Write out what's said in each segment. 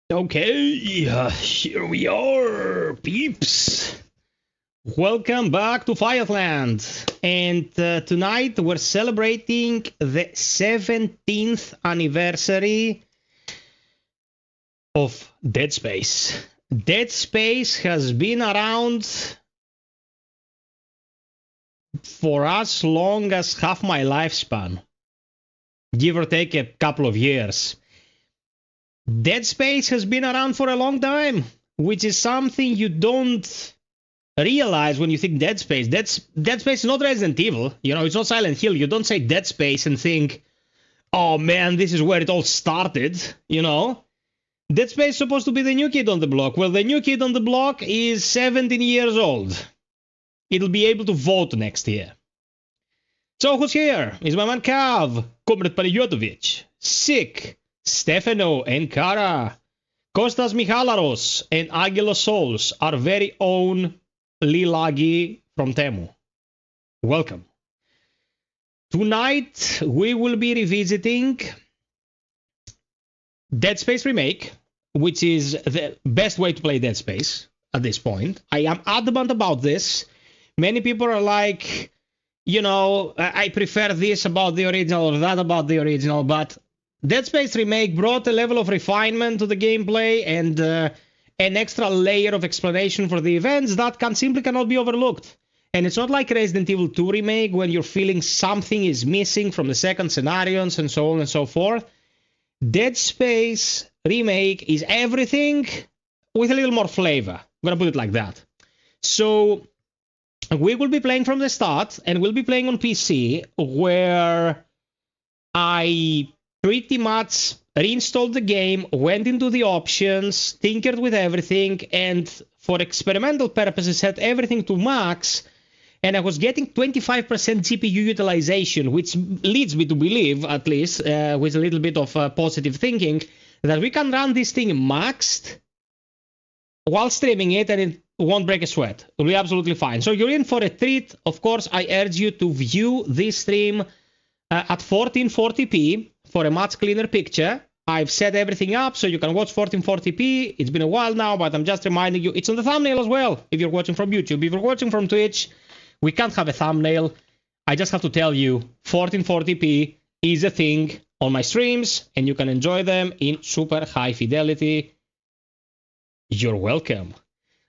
Okay, here we are, peeps. Welcome back to FiOth. And tonight we're celebrating the 17th anniversary of Dead Space. Dead Space has been around for as long as half my lifespan, give or take a couple of years. Dead Space has been around for a long time, which is something you don't realize when you think Dead Space. Dead Space is not Resident Evil. You know, it's not Silent Hill. You don't say Dead Space and think, oh man, this is where it all started, you know? Dead Space is supposed to be the new kid on the block. Well, the new kid on the block is 17 years old. It'll be able to vote next year. So who's here? Is my man Cav, Comrade Panayotovich, Sick, Stefano, and Kara. Kostas Michalaros and Angelos Souls, our very own Lilagi from Temu. Welcome. Tonight we will be revisiting Dead Space Remake, which is the best way to play Dead Space at this point. I am adamant about this. Many people are like, you know, I prefer this about the original or that about the original, but Dead Space Remake brought a level of refinement to the gameplay and an extra layer of explanation for the events that simply cannot be overlooked. And it's not like Resident Evil 2 Remake when you're feeling something is missing from the second scenarios and so on and so forth. Dead Space Remake is everything with a little more flavor. I'm gonna put it like that. So we will be playing from the start, and we'll be playing on PC, where I pretty much reinstalled the game, went into the options, tinkered with everything, and for experimental purposes set everything to max, and I was getting 25% GPU utilization, which leads me to believe, at least, with a little bit of positive thinking, that we can run this thing maxed while streaming it, and it won't break a sweat. It'll be absolutely fine. So you're in for a treat. Of course, I urge you to view this stream at 1440p for a much cleaner picture. I've set everything up so you can watch 1440p. It's been a while now, but I'm just reminding you, it's on the thumbnail as well if you're watching from YouTube. If you're watching from Twitch, we can't have a thumbnail. I just have to tell you, 1440p is a thing on my streams, and you can enjoy them in super high fidelity. You're welcome.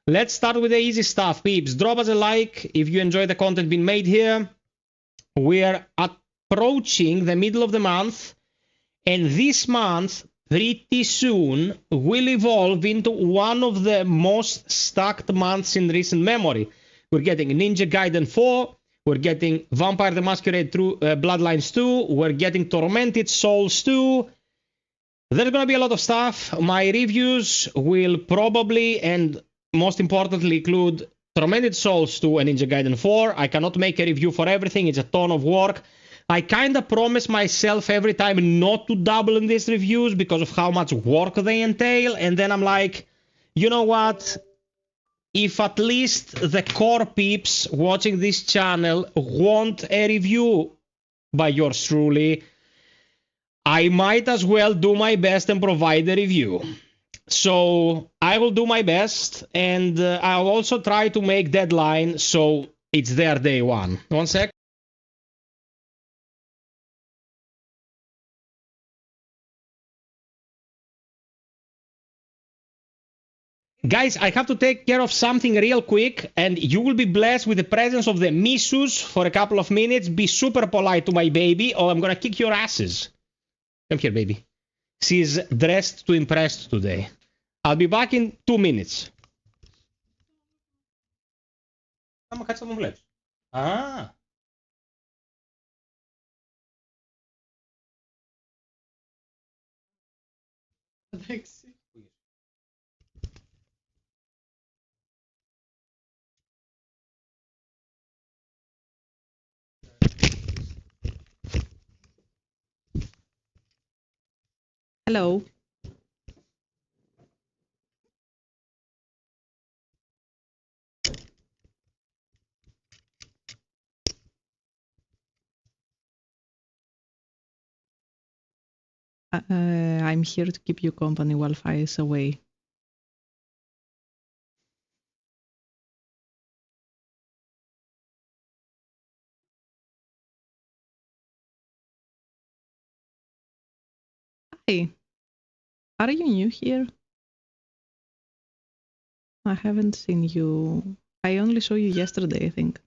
Let's start with the easy stuff, peeps. Drop us a like if you enjoy the content being made here. We're approaching the middle of the month, and this month, pretty soon, will evolve into one of the most stacked months in recent memory. We're getting Ninja Gaiden 4, we're getting Vampire the Masquerade Bloodlines 2, we're getting Tormented Souls 2. There's gonna be a lot of stuff. My reviews will probably, and most importantly, include Tormented Souls 2 and Ninja Gaiden 4. I cannot make a review for everything. It's a ton of work. I kind of promise myself every time not to double in these reviews because of how much work they entail. And then I'm like, you know what? If at least the core peeps watching this channel want a review by yours truly, I might as well do my best and provide a review. So I will do my best, and I'll also try to make deadline so it's there day one. One sec. Guys, I have to take care of something real quick, and you will be blessed with the presence of the Missus for a couple of minutes. Be super polite to my baby, or I'm gonna kick your asses. Come here, baby. She's dressed to impress today. I'll be back in 2 minutes. Ah. Hello. I'm here to keep you company while Fi is away. Hi, are you new here? I haven't seen you. I only saw you yesterday, I think.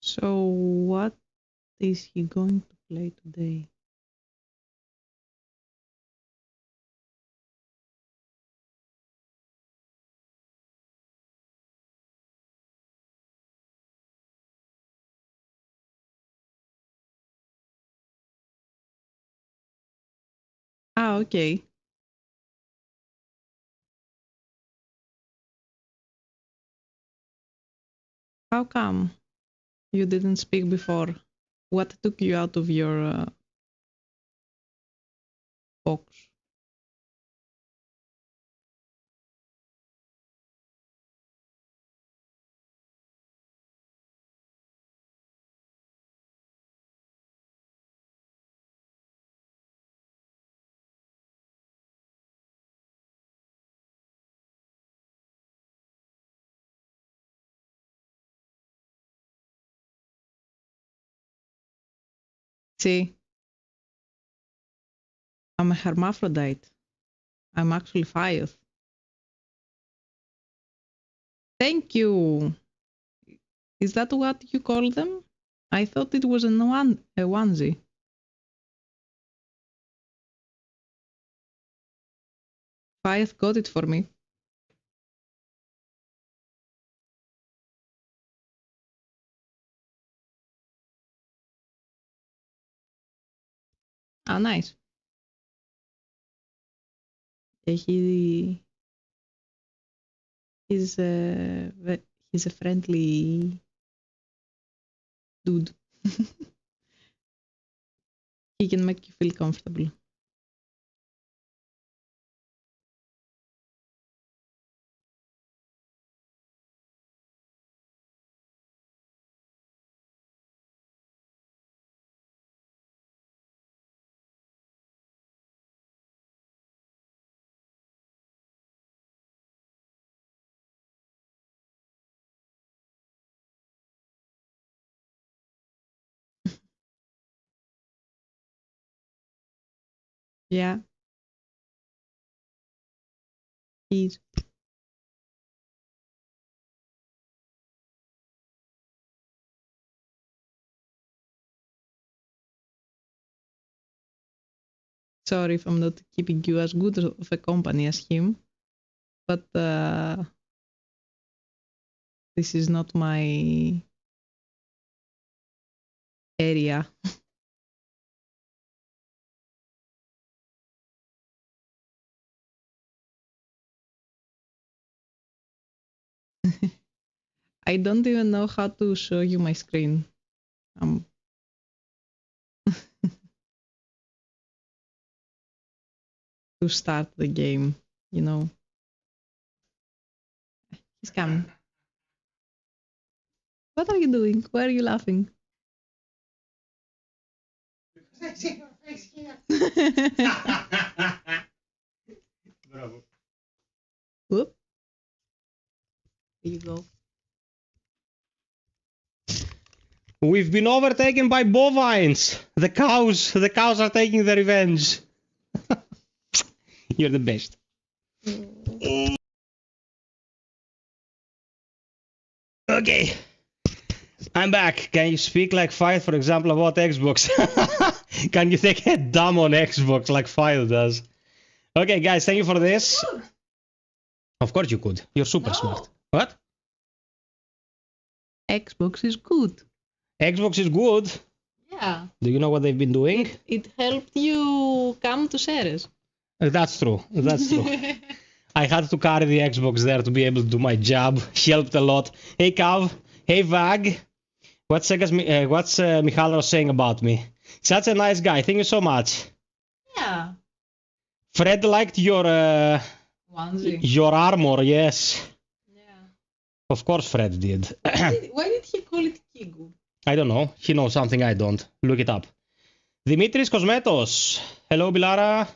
So, what is he going to play today? Ah, okay. How come you didn't speak before? What took you out of your box? See, I'm a hermaphrodite. I'm actually FiOth. Thank you. Is that what you call them? I thought it was a onesie. FiOth got it for me. Ah, nice. He's a friendly dude. He can make you feel comfortable. Yeah, he's. Sorry if I'm not keeping you as good of a company as him, but this is not my area. I don't even know how to show you my screen. To start the game, you know. He's coming. What are you doing? Why are you laughing? I see your face here. Bravo. Whoop. There you go. We've been overtaken by bovines. The cows are taking the revenge. You're the best. Okay. I'm back. Can you speak like FiOth, for example, about Xbox? Can you take a dumb on Xbox like FiOth does? Okay, guys, thank you for this. Of course you could. You're super smart. What? Xbox is good. Xbox is good. Yeah. Do you know what they've been doing? It helped you come to Ceres. That's true. That's true. I had to carry the Xbox there to be able to do my job. Helped a lot. Hey Cav. Hey Vag. What's Michalos saying about me? Such a nice guy. Thank you so much. Yeah. Fred liked your Onesie. your armor, yes. Yeah. Of course Fred did. Why did he call it Kigu? I don't know. He knows something I don't. Look it up. Dimitris Kosmetos. Hello, Bilara.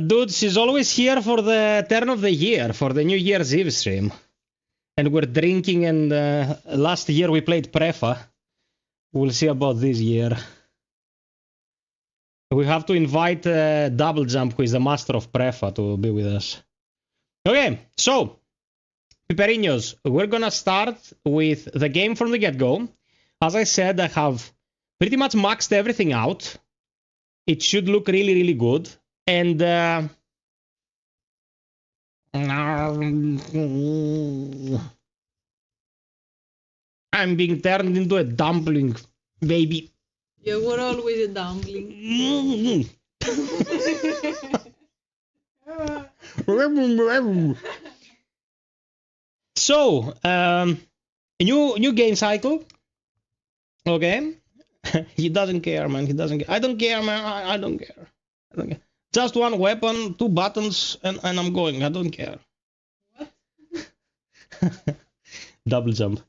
Dude, she's always here for the turn of the year, for the New Year's Eve stream. And we're drinking, and last year we played Prefa. We'll see about this year. We have to invite Double Jump, who is the master of Prefa, to be with us. Okay, so, Piperinos, we're gonna start with the game from the get-go. As I said, I have pretty much maxed everything out. It should look really, really good. And I'm being turned into a dumpling, baby. You were always a dumpling. So, new game cycle. Okay. He doesn't care, man. He doesn't care. I don't care, man. I don't care. I don't care. Just one weapon, 2 buttons, and I'm going. I don't care. What? Double jump.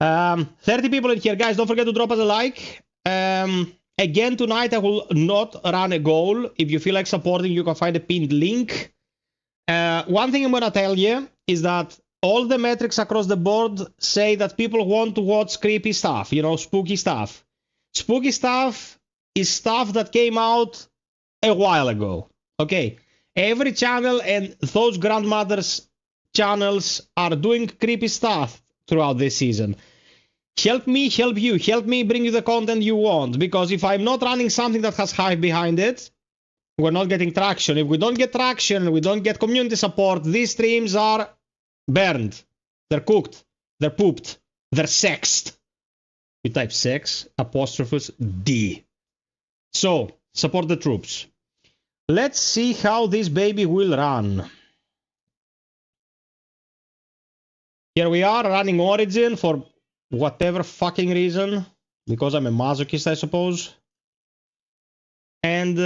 30 people in here. Guys, don't forget to drop us a like. Again, tonight I will not run a goal. If you feel like supporting, you can find a pinned link. One thing I'm going to tell you is that all the metrics across the board say that people want to watch creepy stuff, you know, spooky stuff. Spooky stuff is stuff that came out a while ago. Okay, every channel and those grandmothers' channels are doing creepy stuff throughout this season. Help me, help you, help me bring you the content you want, because if I'm not running something that has hype behind it, we're not getting traction. If we don't get traction, we don't get community support, these streams are burned, they're cooked, they're pooped, they're sexed. You type sex, apostrophes D. So, support the troops. Let's see how this baby will run. Here we are running Origin for whatever fucking reason. Because I'm a masochist, I suppose. And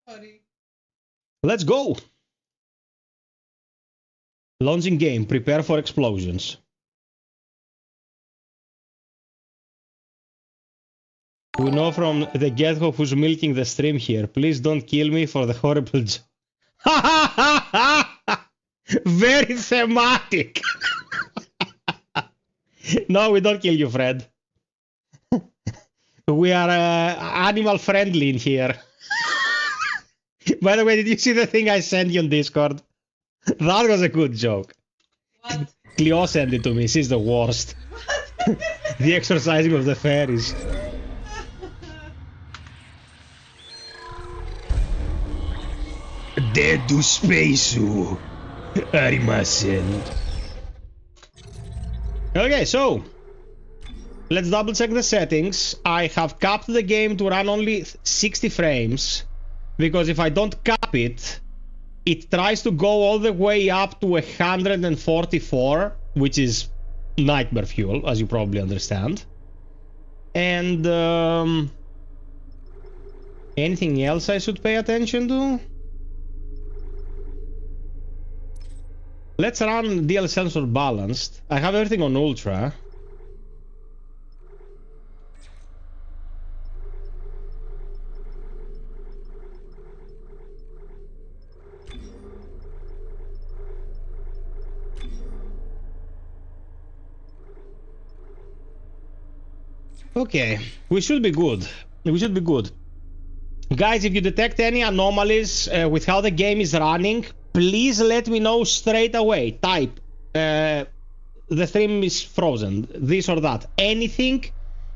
Sorry. Let's go. Launching game. Prepare for explosions. We know from the get-go who's milking the stream here. Please don't kill me for the horrible joke. Very thematic. No, we don't kill you, Fred. We are animal friendly in here. By the way, did you see the thing I sent you on Discord? That was a good joke. What? Cleo sent it to me. She's the worst. The exorcising of the fairies. Dead to space. Okay, so let's double check the settings. I have capped the game to run only 60 frames, because if I don't cap it, it tries to go all the way up to 144, which is nightmare fuel, as you probably understand. And anything else I should pay attention to? Let's run DL sensor balanced. I have everything on ultra. Okay, we should be good. We should be good. Guys, if you detect any anomalies with how the game is running, please let me know straight away. Type, the stream is frozen, this or that. Anything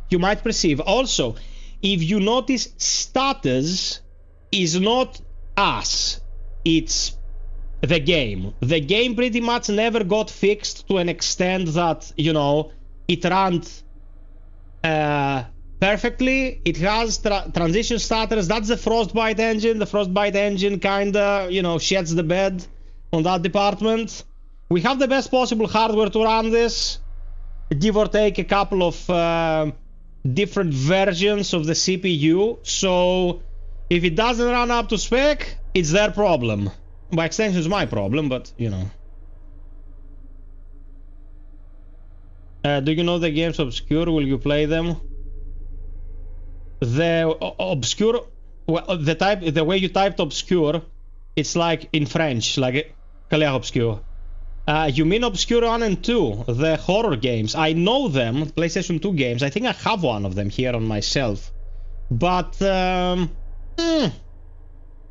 you might perceive. Also, if you notice status is not us, it's the game. The game pretty much never got fixed to an extent that, you know, it ran perfectly. It has transition starters. That's the Frostbite engine. The Frostbite engine kinda, you know, sheds the bed on that department. We have the best possible hardware to run this, give or take a couple of different versions of the CPU. So if it doesn't run up to spec, it's their problem. By extension, it's my problem, but you know. Do you know the games Obscure? Will you play them? The Obscure, well, the way you typed Obscure, it's like in French, like Clair Obscure. You mean Obscure 1 and 2, the horror games. I know them, PlayStation 2 games. I think I have one of them here on my shelf. But,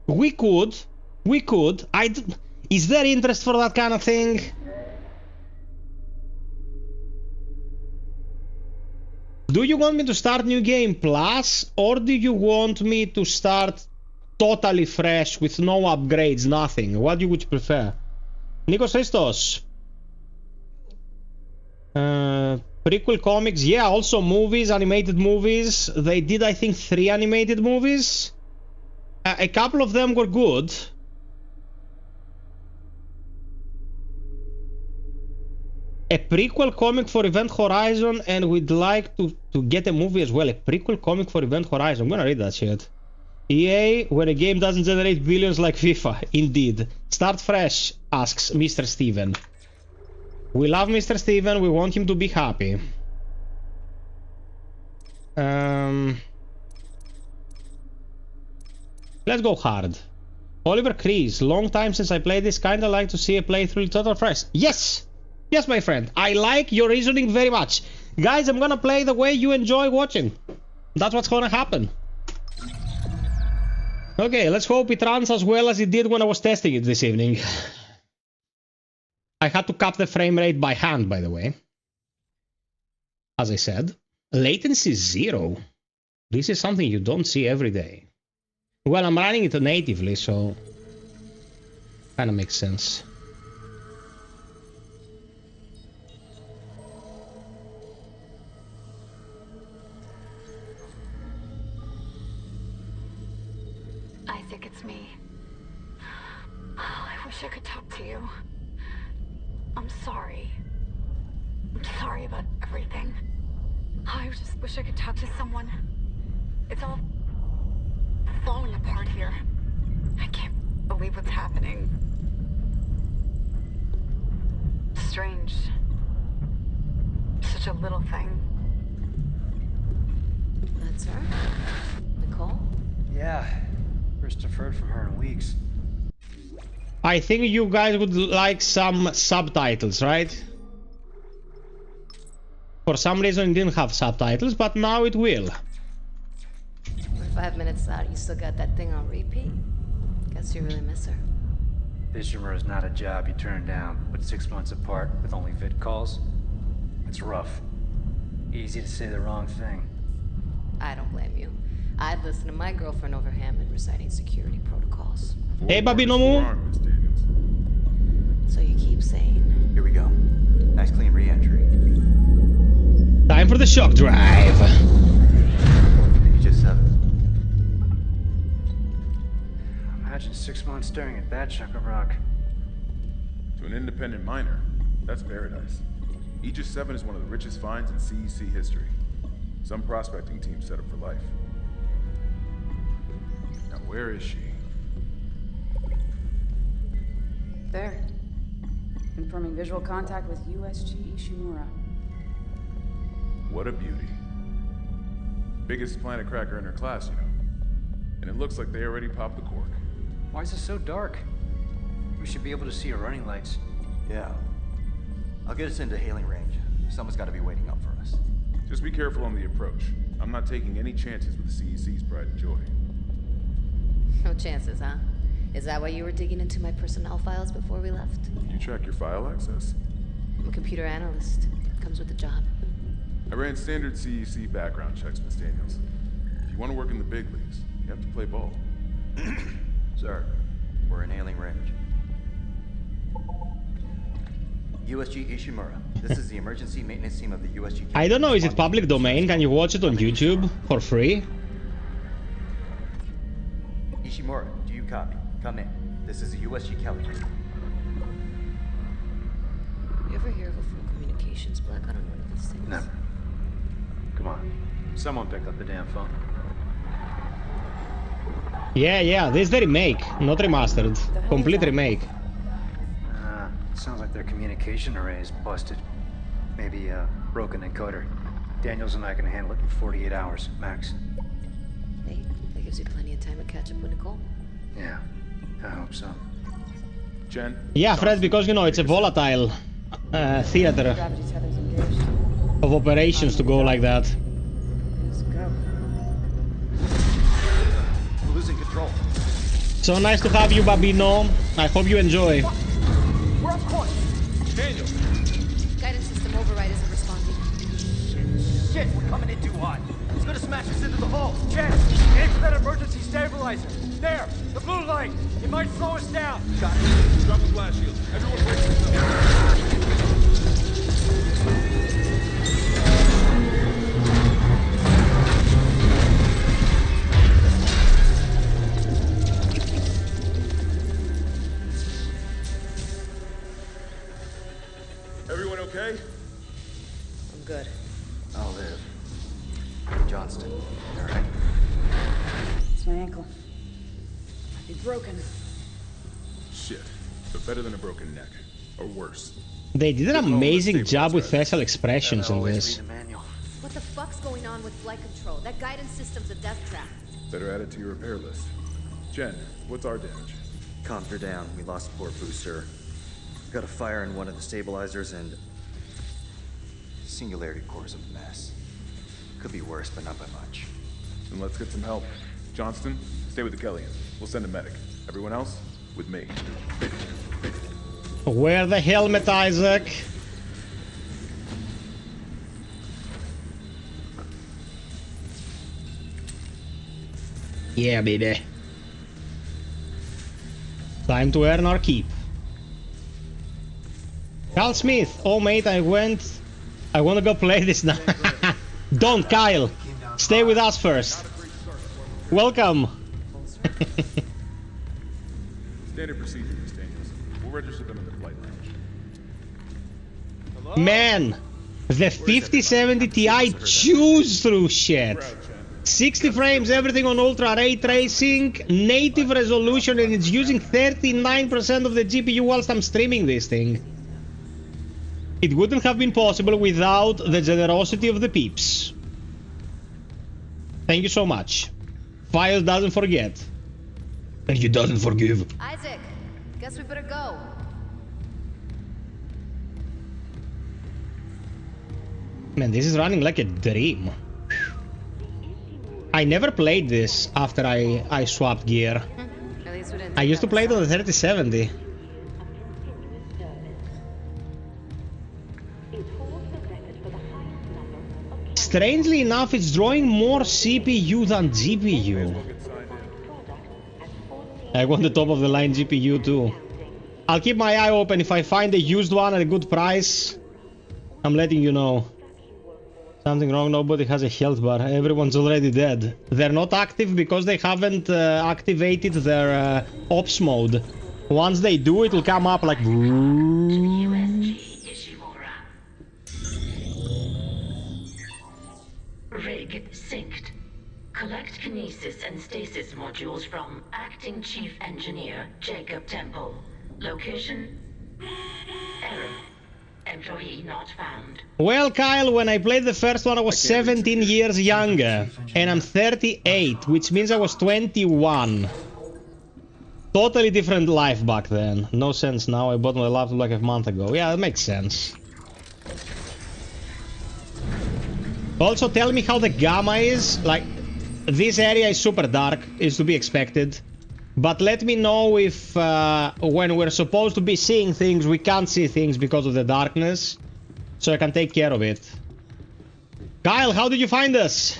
we could. Is there interest for that kind of thing? Do you want me to start New Game Plus, or do you want me to start totally fresh with no upgrades, nothing? What would you prefer? Nikos Christos. Prequel comics, yeah, also movies, animated movies. They did, I think, 3 animated movies. A couple of them were good. A prequel comic for Event Horizon, and we'd like to get a movie as well. A prequel comic for Event Horizon. I'm gonna read that shit. EA, when a game doesn't generate billions like FIFA. Indeed. Start fresh, asks Mr. Steven. We love Mr. Steven. We want him to be happy. Let's go hard. Oliver Kreese. Long time since I played this. Kinda like to see a playthrough total fresh. Yes! Yes, my friend. I like your reasoning very much. Guys, I'm gonna play the way you enjoy watching. That's what's gonna happen. Okay, let's hope it runs as well as it did when I was testing it this evening. I had to cap the frame rate by hand, by the way. As I said. Latency 0. This is something you don't see every day. Well, I'm running it natively, so... kinda makes sense. Isaac, it's me. I wish I could talk to you. I'm sorry. I'm sorry about everything. I just wish I could talk to someone. It's all falling apart here. I can't believe what's happening. Strange. Such a little thing. That's her? Nicole? Yeah. First I've heard from her in weeks. I think you guys would like some subtitles, right? For some reason it didn't have subtitles, but now it will. We're 5 minutes out, you still got that thing on repeat? Guess you really miss her. Fishermer is not a job you turn down, but 6 months apart with only vid calls? It's rough. Easy to say the wrong thing. I don't blame you. I'd listen to my girlfriend over Hammond reciting security protocols. Hey, Babinomu. So you keep saying. Here we go. Nice clean re-entry. Time for the shock drive. You just said it. Imagine 6 months staring at that chunk of rock. To an independent miner, that's paradise. Aegis 7 is one of the richest finds in CEC history. Some prospecting team set up for life. Now where is she? There. Confirming visual contact with USG Ishimura. What a beauty. Biggest planet cracker in her class, you know. And it looks like they already popped the cork. Why is it so dark? We should be able to see her running lights. Yeah. I'll get us into hailing range. Someone's got to be waiting up for us. Just be careful on the approach. I'm not taking any chances with the CEC's pride and joy. No chances, huh? Is that why you were digging into my personnel files before we left? You track your file access? I'm a computer analyst. Comes with the job. I ran standard CEC background checks, Miss Daniels. If you want to work in the big leagues, you have to play ball. Sir, we're in hailing range. USG Ishimura. This is the emergency maintenance team of the USG. I don't know, is it public domain? Can you watch it on YouTube for free? Ishimura, do you copy? Come in. This is the USG Kelly. You ever hear of a full communications black on one of these things? Never. Come on. Someone pick up the damn phone. Yeah, this is the remake, not remastered. Complete remake. Sounds like their communication array is busted. Maybe a broken encoder. Daniels and I can handle it in 48 hours, max. Hey, that gives you plenty of time to catch up with Nicole. Yeah, I hope so. Jen? Yeah, Fred, because, you know, it's a volatile theater Gravity tether's engaged. of operations to go like that. Let's go. We're losing control. So nice to have you, Babino. I hope you enjoy. We're off course. Daniel. Guidance system override isn't responding. Shit, we're coming in too hot. It's gonna smash us into the hull. Jen, aim for that emergency stabilizer. There, the blue light. It might slow us down. Got it. Drop the blast shields. Everyone brace yourself. Everyone okay? I'm good. I'll live. Johnston, all right? It's my ankle. Might be broken. Shit. But better than a broken neck. Or worse. They did an amazing job with facial expressions in Always this. read the manual. What the fuck's going on with flight control? That guidance system's a death trap. Better add it to your repair list. Jen, what's our damage? Comms are down. We lost port booster. Got a fire in one of the stabilizers and... Singularity core's a mess. Could be worse, but not by much. Then let's get some help. Johnston, stay with the Kellians. We'll send a medic. Everyone else, with me. Wear the helmet, Isaac. Yeah, baby. Time to earn our keep. Carl Smith. Oh, mate, I want to go play this now. Don't, Kyle. Stay with us first. Welcome. Standard procedure, Miss Daniels. We'll register them in the flight lounge. Man, the 5070 Ti chews through shit. 60 frames, everything on ultra ray tracing, native resolution, and it's using 39% of the GPU whilst I'm streaming this thing. It wouldn't have been possible without the generosity of the peeps. Thank you so much. FiOth doesn't forget. And he doesn't forgive. Isaac, guess we better go. Man, this is running like a dream. I never played this after I swapped gear. At least we didn't I take used to that play it on the assault. 3070. Strangely enough, it's drawing more CPU than GPU. I want the top of the line GPU too. I'll keep my eye open. If I find a used one at a good price, I'm letting you know. Something wrong, nobody has a health bar. Everyone's already dead. They're not active because they haven't activated their ops mode. Once they do, it'll come up like... Rig synced. Collect kinesis and stasis modules from Acting Chief Engineer Jacob Temple. Location? Error. Employee not found. Well, Kyle, when I played the first one, I was 17 years younger. And I'm 38, which means I was 21. Totally different life back then. No sense now. I bought my laptop like a month ago. Yeah, that makes sense. Also, tell me how the gamma is. Like, this area is super dark, is to be expected. But let me know if when we're supposed to be seeing things, we can't see things because of the darkness. So I can take care of it. Kyle, how did you find us?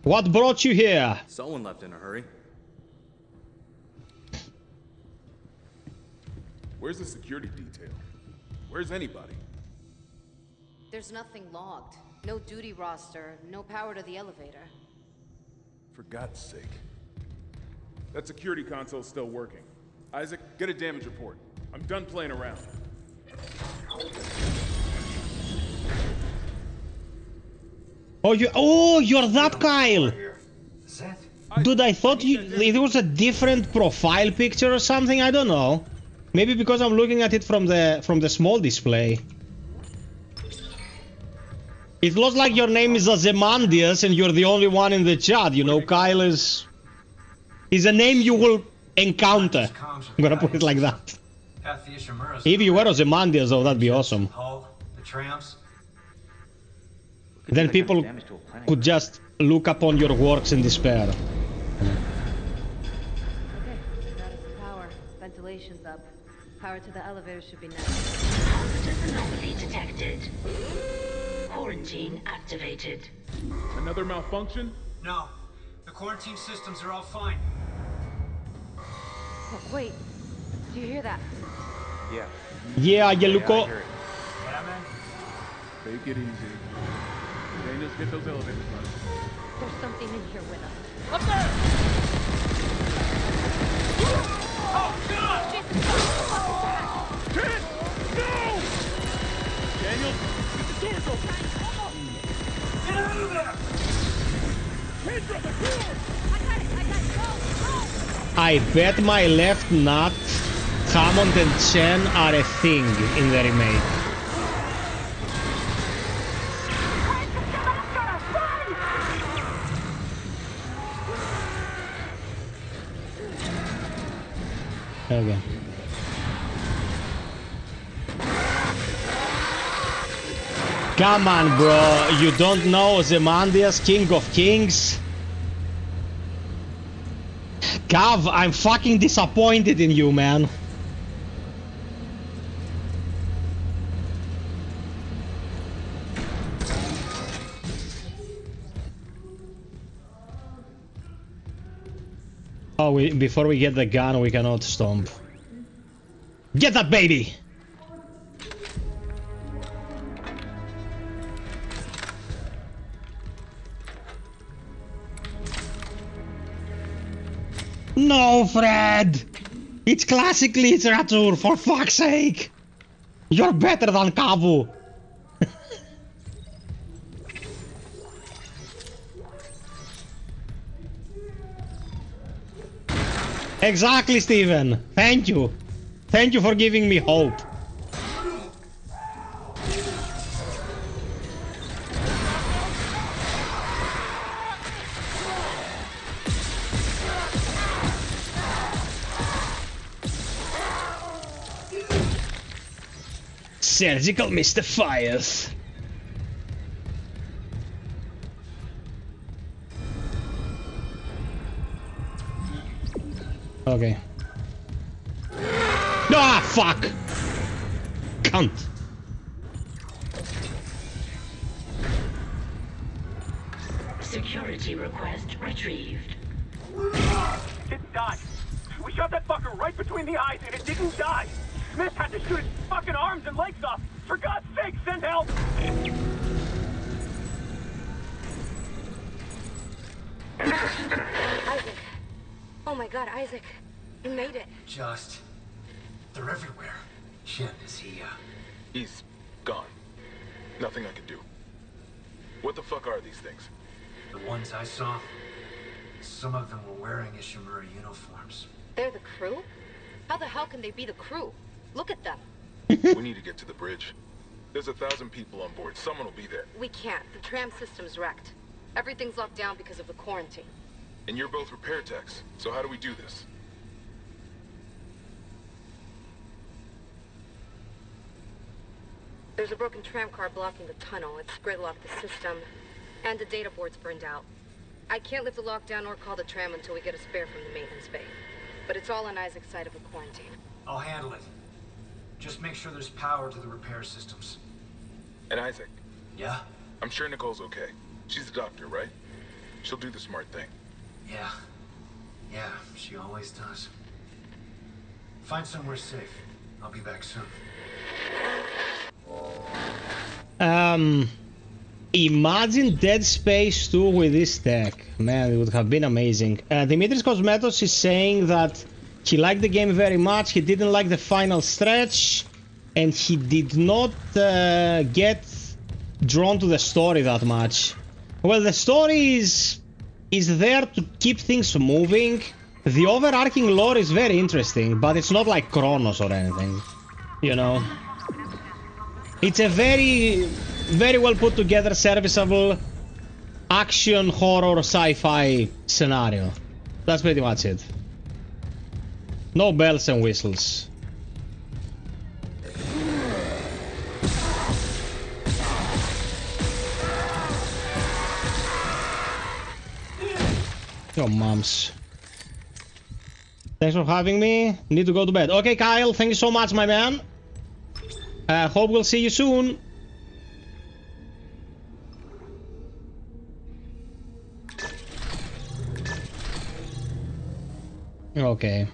What brought you here? Someone left in a hurry. Where's the security detail? Where's anybody? There's nothing logged. No duty roster, no power to the elevator. For God's sake. That security console's still working. Isaac, get a damage report. I'm done playing around. You're that Kyle! Dude, I thought it was a different profile picture or something, I don't know. Maybe because I'm looking at it from the small display. It looks like your name is Ozymandias and you're the only one in the chat, you know, Kyle is a name you will encounter. I'm gonna put it like that. If you were Ozymandias though, that'd be awesome. Then people could just look upon your works in despair. Okay, status of power. Ventilation's up. Power to the elevator should be next. Positive anomaly detected. Quarantine activated. Another malfunction? No. The quarantine systems are all fine. Oh, wait. Do you hear that? Yeah. Yeah, Yeluko. Yeah, man? Take it easy. Daniels, get those elevators running. There's something in here with us. Up there! Oh, God! Kid! No! Daniels, get the doors open! Get out of there! Kendra, the door! I got it, go! I bet my left nut, Hammond and Chen are a thing in the remake. Okay. Come on, bro. You don't know Ozymandias, King of Kings? Cav, I'm fucking disappointed in you, man. Oh, before we get the gun, we cannot stomp. Get that baby! No, Fred! It's classic literature, for fuck's sake! You're better than Kavu! Exactly, Steven! Thank you! Thank you for giving me hope. Surgical Mr. FiOth. Okay. Ah, fuck! Cunt. Security request retrieved. It didn't die. We shot that fucker right between the eyes and it didn't die. Smith had to shoot his fucking arms and legs off. For God's sake, send help! Isaac. Oh my God, Isaac. You made it. Just... they're everywhere. Shit, is he, He's gone. Nothing I can do. What the fuck are these things? The ones I saw, some of them were wearing Ishimura uniforms. They're the crew? How the hell can they be the crew? Look at them. We need to get to the bridge. There's 1,000 people on board. Someone will be there. We can't. The tram system's wrecked. Everything's locked down because of the quarantine. And you're both repair techs, so how do we do this? There's a broken tram car blocking the tunnel. It's gridlocked the system. And the data board's burned out. I can't lift the lockdown or call the tram until we get a spare from the maintenance bay. But it's all on Isaac's side of the quarantine. I'll handle it. Just make sure there's power to the repair systems. And Isaac, Yeah? I'm sure Nicole's okay. She's a doctor, right? She'll do the smart thing. Yeah. Yeah, she always does. Find somewhere safe. I'll be back soon. Imagine Dead Space 2 with this tech. Man, it would have been amazing. Dimitris Cosmetos is saying that he liked the game very much, he didn't like the final stretch, and he did not get drawn to the story that much. Well, the story is there to keep things moving. The overarching lore is very interesting, but it's not like Chronos or anything, you know. It's a very, very well put together, serviceable action, horror, sci-fi scenario. That's pretty much it. No bells and whistles. Your moms. Thanks for having me. Need to go to bed. Okay, Kyle, thank you so much, my man. Hope we'll see you soon. Okay.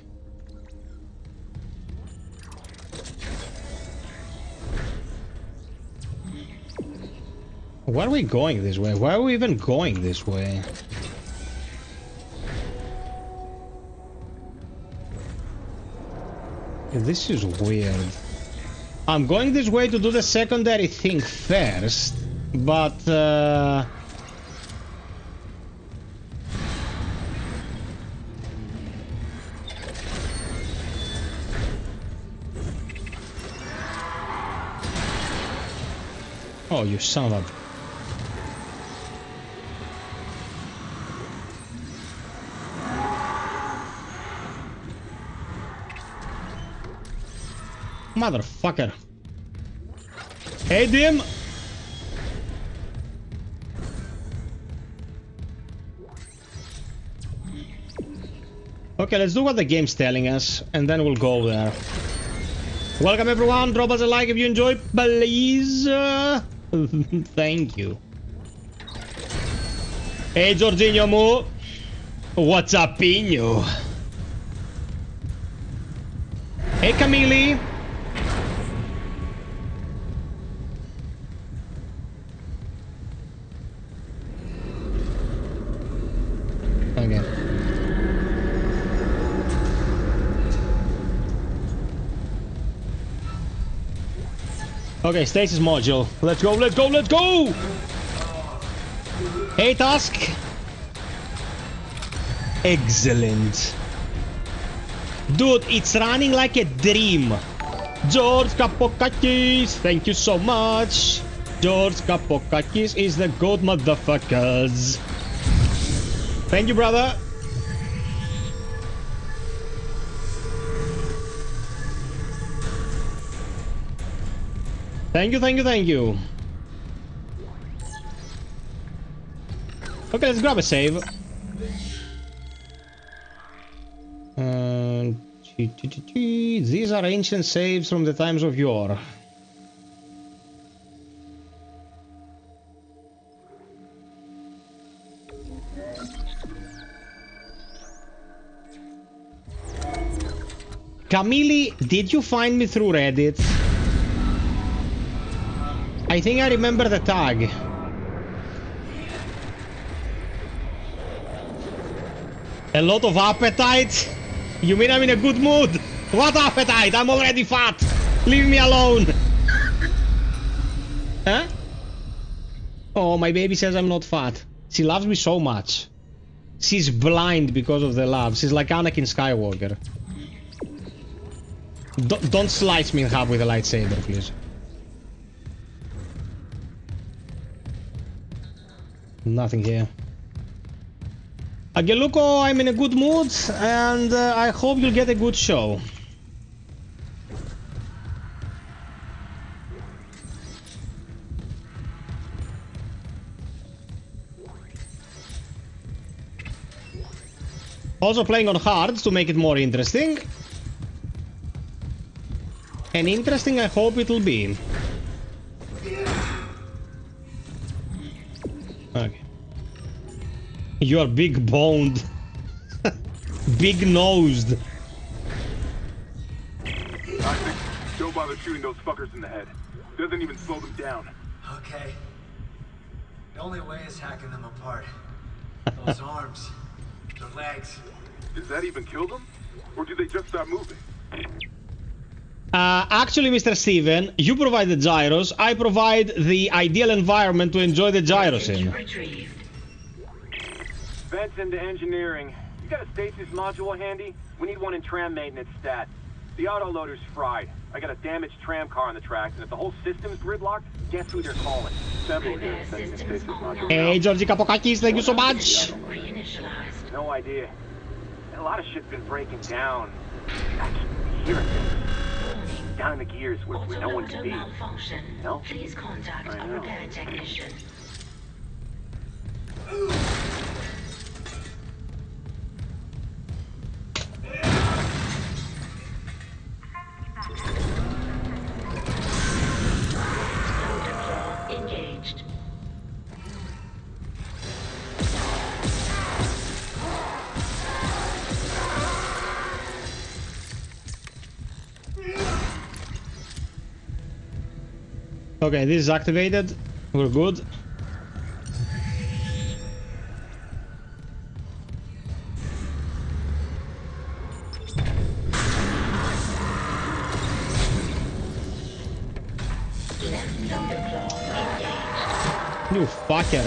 Why are we going this way? Why are we even going this way? This is weird. I'm going this way to do the secondary thing first, but oh, you son of a... Motherfucker. Hey, Dim! Okay, let's do what the game's telling us, and then we'll go there. Welcome, everyone. Drop us a like if you enjoy, please. Thank you. Hey, Jorginho Mo. What's up, Pino? Hey, Camille. Okay. Okay, stasis module. Let's go, let's go, let's go! Hey, Tusk. Excellent. Dude, it's running like a dream. George Kapokakis, thank you so much. George Kapokakis is the goat, motherfuckers. Thank you, brother. Thank you, thank you, thank you. Okay, let's grab a save. These are ancient saves from the times of yore. Camille, did you find me through Reddit? I think I remember the tag. A lot of appetite? You mean I'm in a good mood? What appetite? I'm already fat. Leave me alone. Huh? Oh, my baby says I'm not fat. She loves me so much. She's blind because of the love. She's like Anakin Skywalker. Don't slice me in half with a lightsaber, please. Nothing here. Ageluko, I'm in a good mood, and I hope you'll get a good show. Also playing on hard to make it more interesting. And interesting I hope it'll be. Okay. You are big boned. Big nosed. Don't bother shooting those fuckers in the head. Doesn't even slow them down. Okay. The only way is hacking them apart. Those arms, their legs. Did that even kill them? Or did they just stop moving? Actually, Mr. Steven, you provide the gyros. I provide the ideal environment to enjoy the gyros in. Retrieved. Vents into engineering. You got a stasis module handy? We need one in tram maintenance stat. The autoloader's fried. I got a damaged tram car on the tracks, and if the whole system's gridlocked, guess who they're calling? Several Prepare units sending a systems stasis online. module. Hey, Georgie Kapokakis, thank you so much. Reinitialized. No idea. A lot of shit's been breaking down. I keep hearing things. Down in the gears where no one can be. Malfunction. No? Please contact I a know. repair technician. Engaged. Okay, this is activated. We're good. You fucker.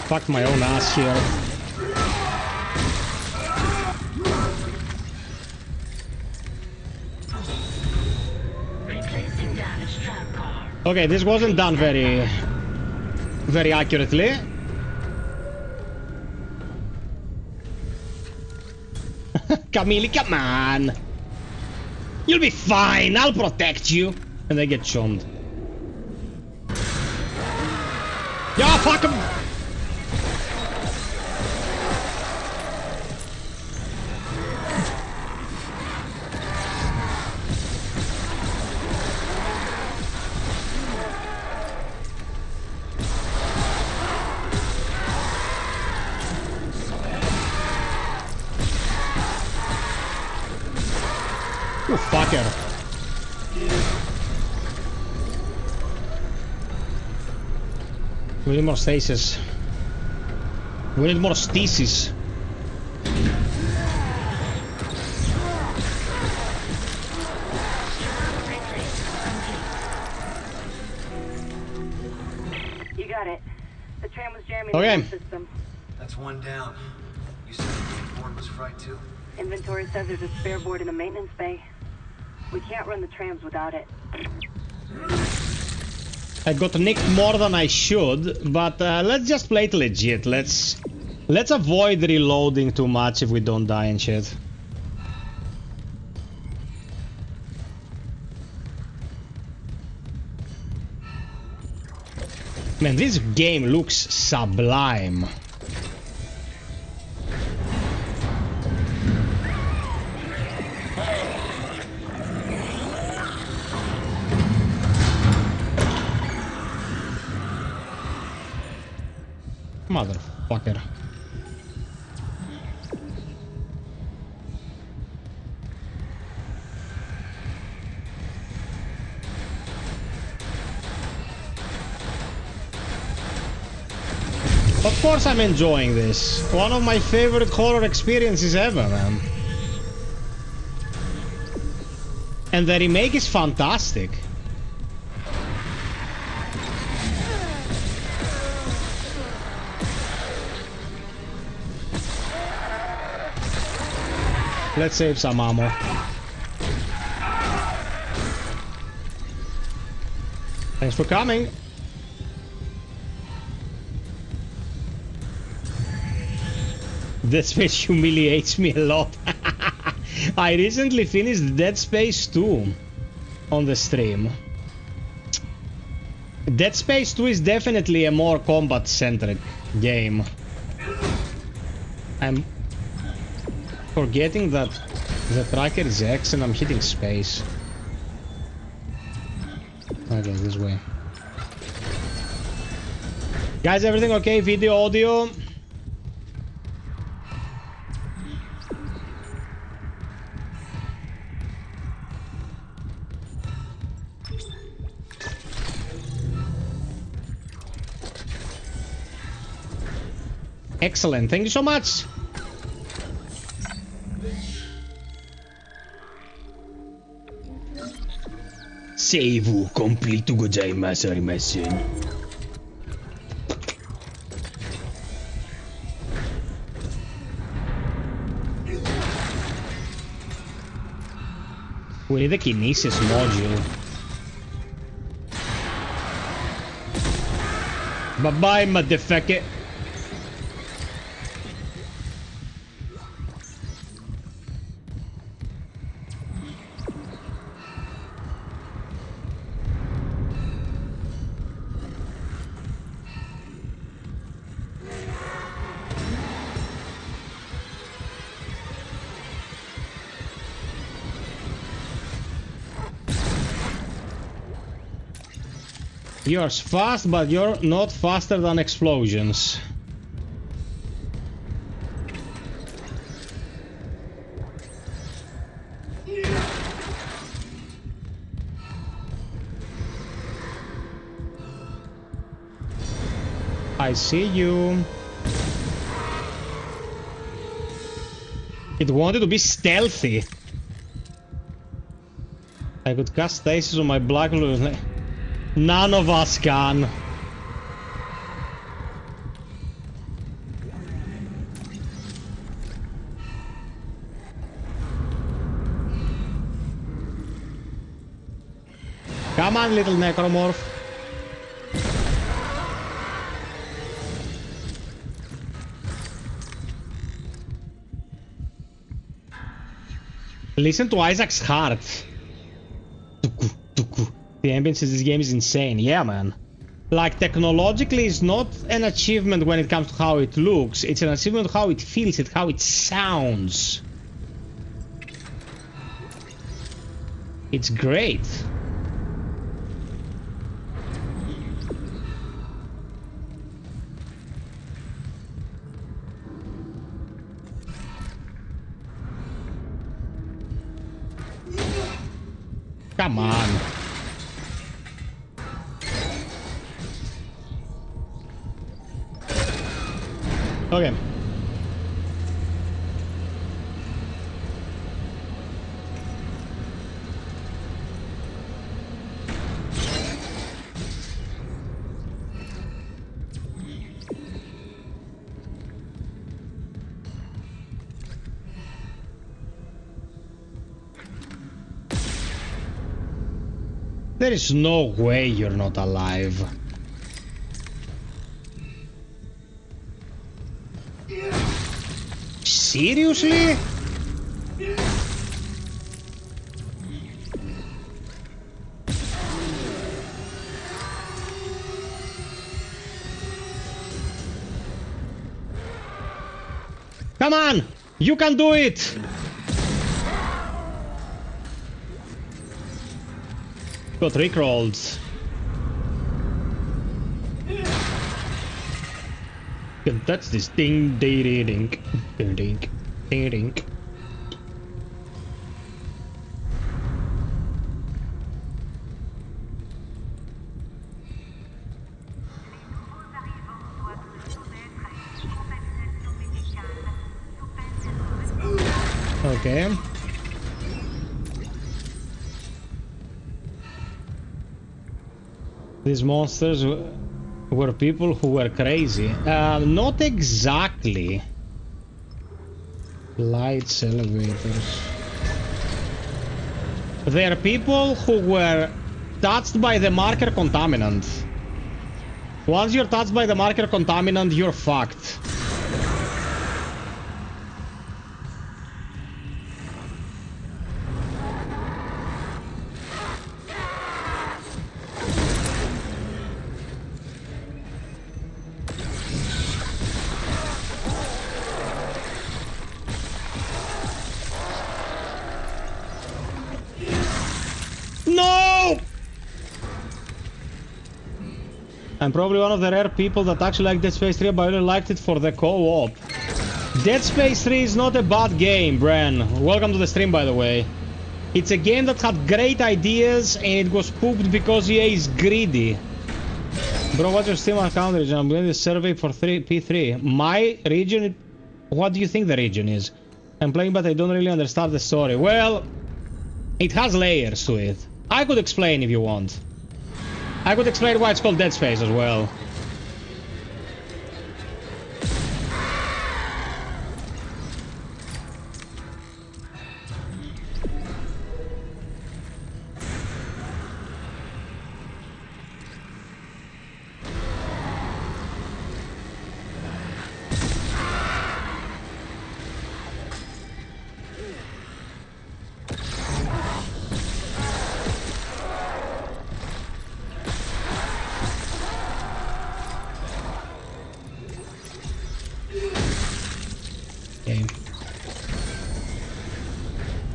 Fucked my own ass here. Replacing damaged tram car. Okay, this wasn't done very accurately. Camille, come on. You'll be fine. I'll protect you. And they get shunned. Yeah, fuck him. You fucker. We need more stasis. We need more stasis. You got it. The tram was jamming Okay. the system. That's one down. You said the board was fried too? Inventory says there's a spare board in the maintenance bay. We can't run the trams without it. I got nicked more than I should, but let's just play it legit. Let's avoid reloading too much if we don't die and shit. Man, this game looks sublime. Motherfucker. Of course I'm enjoying this. One of my favorite horror experiences ever, man. And the remake is fantastic. Let's save some ammo. Thanks for coming. Dead Space humiliates me a lot. I recently finished Dead Space 2 on the stream. Dead Space 2 is definitely a more combat-centric game. I'm forgetting that the tracker is X and I'm hitting space. Okay, this way. Guys, everything okay? Video, audio? Excellent, thank you so much. Save complete gozaimasu arimasu. We need the kinesis module. Bye-bye, motherfucker. You're fast, but you're not faster than explosions. I see you. It wanted to be stealthy. I could cast stasis on my black loot. None of us can. Come on, little necromorph. Listen to Isaac's heart. The ambience of this game is insane. Yeah, man. Like, technologically, it's not an achievement when it comes to how it looks. It's an achievement how it feels, how it sounds. It's great. Come on. Okay. There is no way you're not alive. Seriously? Come on! You can do it! Got rickrolled. That's this ding ding ding ding ding ding ding. Okay. These monsters were people who were crazy. Not exactly. Lights, elevators. They are people who were touched by the marker contaminant. Once you're touched by the marker contaminant, you're fucked. No! I'm probably one of the rare people that actually like Dead Space 3, but I really liked it for the co-op. Dead Space 3 is not a bad game, Bran. Welcome to the stream, by the way. It's a game that had great ideas, and it was pooped because EA is greedy. Bro, what's your Steam account region? I'm doing the survey for P3. My region? What do you think the region is? I'm playing, but I don't really understand the story. Well, it has layers to it. I could explain if you want. I could explain why it's called Dead Space as well.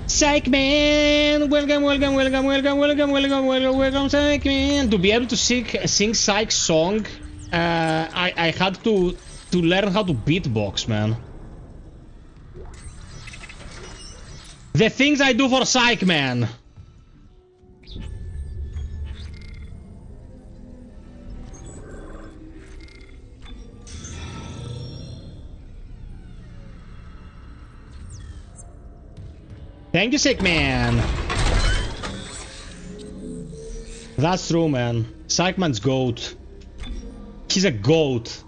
Psych Man! Welcome, welcome, welcome, welcome, welcome, welcome, welcome, welcome, Psych Man! To be able to sing Psych's song, I had to learn how to beatbox, man. The things I do for Psych Man! Thank you, Sick Man. That's true, man. Psychman's goat. He's a goat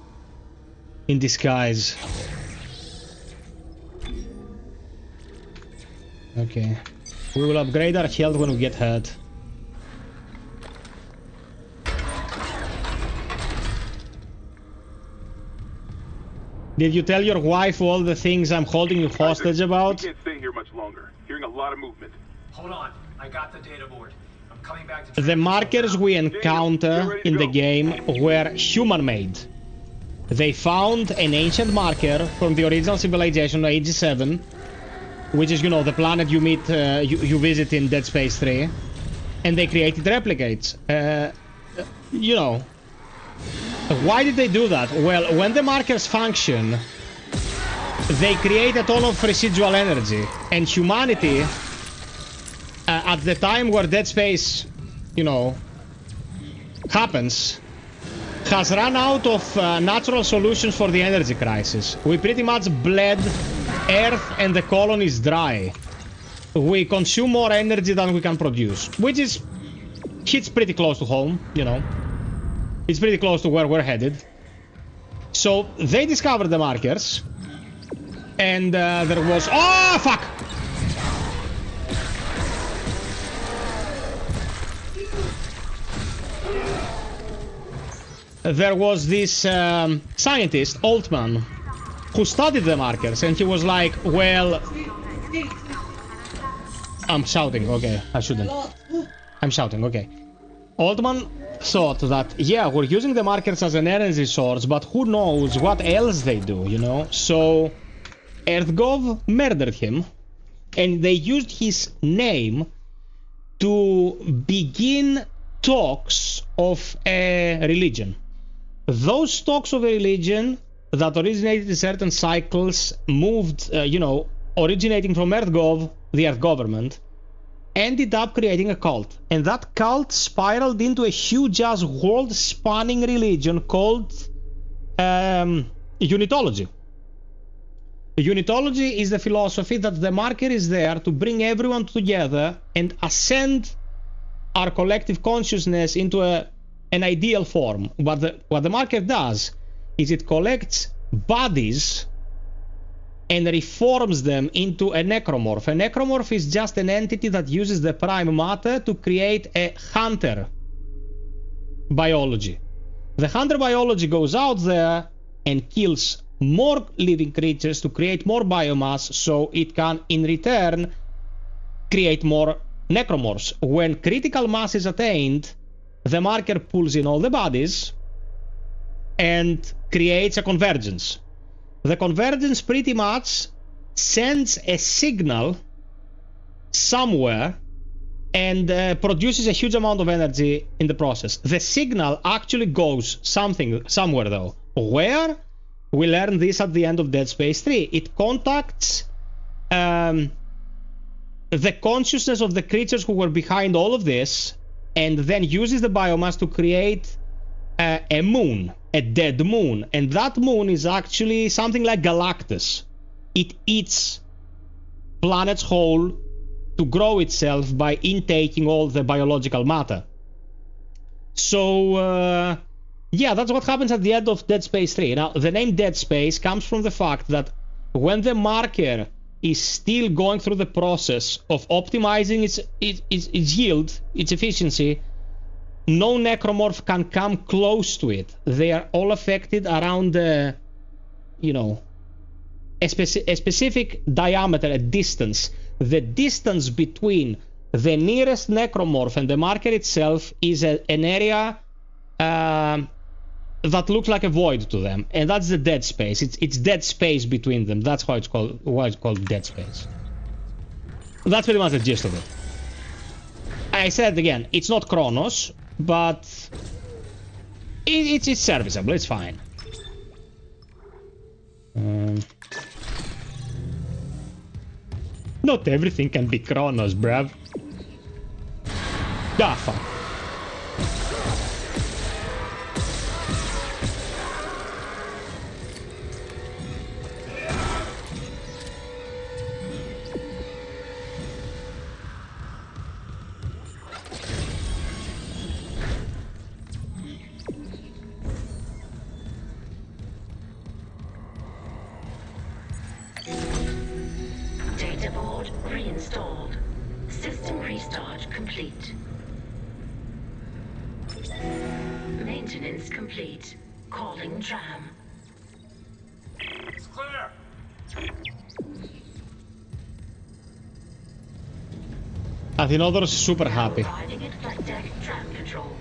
in disguise. Okay. We will upgrade our health when we get hurt. Did you tell your wife all the things I'm holding you hostage about? We can't stay here much longer. Hearing a lot of movement. Hold on. I got the data board. I'm coming back to... The markers we encounter in the game were human-made. They found an ancient marker from the original civilization, Age 7, which is, you know, the planet you meet, you visit in Dead Space 3, and they created replicates. You know, why did they do that? Well, when the markers function, they create a ton of residual energy, and humanity, at the time where Dead Space, you know, happens, has run out of natural solutions for the energy crisis. We pretty much bled Earth and the colonies dry. We consume more energy than we can produce, which hits pretty close to home, you know. It's pretty close to where we're headed. So they discovered the markers, and there was... Oh, fuck! There was this scientist, Altman, who studied the markers, and he was like, well... I'm shouting, okay, I shouldn't. I'm shouting, okay. Altman thought that, yeah, we're using the markers as an energy source, but who knows what else they do, you know? So, EarthGov murdered him, and they used his name to begin talks of a religion. Those talks of a religion that originated in certain cycles moved, you know, originating from EarthGov, the Earth government, ended up creating a cult. And that cult spiraled into a huge-ass world-spanning religion called Unitology. Unitology is the philosophy that the marker is there to bring everyone together and ascend our collective consciousness into an ideal form. What the marker does is it collects bodies and reforms them into a necromorph. A necromorph is just an entity that uses the prime matter to create a hunter biology. The hunter biology goes out there and kills more living creatures to create more biomass, so it can, in return, create more necromorphs. When critical mass is attained, the marker pulls in all the bodies and creates a convergence. The convergence pretty much sends a signal somewhere and produces a huge amount of energy in the process. The signal actually goes somewhere though. Where? We learn this at the end of Dead Space 3. It contacts the consciousness of the creatures who were behind all of this, and then uses the biomass to create a moon, a dead moon. And that moon is actually something like Galactus. It eats planets whole to grow itself by intaking all the biological matter. So, yeah, that's what happens at the end of Dead Space 3. Now, the name Dead Space comes from the fact that when the marker is still going through the process of optimizing its yield, its efficiency, no necromorph can come close to it. They are all affected around a specific diameter, a distance. The distance between the nearest necromorph and the marker itself is an area that looks like a void to them, and that's the dead space. It's dead space between them. That's why it's called dead space. That's pretty much the gist of it. I said again, it's not Chronos, but it's serviceable. It's fine. Not everything can be Chronos, bruv. Ah, fuck. Data board reinstalled. System restart complete. Maintenance complete. Calling tram. It's clear. Athenodorus is super happy. Arriving at flight deck tram control.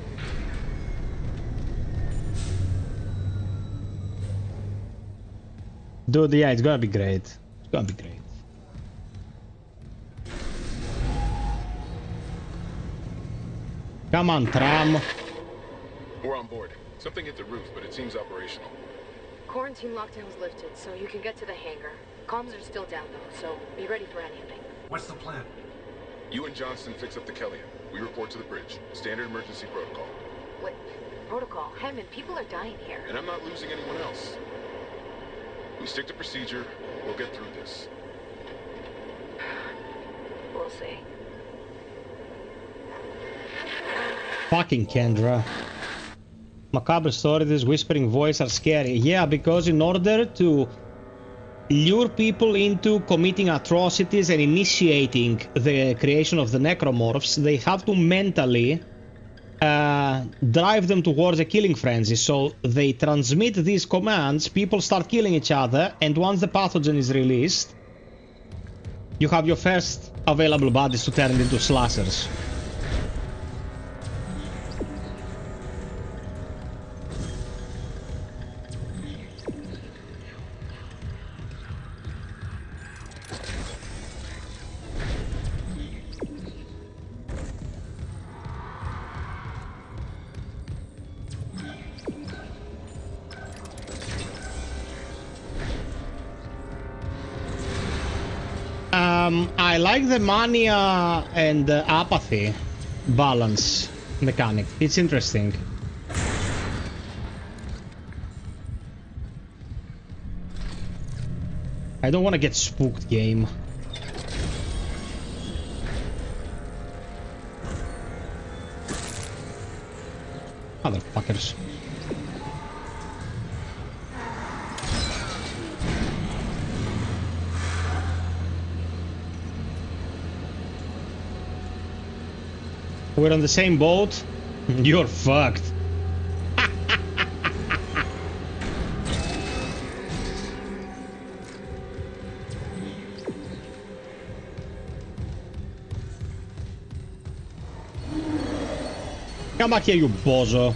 Dude, yeah, it's gonna be great. It's gonna be great. Come on, tram. We're on board. Something hit the roof, but it seems operational. Quarantine lockdown was lifted, so you can get to the hangar. Comms are still down though, so be ready for anything. What's the plan? You and Johnston fix up the Kellion. We report to the bridge. Standard emergency protocol. What? Protocol? Hammond, people are dying here. And I'm not losing anyone else. We stick to procedure. We'll get through this. We'll see. Fucking Kendra. Macabre stories, whispering voice are scary. Yeah, because in order to lure people into committing atrocities and initiating the creation of the necromorphs, they have to mentally drive them towards a killing frenzy. So they transmit these commands, people start killing each other, and once the pathogen is released, you have your first available bodies to turn into slashers. I like the mania and apathy balance mechanic. It's interesting. I don't want to get spooked, game. Motherfuckers. We're on the same boat. You're fucked. Come back here, you bozo.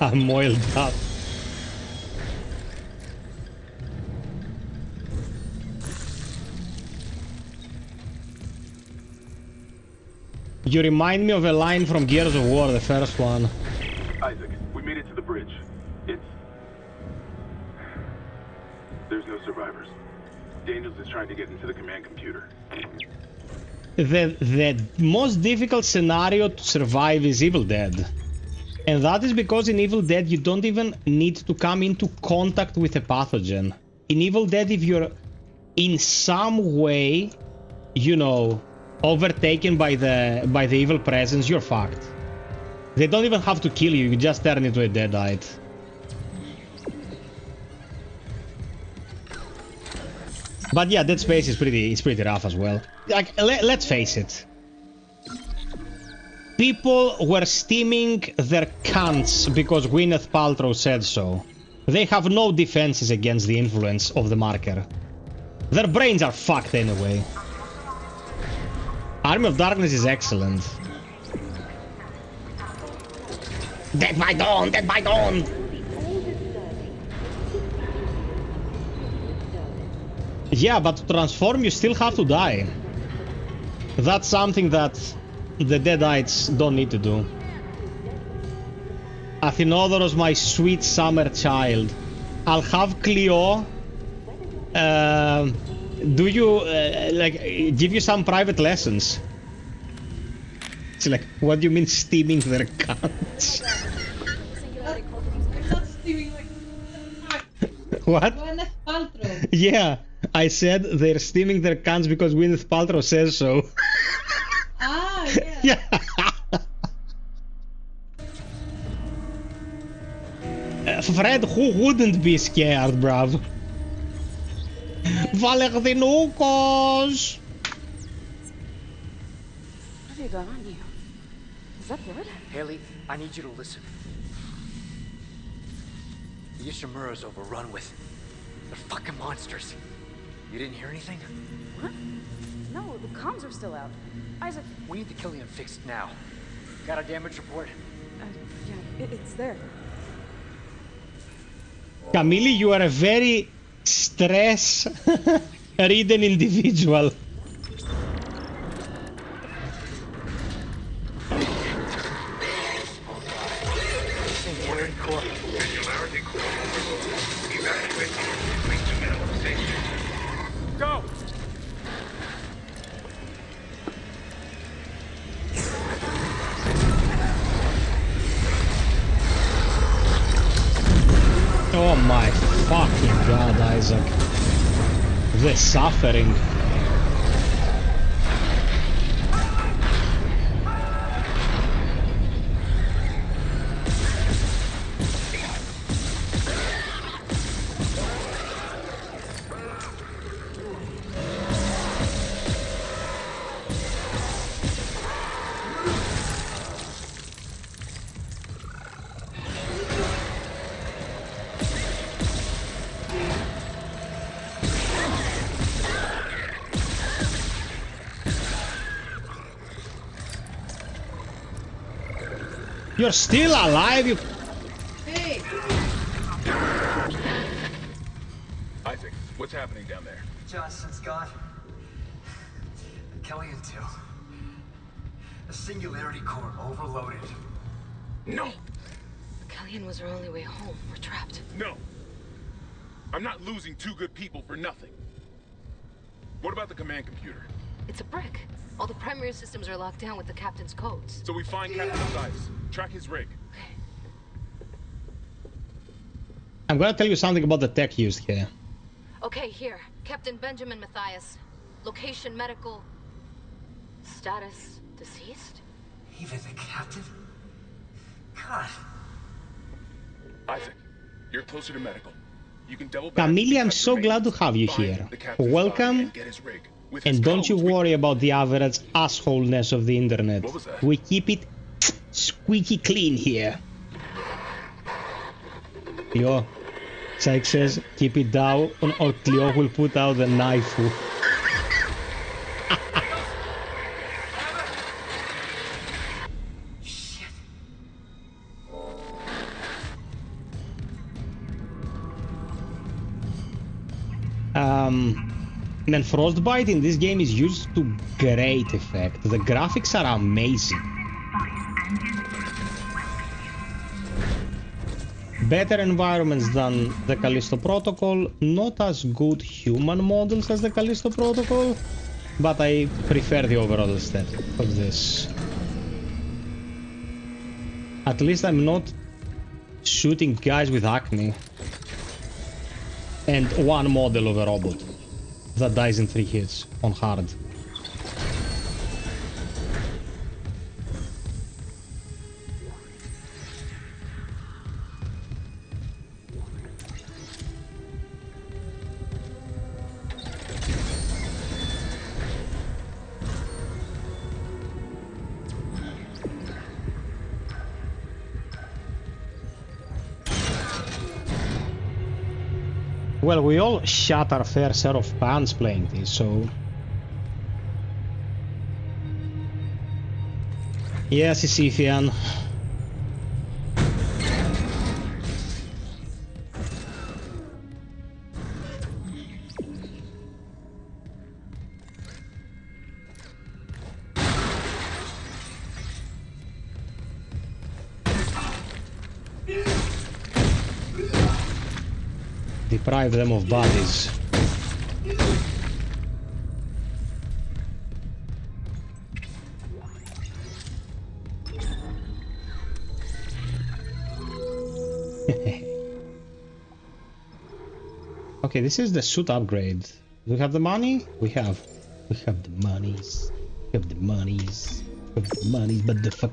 I'm oiled up. You remind me of a line from Gears of War, the first one. Isaac, we made it to the bridge. There's no survivors. Daniels is trying to get into the command computer. The most difficult scenario to survive is Evil Dead. And that is because in Evil Dead you don't even need to come into contact with a pathogen. In Evil Dead, if you're in some way, you know, overtaken by the evil presence, you're fucked. They don't even have to kill you, you just turn into a deadite. But yeah, Dead Space is pretty rough as well. Like, let's face it. People were steaming their cunts because Gwyneth Paltrow said so. They have no defenses against the influence of the marker. Their brains are fucked anyway. Army of Darkness is excellent. Dead by Dawn! Dead by Dawn! Yeah, but to transform you still have to die. That's something that the Deadites don't need to do. Athenodoros, my sweet summer child. I'll have Cleo do you like give you some private lessons. It's like, what do you mean steaming their cunts? Not steaming like What? Gwyneth Paltrow. Yeah, I said they're steaming their cunts because Gwyneth Paltrow says so. Ah, yeah. Yeah. Fred, who wouldn't be scared, bruv? Valertinukos! What have you got on you? Is that blood? Haley, I need you to listen. The Ishimura's overrun with... They're fucking monsters. You didn't hear anything? What? No, the comms are still out. Isaac... We need the Killian fixed now. Got a damage report? Yeah, it's there. Camille, you are a very stress-ridden individual. Go! Oh my fucking god, Isaac. The suffering. You're still alive, you... Hey! Isaac, what's happening down there? Johnson's gone. Killian too. The singularity core overloaded. No! Killian was our only way home. We're trapped. No! I'm not losing two good people for nothing. What about the command computer? It's a brick. All the primary systems are locked down with the captain's codes. So we find Captain Mathias, track his rig. I'm gonna tell you something about the tech used here. Okay, here. Captain Benjamin Mathias. Location medical. Status deceased? Even the captain? God. Isaac, you're closer to medical. You can double back. Camille, I'm so glad to have you here. Welcome. And don't you worry about the average assholeness of the internet. What was that? We keep it squeaky clean here. Cleo, Syke says, keep it down or Cleo will put out the knife. And Frostbite in this game is used to great effect. The graphics are amazing. Better environments than the Callisto Protocol, not as good human models as the Callisto Protocol, but I prefer the overall aesthetic of this. At least I'm not shooting guys with acne and one model of a robot that dies in 3 hits on hard. Well, we all shot our fair share of pants playing this, so... Yes, Sisyphean. Deprive them of bodies. Okay, this is the suit upgrade. Do we have the money? We have the monies. We have the monies. We have the monies, but the fuck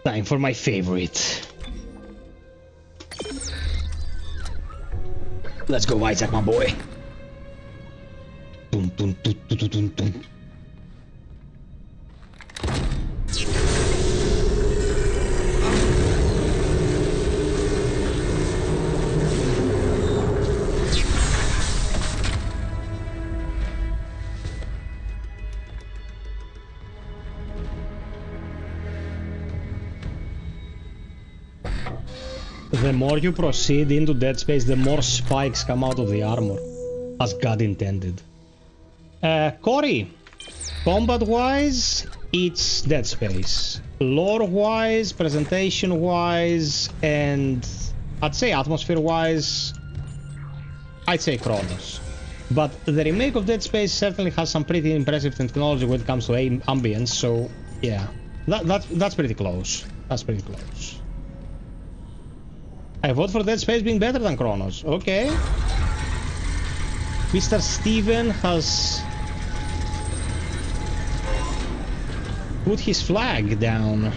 Time for my favorite. Let's go, Isaac, my boy. Dun, dun, dun, dun, dun, dun, dun. The more you proceed into Dead Space, the more spikes come out of the armor, as God intended. Cory, combat-wise, it's Dead Space. Lore-wise, presentation-wise, and I'd say atmosphere-wise, I'd say Chronos. But the remake of Dead Space certainly has some pretty impressive technology when it comes to ambience, so yeah, that's pretty close. That's pretty close. I vote for Dead Space being better than Chronos. Okay. Mr. Steven has put his flag down.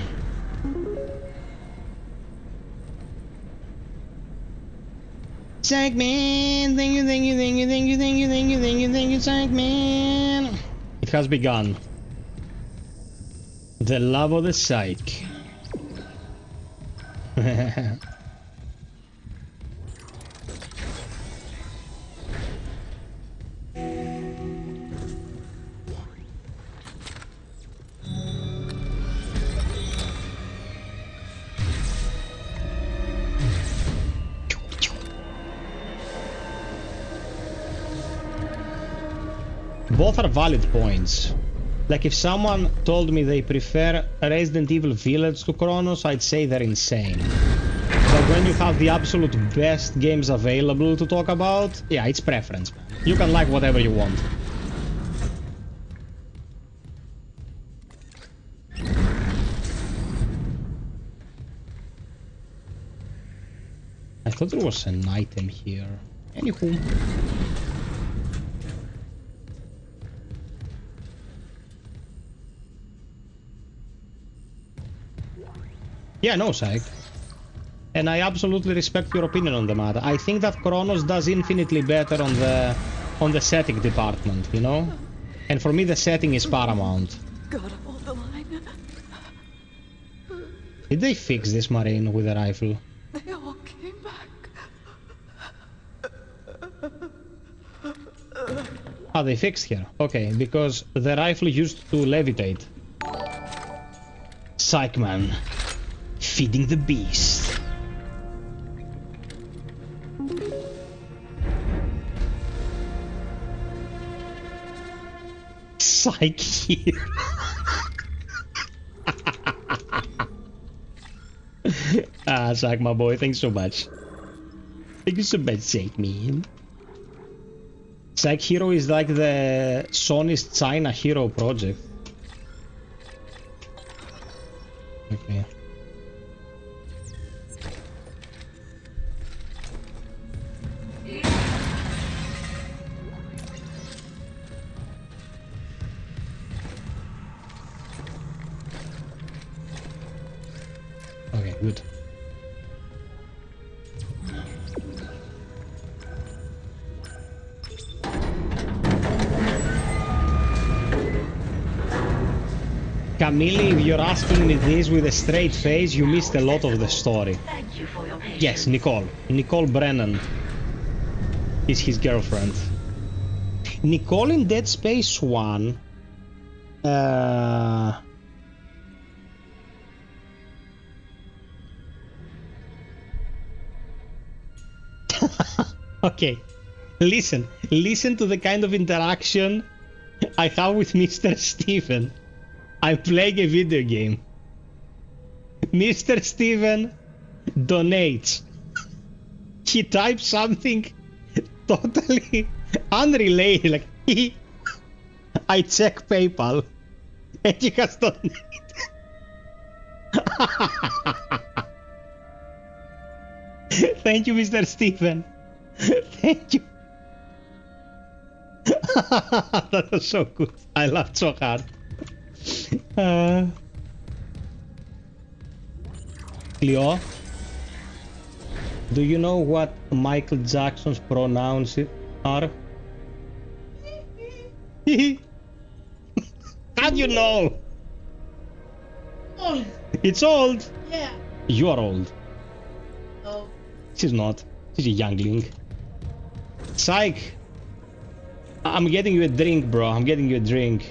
Psych man, thank you, thank you, thank you, thank you, thank you, thank you, thank you, thank you, Psych man. It has begun. The love of the Psych. Both are valid points. Like, if someone told me they prefer Resident Evil Village to Chronos, I'd say they're insane. But when you have the absolute best games available to talk about, yeah, it's preference, man. You can like whatever you want. I thought there was an item here. Anywho. Yeah, no, Psych. And I absolutely respect your opinion on the matter. I think that Chronos does infinitely better on the setting department, you know? And for me the setting is paramount. God, I'm on the line. Did they fix this Marine with a rifle? They all came back. Ah, they fixed her. Okay, because the rifle used to levitate. Psychman. Feeding the beast. Psych here. Psych, my boy, thanks so much. Thank you so much, Psych, man. Psych Hero is like the Sony's China Hero project. Okay. Okay, good. Camille, if you're asking me this with a straight face, you missed a lot of the story. Thank you for your patience. Yes, Nicole. Nicole Brennan is his girlfriend. Nicole in Dead Space 1. Okay. Listen to the kind of interaction I have with Mr. Steven. I'm playing a video game. Mr. Steven donates. He types something totally unrelated, like I check PayPal and he has donated. Thank you, Mr. Steven. Thank you. That was so good. I laughed so hard. Cleo, do you know what Michael Jackson's pronouns are? How do you know? Old. It's old. Yeah. You are old. Oh. She's not. She's a youngling. Psych. I'm getting you a drink, bro. I'm getting you a drink.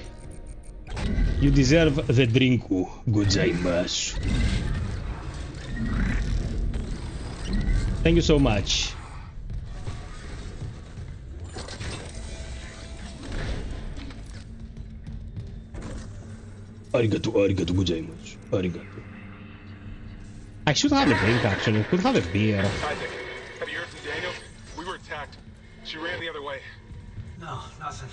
You deserve the drinku. Gozaimasu. Thank you so much. Arigato, arigato gozaimasu. Arigato. I should have a drink, actually. Could have a beer. Isaac, have you heard from Daniel? We were attacked. She ran the other way. No, nothing.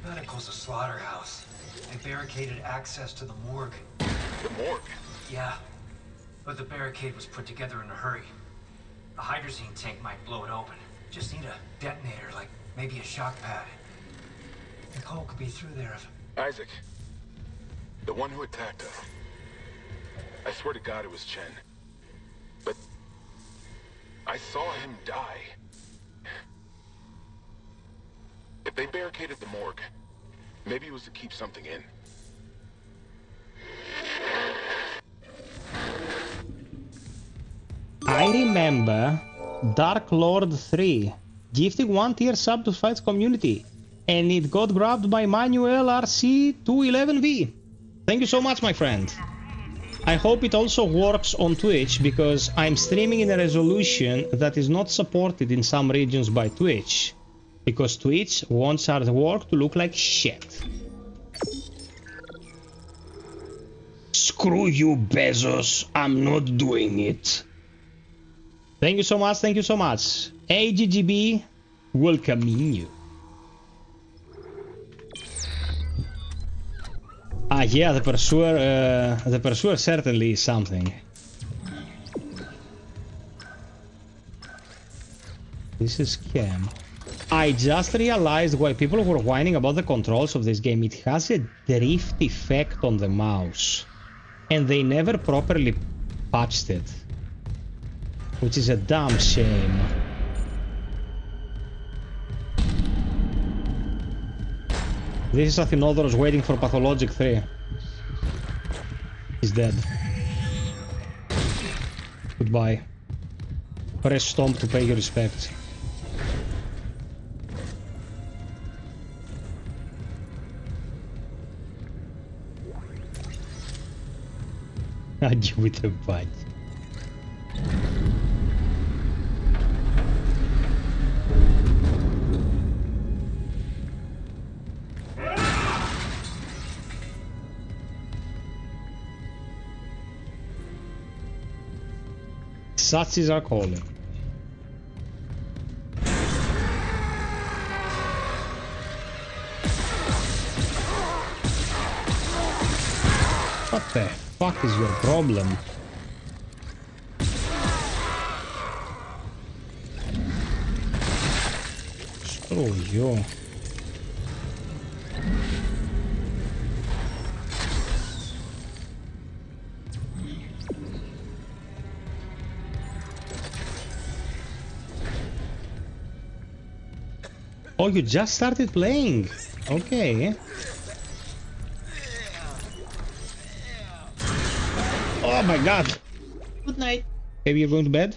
Medical's a slaughterhouse. They barricaded access to the morgue. The morgue? Yeah. But the barricade was put together in a hurry. A hydrazine tank might blow it open. Just need a detonator, like maybe a shock pad. Nicole could be through there if... Isaac. The one who attacked us. I swear to God it was Chen. But... I saw him die. If they barricaded the morgue, maybe it was to keep something in. I remember Dark Lord 3 gifting 1-tier sub to Fight's community, and it got grabbed by Manuel RC211V. Thank you so much, my friend. I hope it also works on Twitch, because I'm streaming in a resolution that is not supported in some regions by Twitch, because Twitch wants our work to look like shit. Screw you, Bezos. I'm not doing it. Thank you so much, thank you so much. AGGB, welcoming you. Ah, yeah, the Pursuer certainly is something. This is scam. I just realized why people were whining about the controls of this game. It has a drift effect on the mouse, and they never properly patched it, which is a damn shame. This is Athinodoros waiting for Pathologic 3. He's dead. Goodbye. Press stomp to pay your respects. Nudge with a punch. Satsis are calling. What the fuck is your problem? Screw you. Oh, you just started playing. Okay. Oh my god. Good night. Maybe you're going to bed?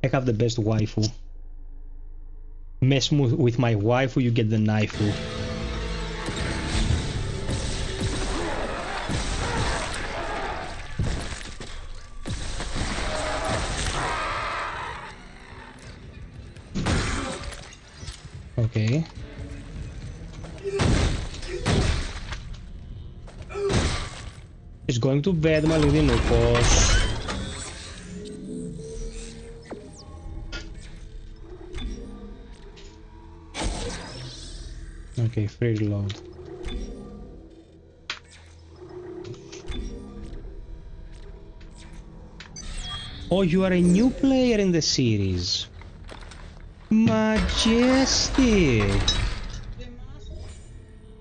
I have the best waifu. Mess with my waifu, you get the knifeu. Okay. He's going to bed, my little Nukos. Okay, free reload. Oh, you are a new player in the series. Majestic.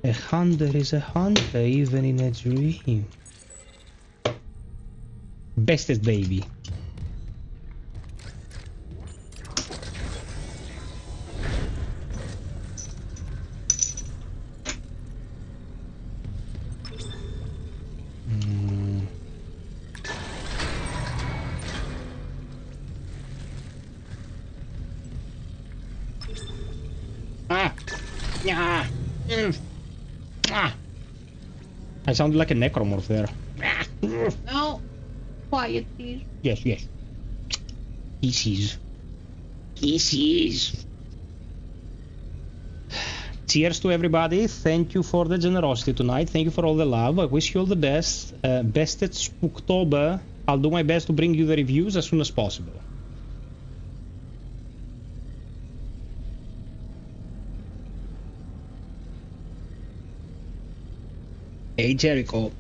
A hunter is a hunter, even in a dream. Bestest baby. I sound like a necromorph there. No. Quiet, please. Yes, yes. Kisses. Kisses. Cheers to everybody. Thank you for the generosity tonight. Thank you for all the love. I wish you all the best. Best at Spooktober. I'll do my best to bring you the reviews as soon as possible. Hey Jericho.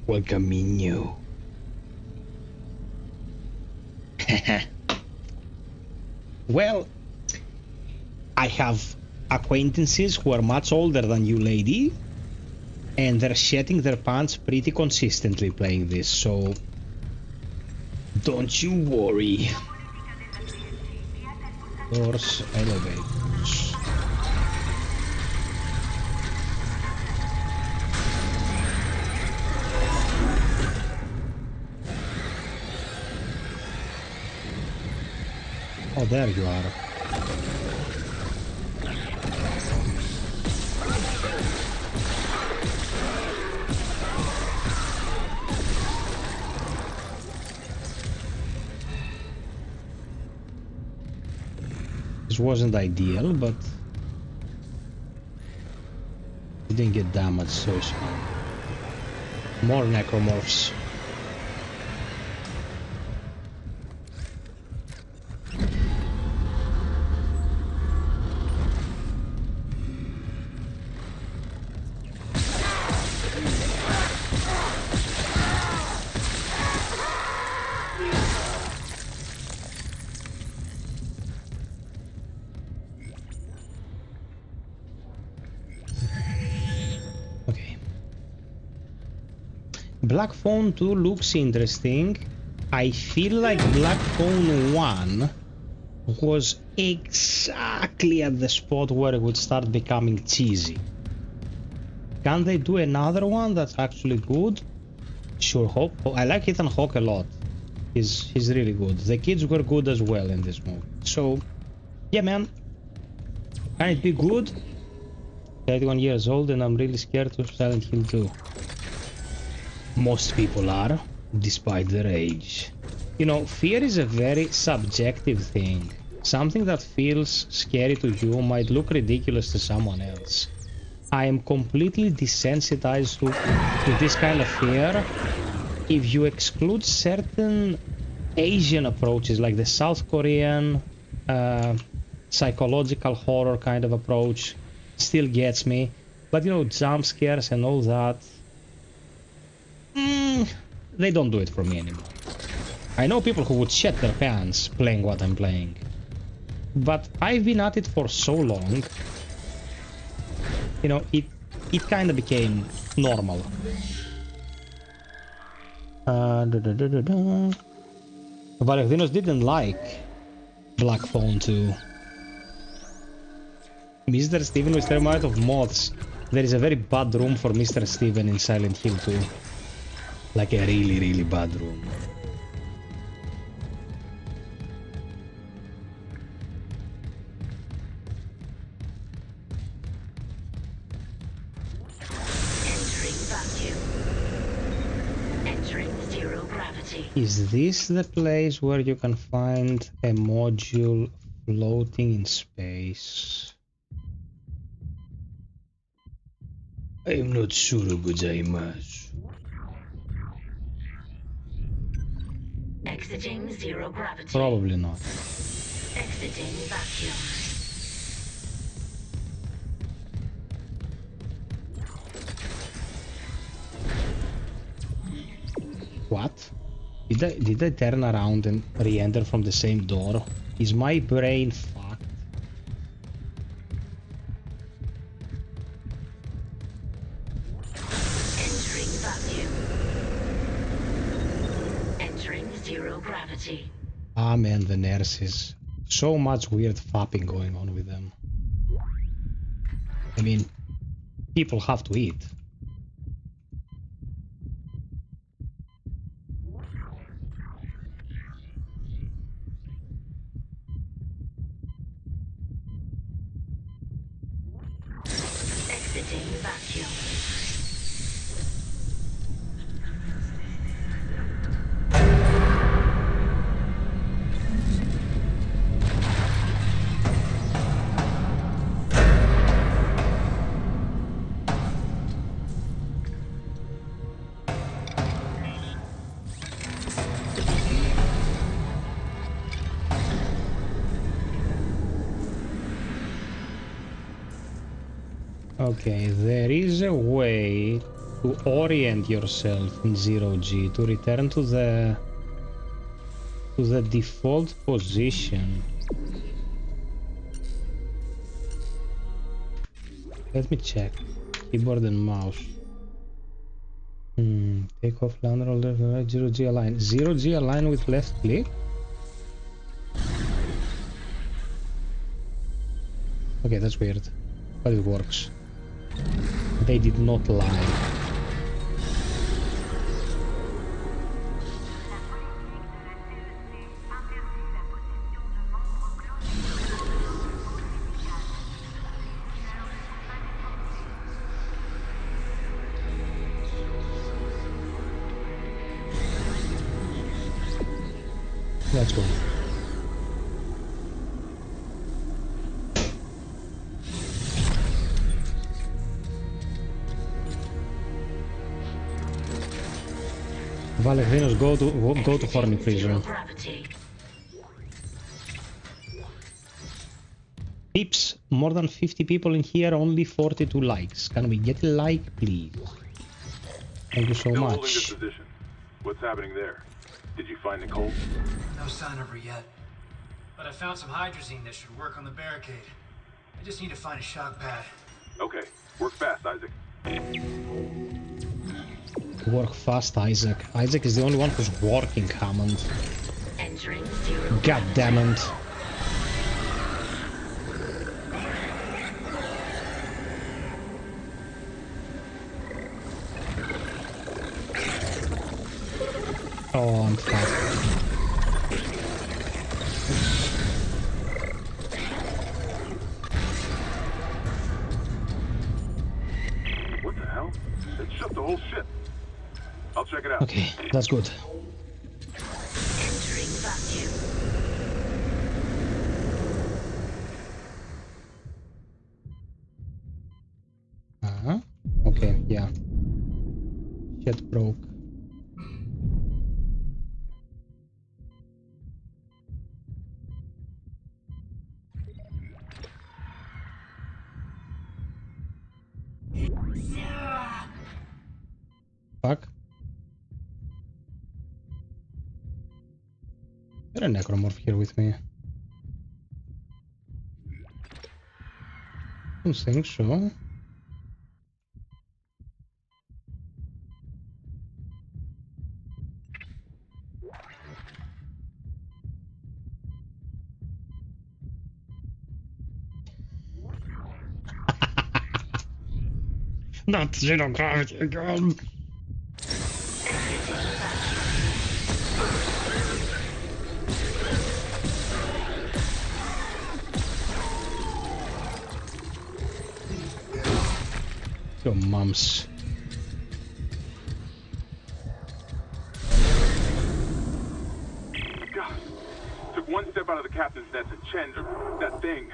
Welcoming you. Well, I have acquaintances who are much older than you, lady, and they're shitting their pants pretty consistently playing this, so don't you worry. Doors, elevators. Oh, there you are. This wasn't ideal, but it didn't get damaged, so it's fine. More necromorphs. Black Phone 2 looks interesting. I feel like Black Phone 1 was exactly at the spot where it would start becoming cheesy. Can they do another one that's actually good? Sure, hope. I like Ethan Hawke a lot. He's really good. The kids were good as well in this movie. So, yeah, man. Can it be good? 31 years old and I'm really scared of Silent Hill 2. Most people are, despite their age. You know, fear is a very subjective thing. Something that feels scary to you might look ridiculous to someone else. I am completely desensitized to this kind of fear. If you exclude certain Asian approaches, like the South Korean psychological horror kind of approach, still gets me. But you know, jump scares and all that, they don't do it for me anymore. I know people who would shit their pants playing what I'm playing, but I've been at it for so long, you know, it kind of became normal. Valerinos didn't like Black Phone 2. Mr. Steven was terrified of moths. There is a very bad room for Mr. Steven in Silent Hill 2. Like a really, really bad room. Is this the place where you can find a module floating in space? I'm not sure, gozaimasu. Exiting zero gravity. Probably not. Exiting vacuum. What? Did I turn around and re-enter from the same door? Is my brain fucked? Entering vacuum. Entering zero gravity. Ah man, the nurses. So much weird fapping going on with them. I mean, people have to eat. Exiting vacuum. Okay, there is a way to orient yourself in 0G to return to the default position. Let me check. Keyboard and mouse. Take off land roll left, right, 0G align. 0G align with left click? Okay, that's weird. But it works. They did not lie. Let's go. Valerinos, go to horny prison. Tips, more than 50 people in here, only 42 likes. Can we get a like, please? Thank you so Still much. holding this position. What's happening there? Did you find Nicole? No sign of her yet. But I found some hydrazine that should work on the barricade. I just need to find a shock pad. Okay, work fast, Isaac. Work fast, Isaac. Isaac is the only one who's working, Hammond. Entering zero. God damn it. Oh, I'm fucked. What the hell? It shut the whole ship. I'll check it out. Okay, that's good. Entering vacuum. Uh-huh. Okay, yeah. Shit broke. Fuck. Is there a necromorph here with me? I don't think so. Not zero gravity again. Your mums. God. Took one step out of the captain's nest and Chen, that thing,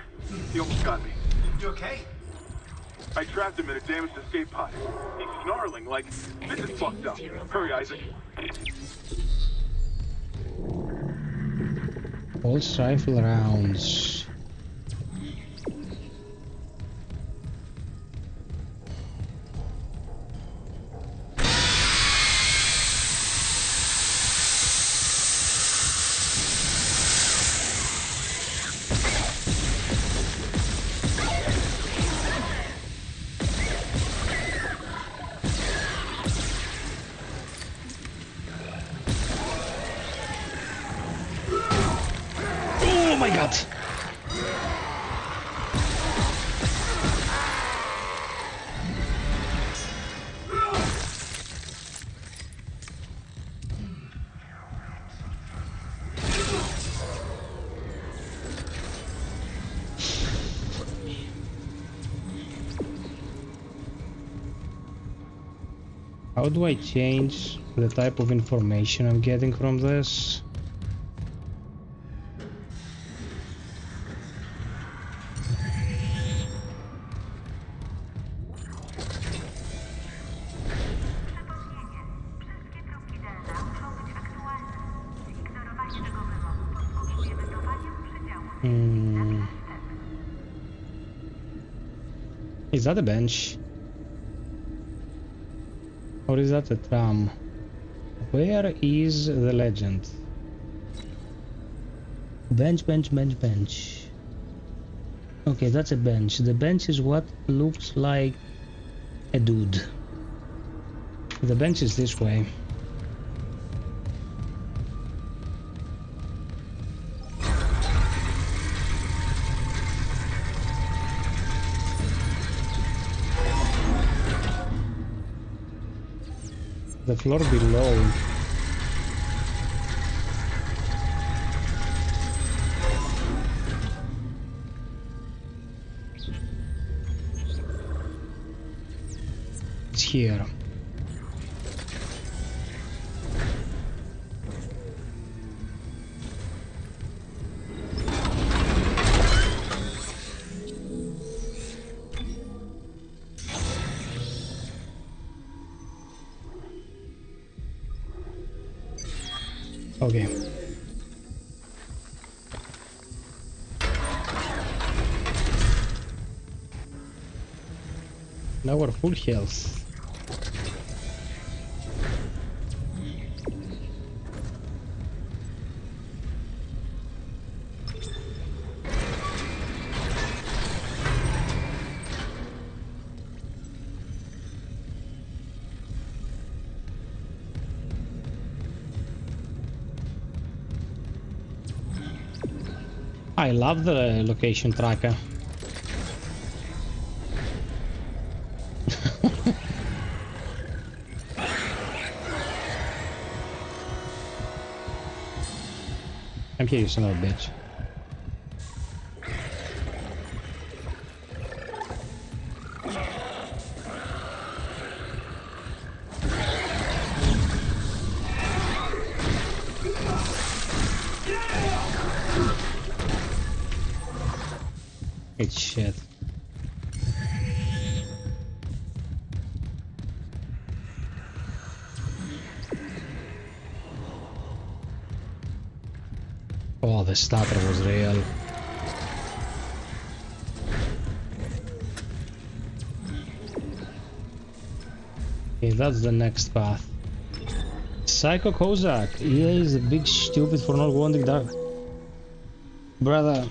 he almost got me. You okay? I trapped him in a damaged escape pod. He's snarling like, this is fucked up. Hurry, Isaac. Pulse rifle rounds. Oh my god! How do I change the type of information I'm getting from this? Is that a bench? Or is that a tram? Where is the legend? Bench, bench, bench, bench. Okay, that's a bench. The bench is what looks like a dude. The bench is this way. The floor below. It's here. Okay. Now we're full health. I love the location tracker. I'm here, you son of a bitch. It's shit. Oh, the stutter was real. Okay, that's the next path. Psycho Kozak. EA is a big stupid for not wanting dark. Brother,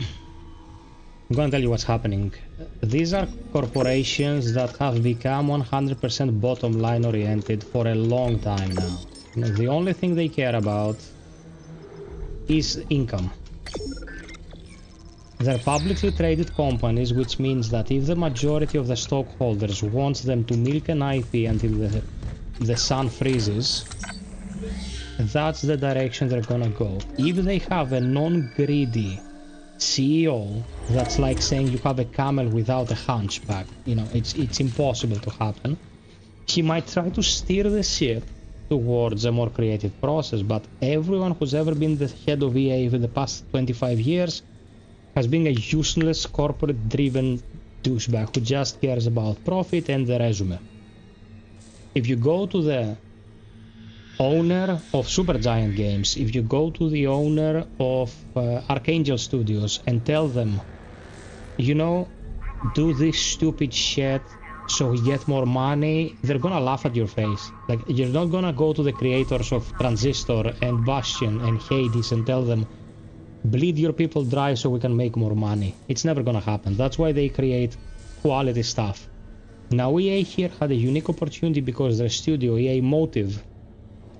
I'm gonna tell you what's happening. These are corporations that have become 100% bottom line oriented for a long time now. The only thing they care about is income. They're publicly traded companies, which means that if the majority of the stockholders wants them to milk an IP until the sun freezes, that's the direction they're gonna go. If they have a non-greedy CEO, that's like saying you have a camel without a hunchback. You know, it's impossible to happen. He might try to steer the ship towards a more creative process, but everyone who's ever been the head of EA for the past 25 years has been a useless corporate-driven douchebag who just cares about profit and the resume. If you go to the owner of Supergiant Games, if you go to the owner of Archangel Studios and tell them, you know, do this stupid shit so we get more money, they're gonna laugh at your face. Like, you're not gonna go to the creators of Transistor and Bastion and Hades and tell them, bleed your people dry so we can make more money. It's never gonna happen. That's why they create quality stuff. Now EA here had a unique opportunity because their studio, EA Motive,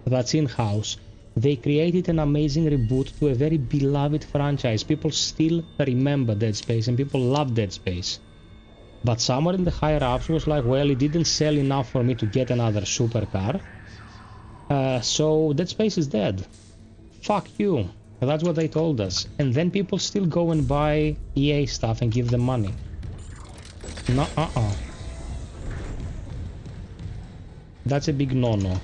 that's in-house, they created an amazing reboot to a very beloved franchise. People still remember Dead Space and people love Dead Space. But somewhere in the higher ups was like, well, it didn't sell enough for me to get another supercar. So Dead Space is dead. Fuck you. That's what they told us. And then people still go and buy EA stuff and give them money. No, That's a big no-no.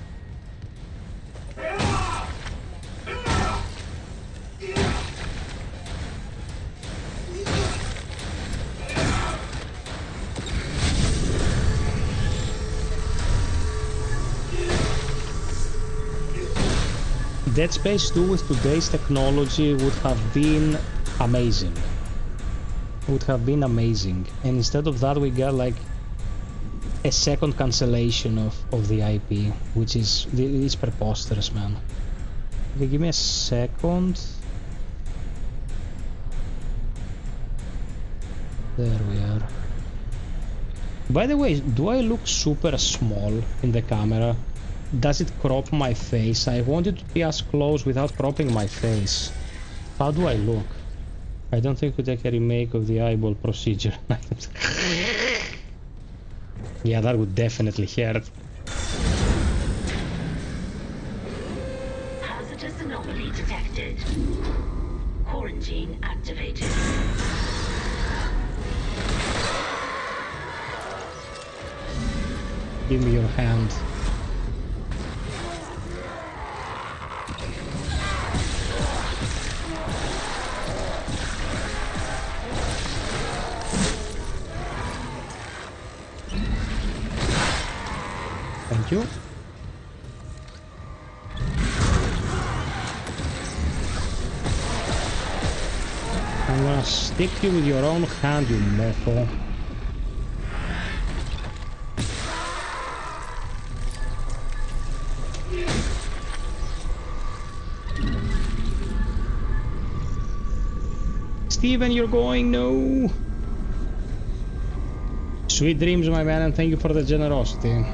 Dead Space 2 with today's technology would have been amazing. Would have been amazing. And instead of that we got like a second cancellation of the IP, which is preposterous, man. Okay, give me a second. There we are. By the way, do I look super small in the camera? Does it crop my face? I wanted to be as close without cropping my face. How do I look? I don't think we take a remake of the eyeball procedure. Yeah, that would definitely hurt. Hazardous anomaly detected. Quarantine activated. Give me your hand. Thank you. I'm gonna stick you with your own hand, you metal. Steven, you're going? No. Sweet dreams, my man, and thank you for the generosity.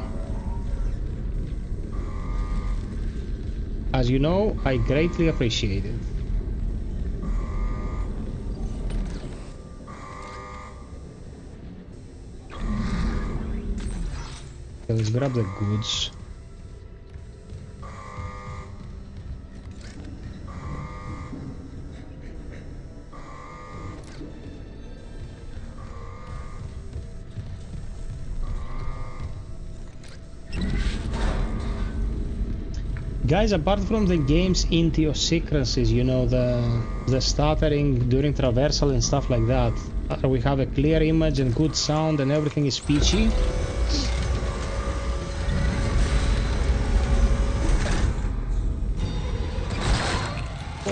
As you know, I greatly appreciate it. Okay, let's grab the goods. Guys, apart from the game's idiosyncrasies, you know, the stuttering during traversal and stuff like that, we have a clear image and good sound and everything is peachy.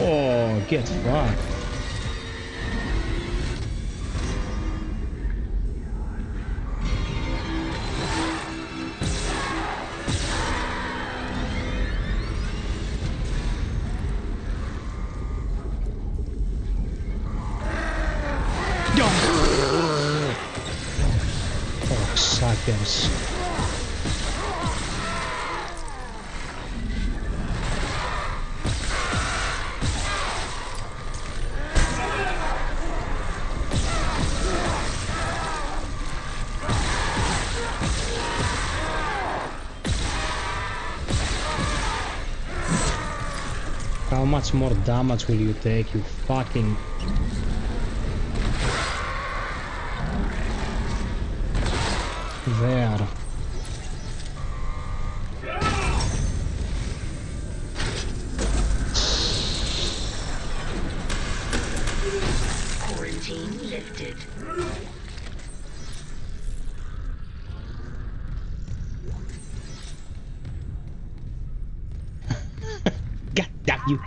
Oh, get fucked. Oh, suckers. How much more damage will you take, you fucking... There. Quarantine lifted. God damn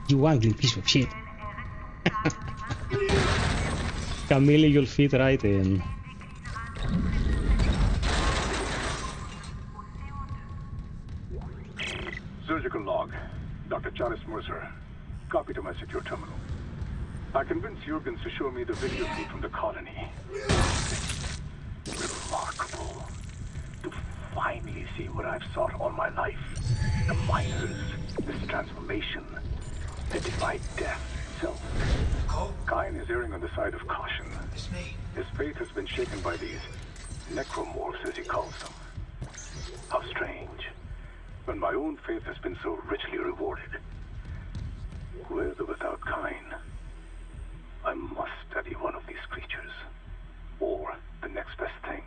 you ugly piece of shit. Camille, you'll fit right in. Surgical log. Dr. Charis Mercer. Copy to my secure terminal. I convinced Jurgens to show me the video feed from the colony. Remarkable. To finally see what I've sought all my life. The miners, this transformation, the divine death itself. Kine is erring on the side of caution. It's me. His faith has been shaken by these necromorphs, as he calls them. How strange. When my own faith has been so richly rewarded. With or without Kine, I must study one of these creatures. Or the next best thing.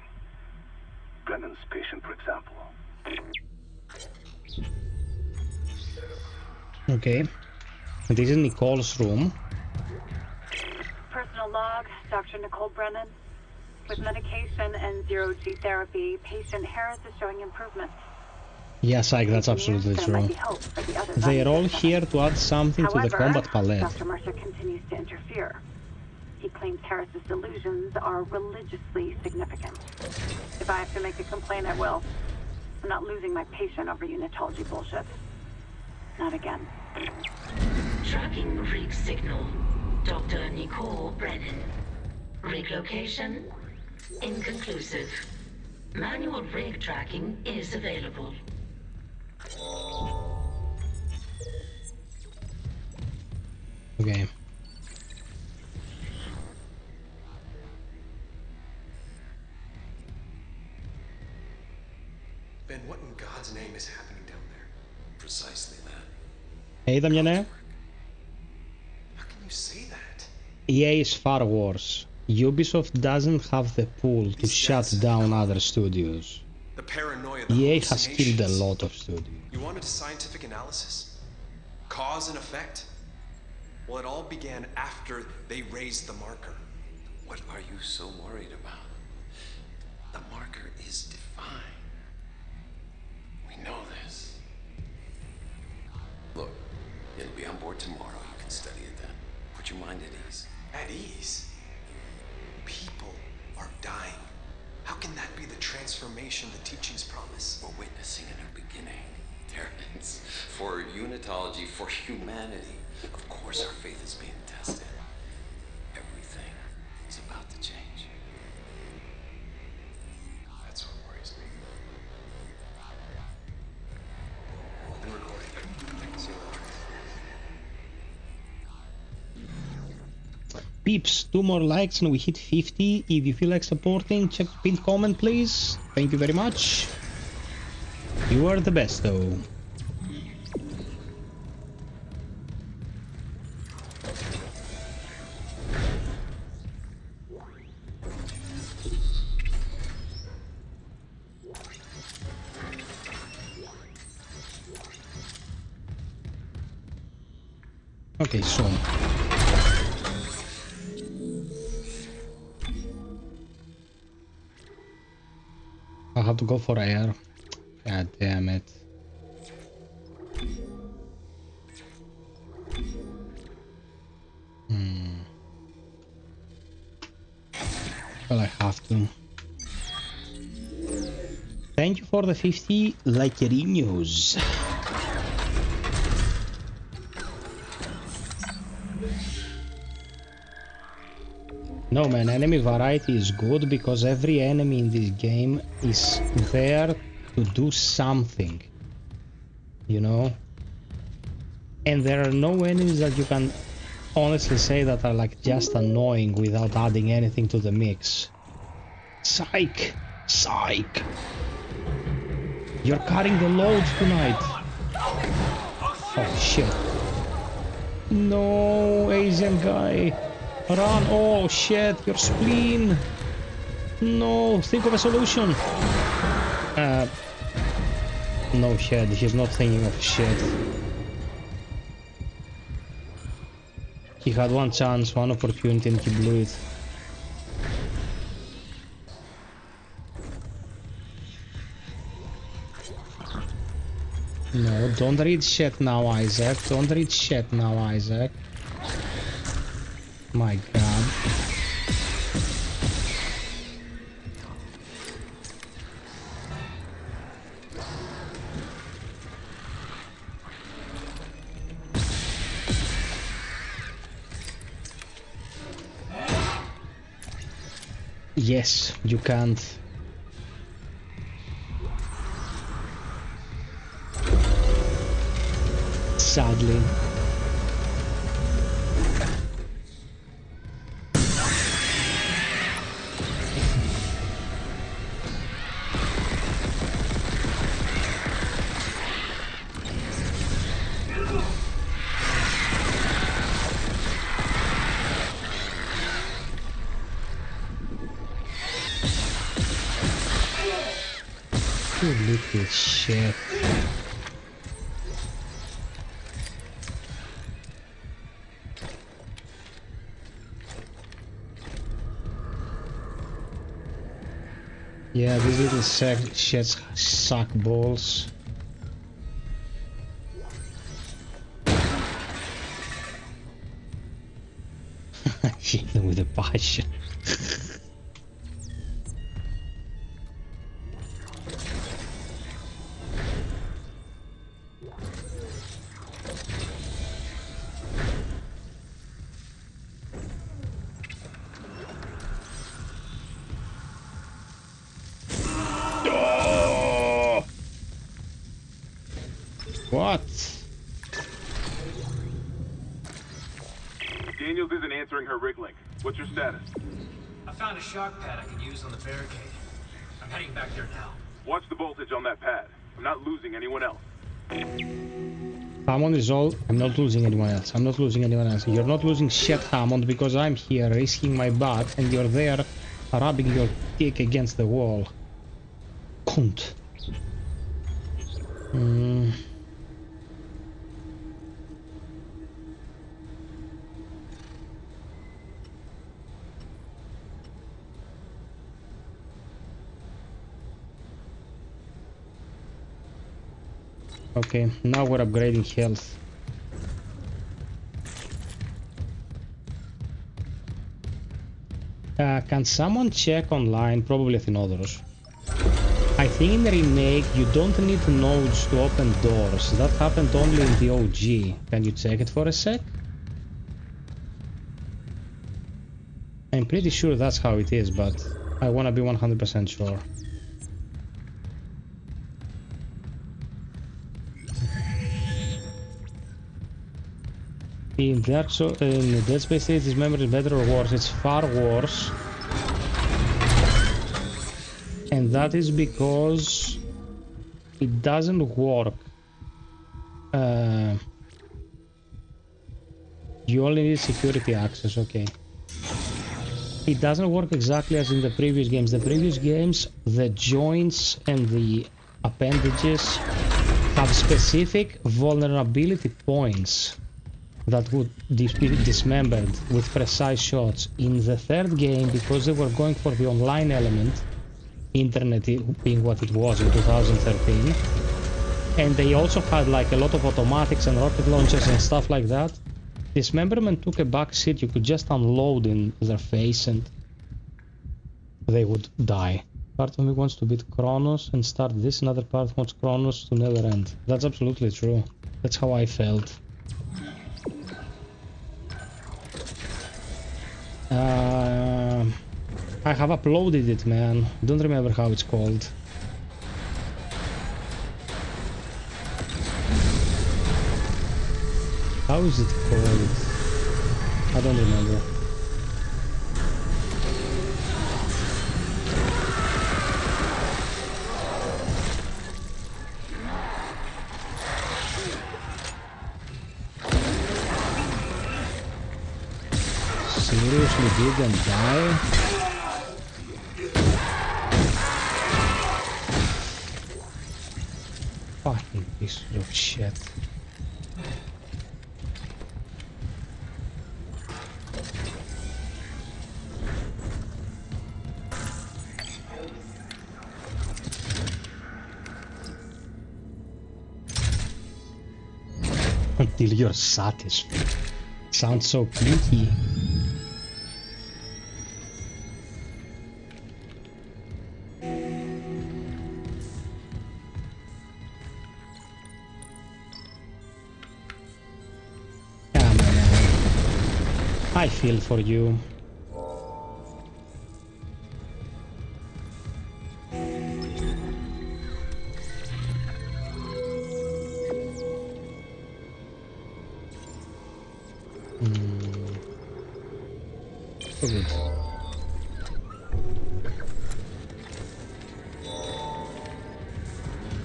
Brennan's patient, for example. Okay. This is Nicole's room. Personal log, Dr. Nicole Brennan. With medication and zero-G therapy, patient Harris is showing improvement. Yes, Ike, that's absolutely true. They are all here to add something to the combat palette. Dr. Mercer continues to interfere. He claims Harris's delusions are religiously significant. If I have to make a complaint, I will. I'm not losing my patient over unitology bullshit. Not again. Tracking rig signal. Dr. Nicole Brennan. Rig location? Inconclusive. Manual rig tracking is available. Okay. Ben, what in God's name is happening down there? Precisely that. Hey, Damiane. How can you say that? EA is far worse. Ubisoft doesn't have the pull to shut down other studios. The paranoia, the EA has killed a lot of studios. You wanted a scientific analysis? Cause and effect? Well, it all began after they raised the marker. What are you so worried about? The marker is defined. We know this. Look, it'll be on board tomorrow. You can study it then. Put your mind at ease. At ease? People are dying. How can that be the transformation the teachings promise? We're witnessing a new beginning. Terrence, for unitology, for humanity. Of course our faith is being tested. Everything is about to change. That's what worries me. Been recording. See you later. Peeps, 2 more likes and we hit 50. If you feel like supporting, check the pinned comment, please. Thank you very much. You are the best, though. Okay, so I'll have to go for air. God damn it. Well, I have to. Thank you for the 50 likerinos. No man, enemy variety is good because every enemy in this game is there to do something, you know? And there are no enemies that you can honestly say that are like just annoying without adding anything to the mix. Psych! Psych! You're carrying the load tonight! Oh shit. No, Asian guy! Run! Oh shit, your spleen! No, think of a solution! No shit, he's not thinking of shit. He had one chance, one opportunity, and he blew it. No, don't read shit now, Isaac. Don't read shit now, Isaac. My god. Yes, you can't. Sadly. Look at this shit. Yeah, these little shits suck balls. Hit them with a passion. What? Daniels isn't answering her rig link. What's your status? I found a shock pad I can use on the barricade. I'm heading back there now. Watch the voltage on that pad. I'm not losing anyone else. Hammond is all. I'm not losing anyone else. I'm not losing anyone else. You're not losing shit, Hammond, because I'm here risking my butt and you're there rubbing your dick against the wall. Cunt. Okay, now we're upgrading health. Can someone check online? Probably Athenodorus. I think in the remake you don't need nodes to open doors. That happened only in the OG. Can you check it for a sec? I'm pretty sure that's how it is, but I wanna be 100% sure. In Dead Space 3, this memory is better or worse? It's far worse. And that is because it doesn't work. You only need security access, okay. It doesn't work exactly as in the previous games. The previous games, the joints and the appendages have specific vulnerability points that would be dismembered with precise shots. In the third game, because they were going for the online element, internet being what it was in 2013, and they also had like a lot of automatics and rocket launchers and stuff like that, dismemberment took a back seat. You could just unload in their face and they would die. Part of me wants to beat Kronos and start this, another part wants Kronos to never end. That's absolutely true. That's how I felt. I have uploaded it, man. Don't remember how it's called. How is it called? I don't remember. Seriously didn't die? Fucking piece of shit. Until you're satisfied. Sounds so clicky. I feel for you. So good.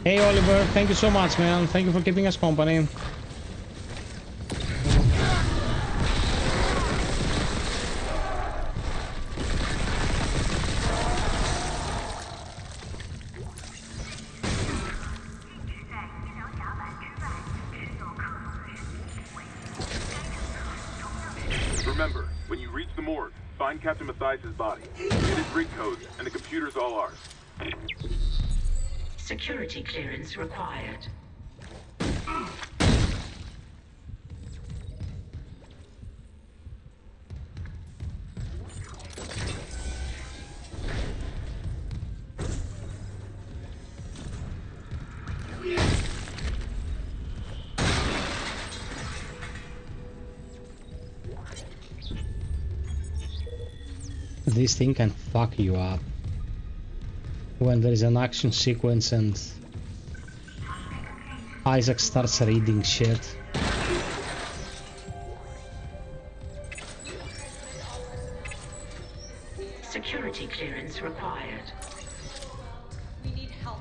Hey Oliver, thank you so much, man. Thank you for keeping us company. Remember, when you reach the morgue, find Captain Mathias's body. Get his rig codes, and the computer's all ours. Security clearance required. This thing can fuck you up when there is an action sequence and Isaac starts reading shit. Security clearance required. We need help.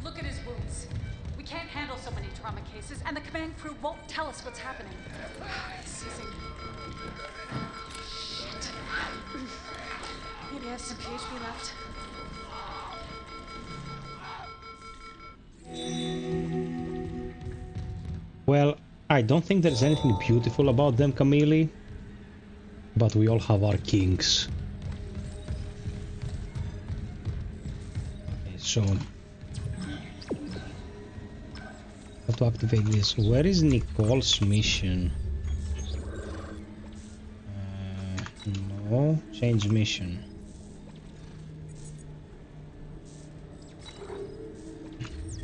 Look at his wounds. We can't handle so many trauma cases, and the command crew won't tell us what's happening. He's seizing. Shit. Maybe I have some PHP left. Well, I don't think there's anything beautiful about them, Camille, but we all have our kinks. Okay, so how to activate this? Where is Nicole's mission? No, change mission.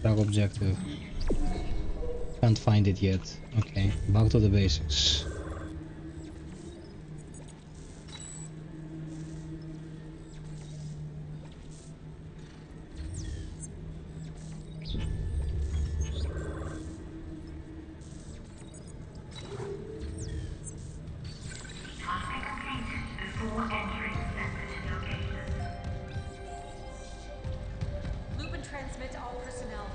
Track objective. Can't find it yet. Okay, back to the basics. Loop and transmit to all personnel.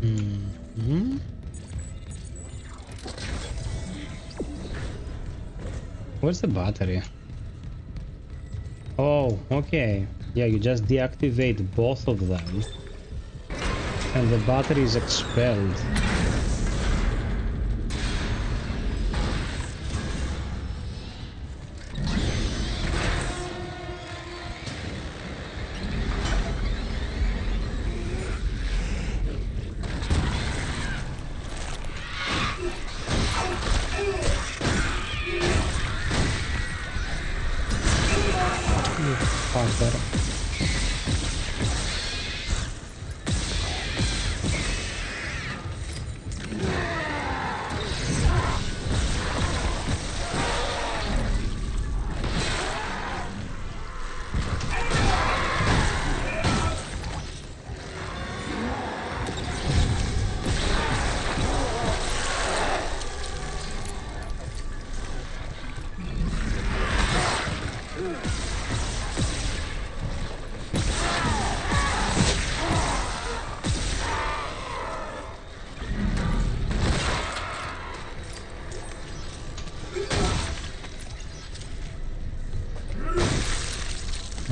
Mm-hmm. Where's the battery? Oh, okay. Yeah, you just deactivate both of them and the battery is expelled.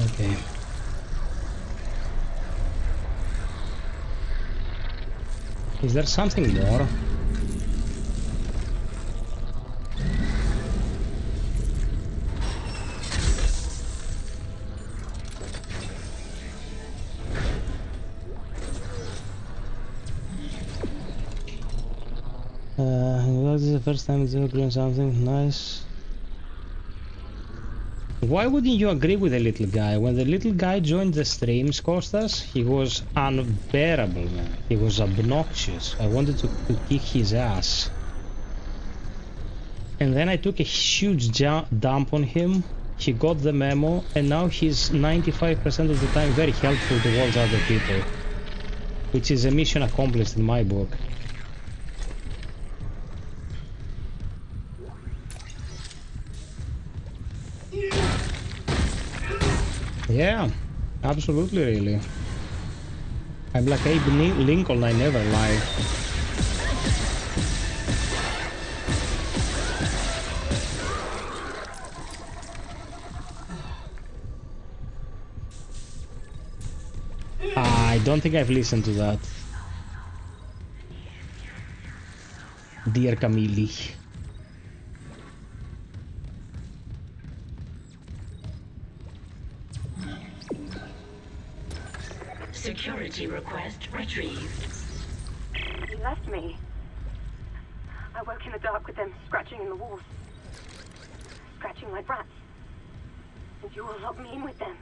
Okay. Is there something more? This is the first time it's doing something nice. Why wouldn't you agree with the little guy? When the little guy joined the streams, Kostas, he was unbearable, man. He was obnoxious. I wanted to kick his ass. And then I took a huge dump on him. He got the memo, and now he's 95% of the time very helpful towards other people. Which is a mission accomplished in my book. Yeah, absolutely, really. I'm like Abe Lincoln, I never lie. I don't think I've listened to that. Dear Camille. Security request retrieved. He left me. I woke in the dark with them scratching in the walls. Scratching like rats. And you all locked me in with them.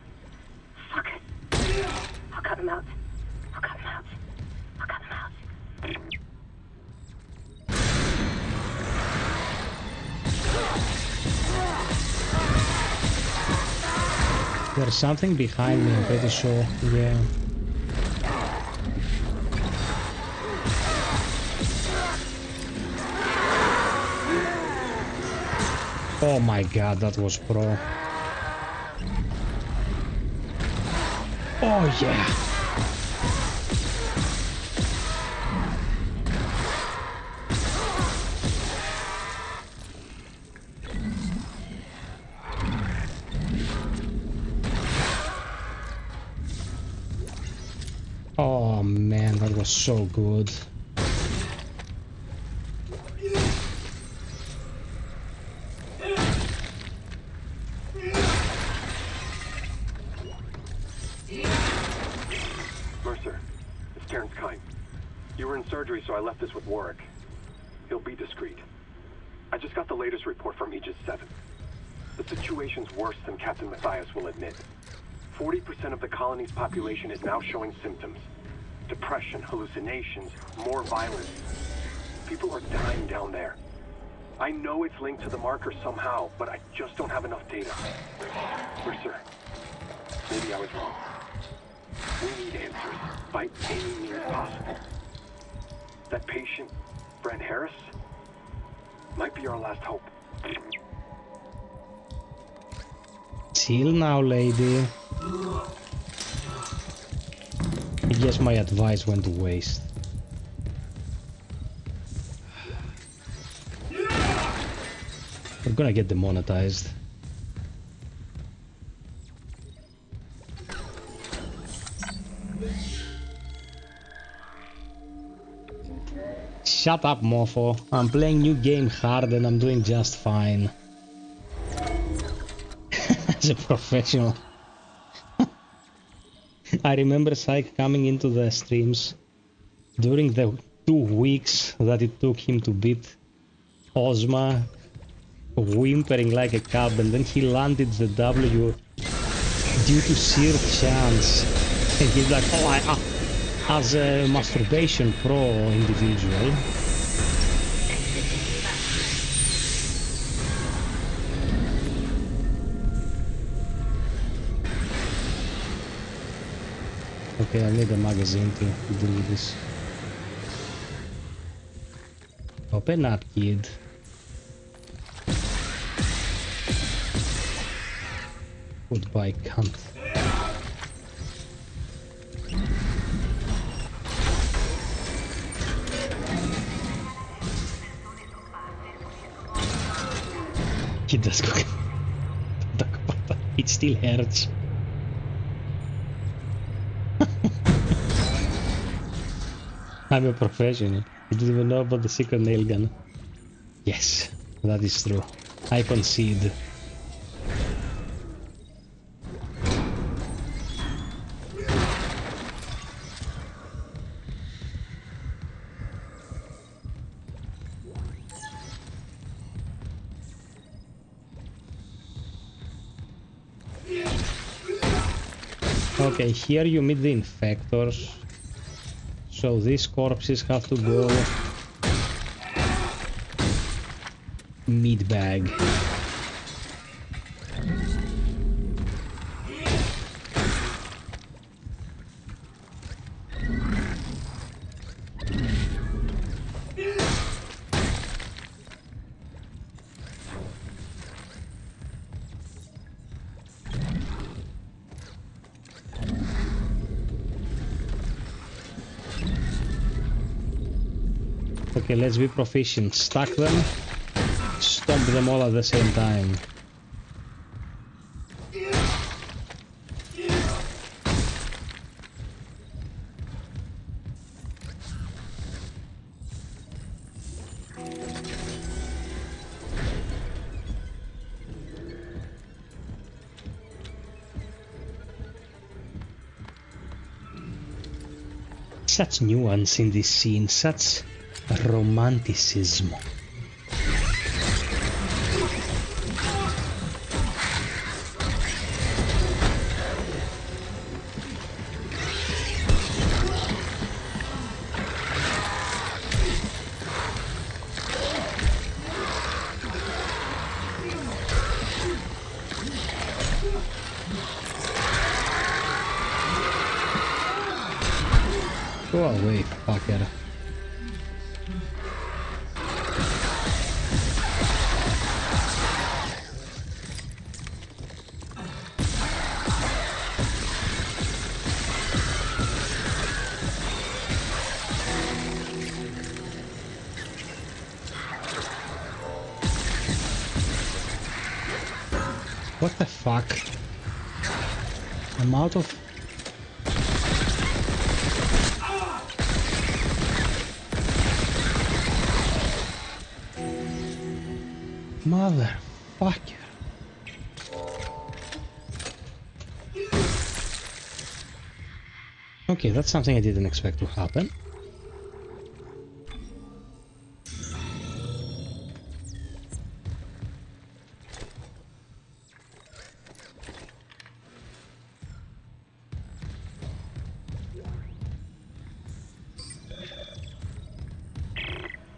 Fuckers. I'll cut them out. I'll cut them out. I'll cut them out. There's something behind me, I'm pretty sure. Yeah. Oh my god, that was pro. Oh yeah. Oh man, that was so good. Mercer, it's Terrence Kine. You were in surgery, so I left this with Warwick. He'll be discreet. I just got the latest report from Aegis 7. The situation's worse than Captain FiOth will admit. 40% of the colony's population is now showing symptoms. Depression, hallucinations, more violence. People are dying down there. I know it's linked to the marker somehow, but I just don't have enough data. Mercer, maybe I was wrong. We need answers by any means possible. That patient, Brent Harris, might be our last hope. Chill now, lady. I guess my advice went to waste. gonna get demonetized. Shut up, mofo. I'm playing new game hard and I'm doing just fine. As a professional. I remember Syke coming into the streams during the 2 weeks that it took him to beat Ozma, whimpering like a cub, and then he landed the W due to sheer chance. And he's like, oh, as a masturbation pro individual. Okay, I need a magazine to do this. Open up, kid. Goodbye, cunt. He does go. It still hurts. I'm a professional. I didn't even know about the secret nail gun. Yes, that is true. I concede. Okay, here you meet the infectors. So these corpses have to go meat bag. Okay, let's be proficient. Stack them, stomp them all at the same time. Such nuance in this scene, such romanticism. Go away, fucker. What the fuck? I'm out of... Motherfucker. Okay, that's something I didn't expect to happen.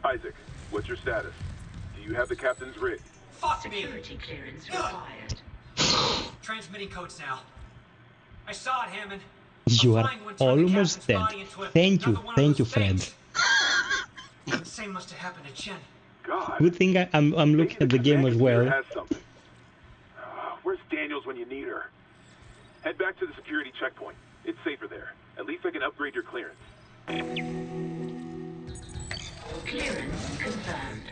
Isaac, what's your status? Do you have the captain's rig? Fuck me! Security clearance required. Transmitting codes now. I saw it, Hammond. You are almost dead. Thank you, Fred. The same must have happened to Chen. God. Good thing I'm looking at the game as well. Where's Daniels when you need her? Head back to the security checkpoint. It's safer there. At least I can upgrade your clearance. Clearance confirmed.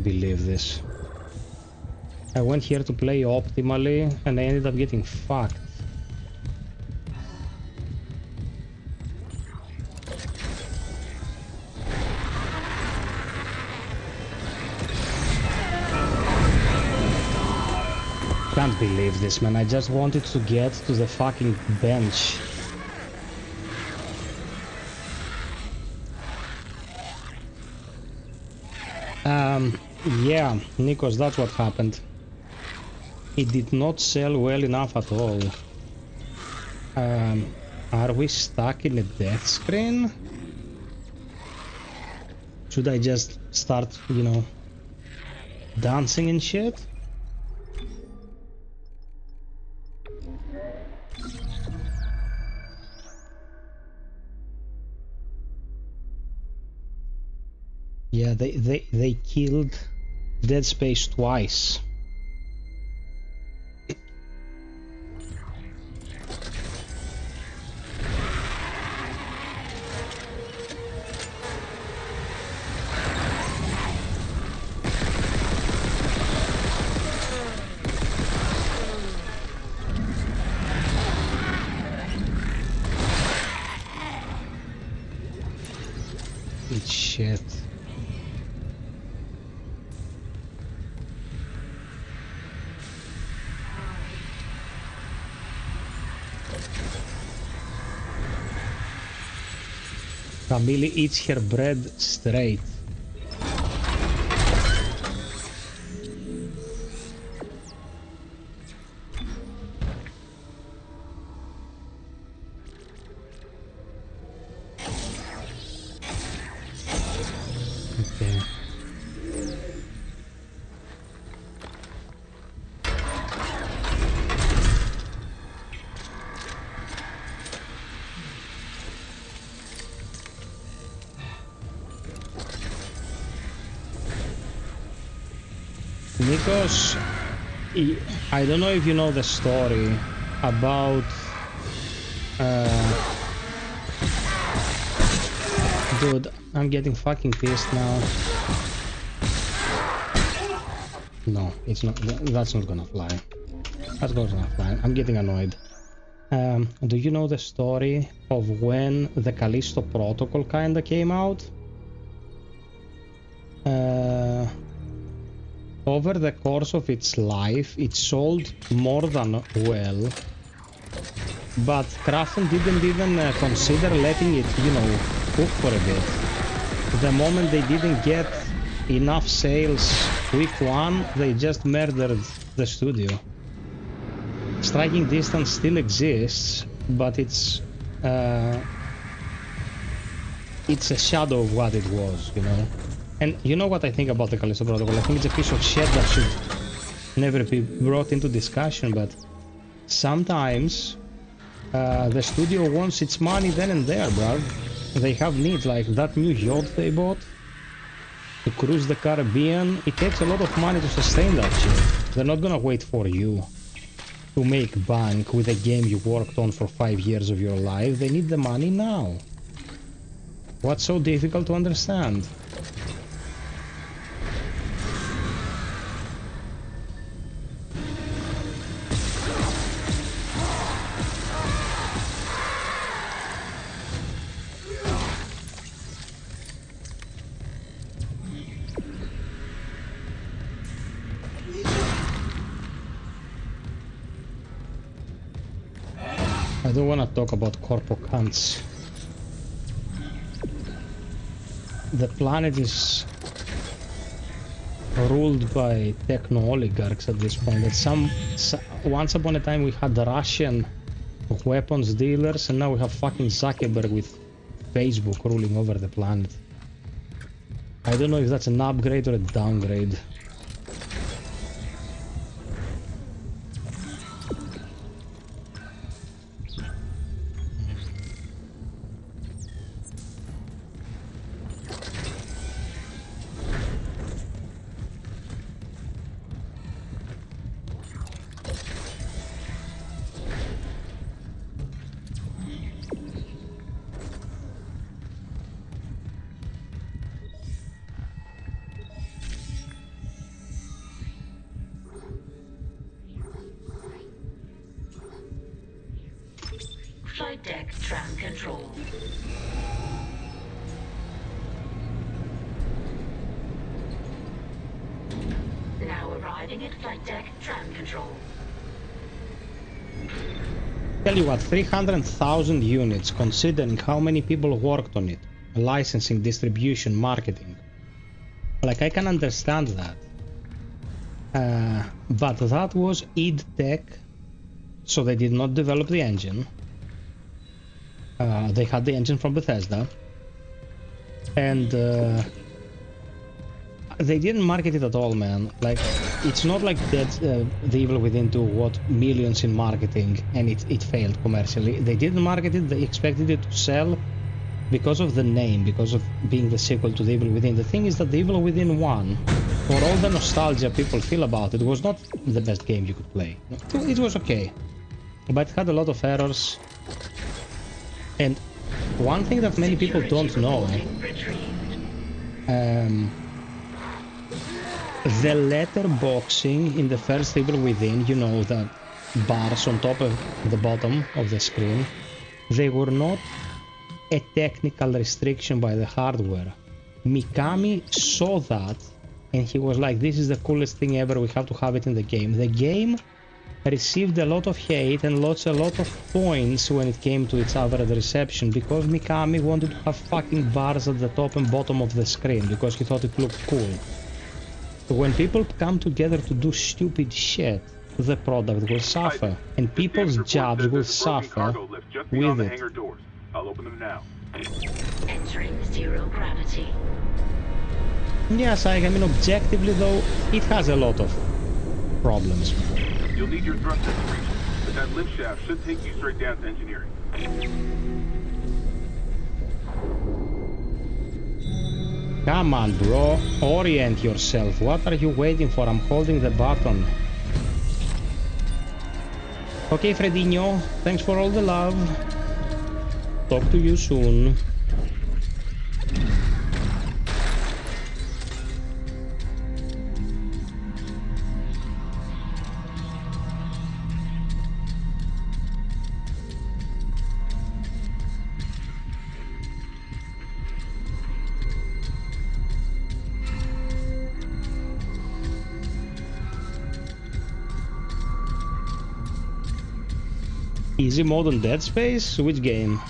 can't believe this. I went here to play optimally and I ended up getting fucked. Can't believe this, man. I just wanted to get to the fucking bench. Yeah, Nikos, that's what happened. It did not sell well enough at all. Are we stuck in a death screen? Should I just start, you know, dancing and shit? Yeah, they killed Dead Space twice. It's shit. Camille eats her bread straight. Okay. Nikos, I don't know if you know the story about dude, I'm getting fucking pissed now. No, it's not. That's not gonna fly. That's not gonna fly. I'm getting annoyed. Do you know the story of when the Callisto Protocol kinda came out? Over the course of its life, it sold more than well, but Kraken didn't even consider letting it, you know, cook for a bit. The moment they didn't get enough sales week one, they just murdered the studio. Striking Distance still exists, but it's a shadow of what it was, you know. And you know what I think about the Callisto Protocol? I think it's a piece of shit that should never be brought into discussion, but sometimes the studio wants its money then and there, bruv. They have needs, like that new yacht they bought to cruise the Caribbean. It takes a lot of money to sustain that shit. They're not gonna wait for you to make bank with a game you worked on for 5 years of your life. They need the money now. What's so difficult to understand? I don't want to talk about corpo cunts. The planet is ruled by techno-oligarchs at this point. Once upon a time we had the Russian weapons dealers, and now we have fucking Zuckerberg with Facebook ruling over the planet. I don't know if that's an upgrade or a downgrade. flight deck tram control. Now arriving at flight deck tram control. Tell you what, 300,000 units, considering how many people worked on it. Licensing, distribution, marketing. Like, I can understand that. But that was id Tech, so they did not develop the engine. They had the engine from Bethesda. And they didn't market it at all, man. Like, it's not like that the Evil Within 2 what millions in marketing and it failed commercially. They didn't market it, they expected it to sell because of the name, because of being the sequel to the Evil Within. The thing is that the Evil Within 1, for all the nostalgia people feel about it, was not the best game you could play. It was okay, but it had a lot of errors. And one thing that many people don't know, the letterboxing in the first Evil Within, you know, the bars on top of the bottom of the screen, they were not a technical restriction by the hardware. Mikami saw that and he was like, this is the coolest thing ever, we have to have it in the game. The game received a lot of hate and lost a lot of points when it came to its average reception because Mikami wanted to have fucking bars at the top and bottom of the screen because he thought it looked cool. When people come together to do stupid shit, the product will suffer, and people's jobs will suffer with it. I'll open them now. Entering zero gravity. Yes, I mean, objectively though, it has a lot of problems. You'll need your thrusters to reach it, but that lift shaft should take you straight down to engineering. Come on, bro. Orient yourself. What are you waiting for? I'm holding the button. Okay, Fredinho. Thanks for all the love. Talk to you soon. Easy mode on Dead Space? Which game?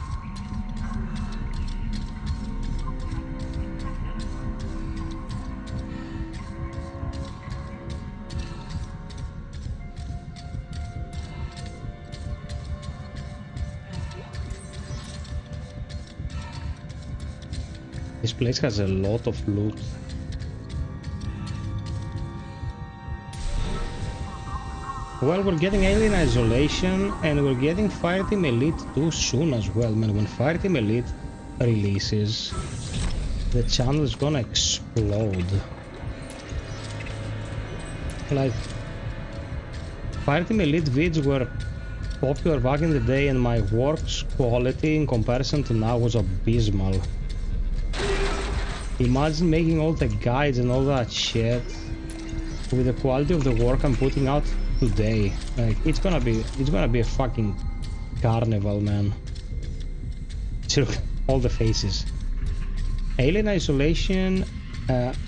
This place has a lot of loot. Well, we're getting Alien Isolation and we're getting Fireteam Elite 2 soon as well, man. When Fireteam Elite releases, the channel is gonna explode. Like, Fireteam Elite vids were popular back in the day and my work's quality in comparison to now was abysmal. Imagine making all the guides and all that shit with the quality of the work I'm putting out today. Like, it's gonna be a fucking carnival, man. Look, all the faces. Alien Isolation,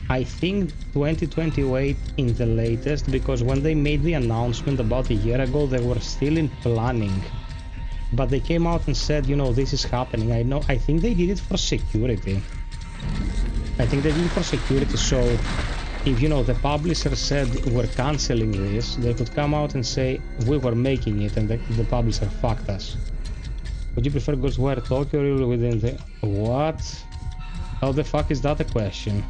I think 2028 in the latest, because when they made the announcement about a year ago, they were still in planning. But they came out and said, you know, this is happening. I think they did it for security. So if, you know, the publisher said we're cancelling this, they could come out and say we were making it and the publisher fucked us. Would you prefer Ghostwire Tokyo or Evil Within the... What? How the fuck is that a question?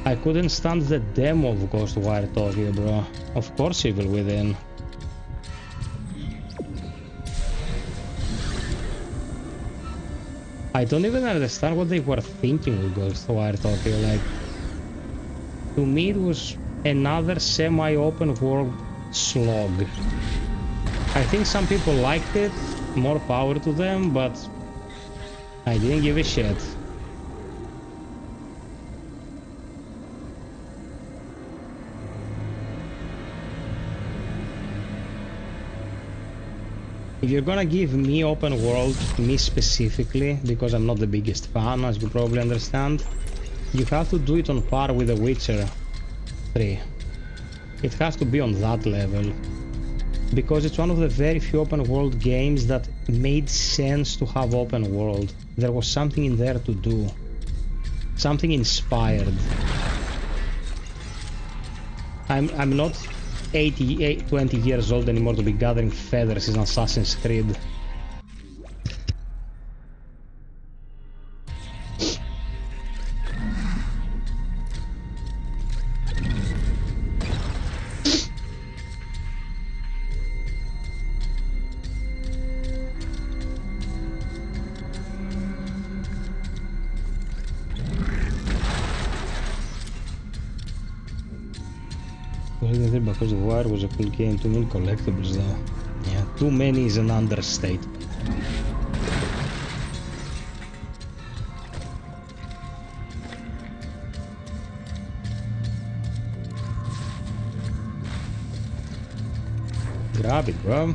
I couldn't stand the demo of Ghostwire Tokyo, bro. Of course Evil Within. I don't even understand what they were thinking with Ghostwire Tokyo. Like, to me it was another semi-open world slog. I think some people liked it, more power to them, but I didn't give a shit. If you're gonna give me open world, me specifically, because I'm not the biggest fan, as you probably understand, you have to do it on par with The Witcher 3. It has to be on that level. Because it's one of the very few open world games that made sense to have open world. There was something in there to do. Something inspired. I'm not 20 years old anymore to be gathering feathers in Assassin's Creed. Because the Wire was a cool game, too many collectibles though. Yeah, too many is an understatement. Grab it, bro.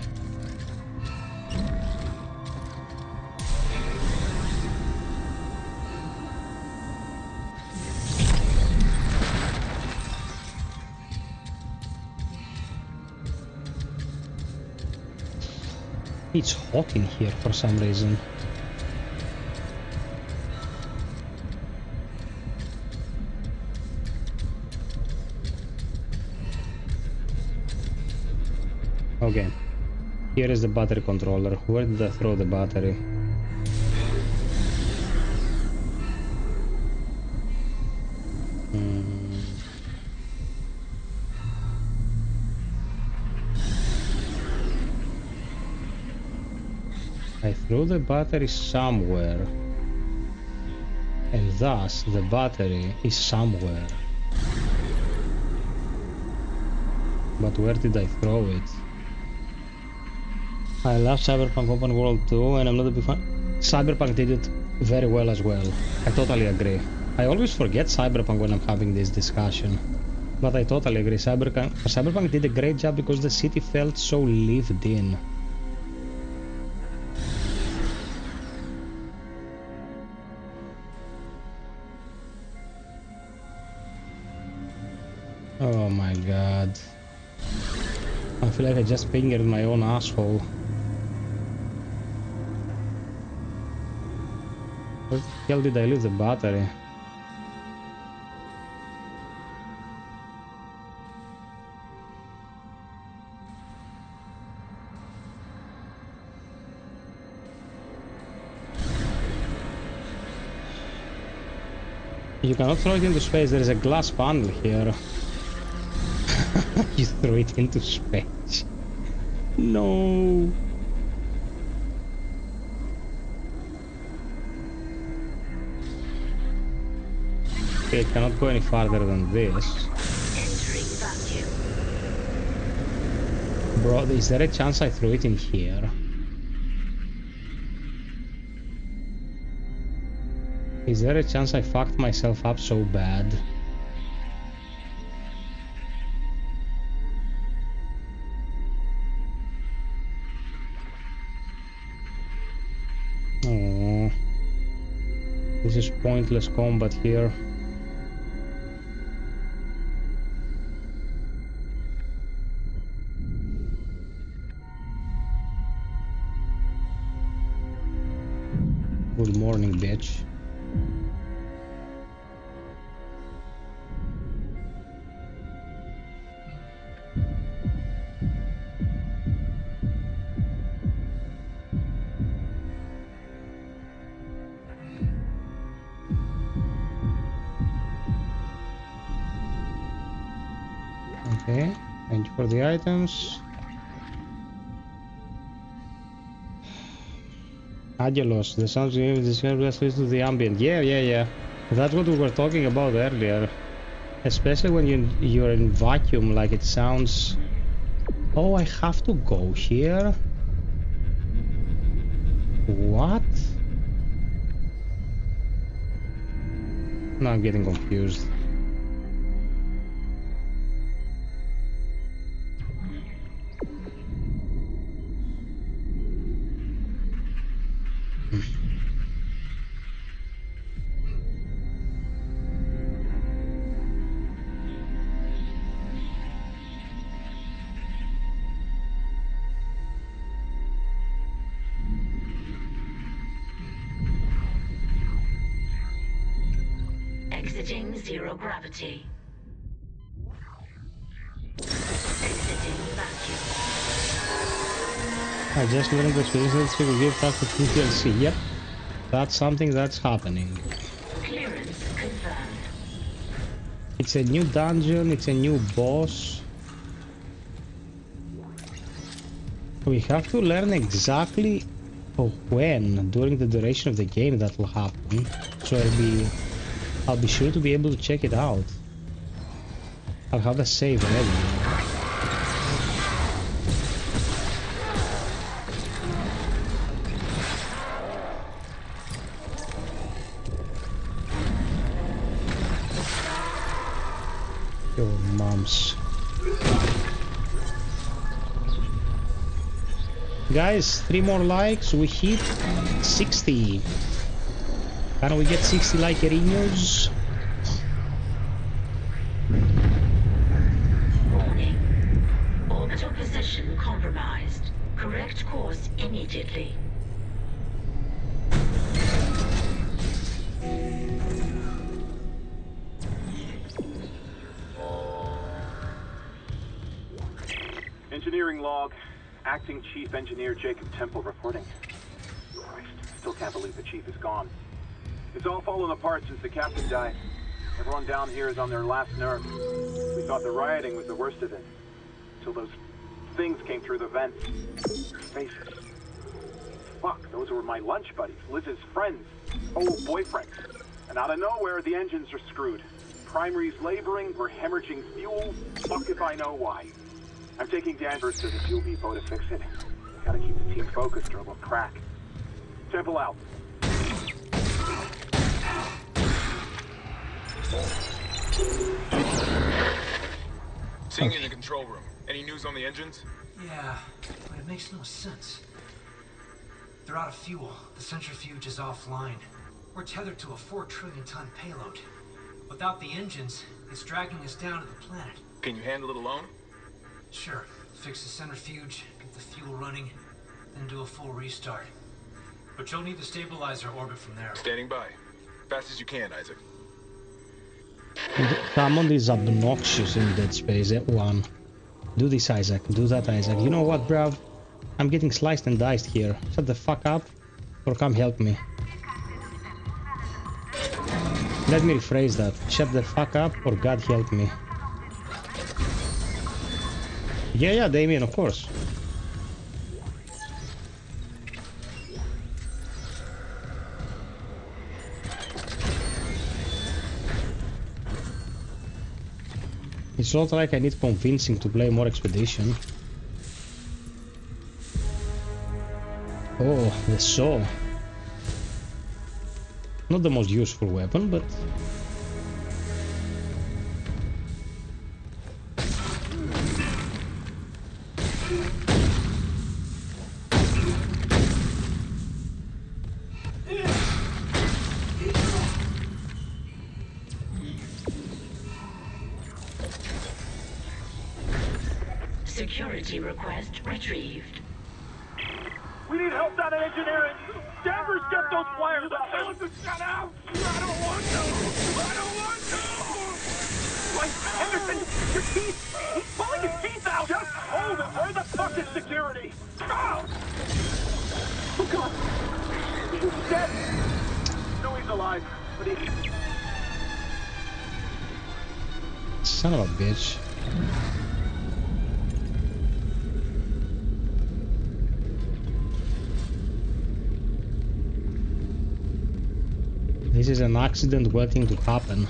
It's hot in here for some reason. Okay, here is the battery controller. Where did I throw the battery? I threw the battery somewhere, and thus the battery is somewhere. But where did I throw it? I love Cyberpunk Open World 2, and I'm not a big fan. Cyberpunk did it very well as well. I totally agree. I always forget Cyberpunk when I'm having this discussion. But I totally agree. Cyberpunk did a great job because the city felt so lived in. Oh my god. I feel like I just fingered my own asshole. Where the hell did I leave the battery? You cannot throw it into space, there is a glass panel here. You threw it into space. No. Okay, it cannot go any farther than this. Bro, is there a chance I threw it in here? Is there a chance I fucked myself up so bad? Oh, this is pointless combat here. Good morning, bitch. Okay, thank you for the items. Agelos, the sounds you hear describe best to the ambient. Yeah. That's what we were talking about earlier. Especially when you're in vacuum, like it sounds. Oh, I have to go here? What? No, I'm getting confused. Exiting zero gravity. Exiting vacuum. I just learned that we will give back to DLC. Yep, that's something that's happening. Clearance confirmed. It's a new dungeon, it's a new boss. We have to learn exactly when during the duration of the game that will happen. So I'll be sure to be able to check it out. I'll have a save ready. Your moms. Guys, 3 more likes, we hit 60. Can we get 60 like arenas? Warning. Orbital position compromised. Correct course immediately. Engineering log. Acting Chief Engineer Jacob Temple reporting. Christ, still can't believe the Chief is gone. It's all fallen apart since the captain died. Everyone down here is on their last nerve. We thought the rioting was the worst of it. Till those things came through the vents. Their faces. Fuck, those were my lunch buddies, Liz's friends, old boyfriends. And out of nowhere, the engines are screwed. Primary's laboring, we're hemorrhaging fuel. Fuck if I know why. I'm taking Danvers to the fuel depot to fix it. Gotta keep the team focused or it'll crack. Temple out. Seeing you in the control room. Any news on the engines? Yeah, but it makes no sense. They're out of fuel. The centrifuge is offline. We're tethered to a 4 trillion ton payload. Without the engines, it's dragging us down to the planet. Can you handle it alone? Sure. Fix the centrifuge, get the fuel running, then do a full restart. But you'll need to stabilize our orbit from there. Standing by. Fast as you can, Isaac. Hammond is obnoxious in Dead Space 1. Do this, Isaac. Do that, Isaac. You know what, bruv? I'm getting sliced and diced here. Shut the fuck up, or come help me. Let me rephrase that. Shut the fuck up, or God help me. Yeah, Damien, of course. It's not like I need convincing to play more Expedition. Oh, the saw. Not the most useful weapon, but... Security request retrieved. We need help down at engineering. Danvers, get those wires up. Listen, shut out. I don't want to. I don't want to. Like, Henderson, your teeth. He's pulling his teeth out. Just hold it. Where the fuck is security? Oh, oh God. He's dead. No, he's alive. But he's... Son of a bitch. This is an accident waiting to happen.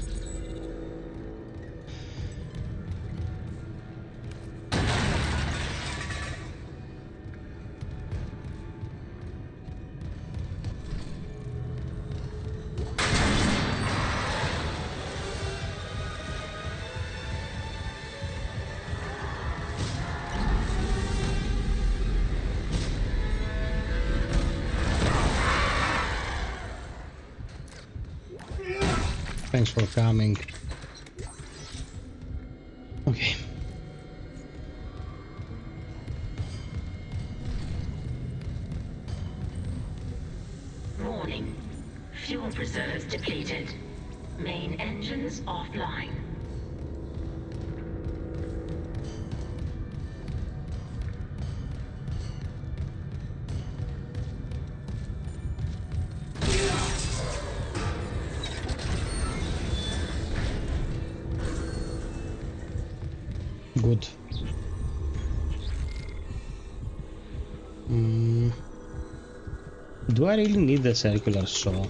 Thanks for coming. Okay. Warning. Fuel reserves depleted. Main engines offline. Good. Do I really need the circular saw?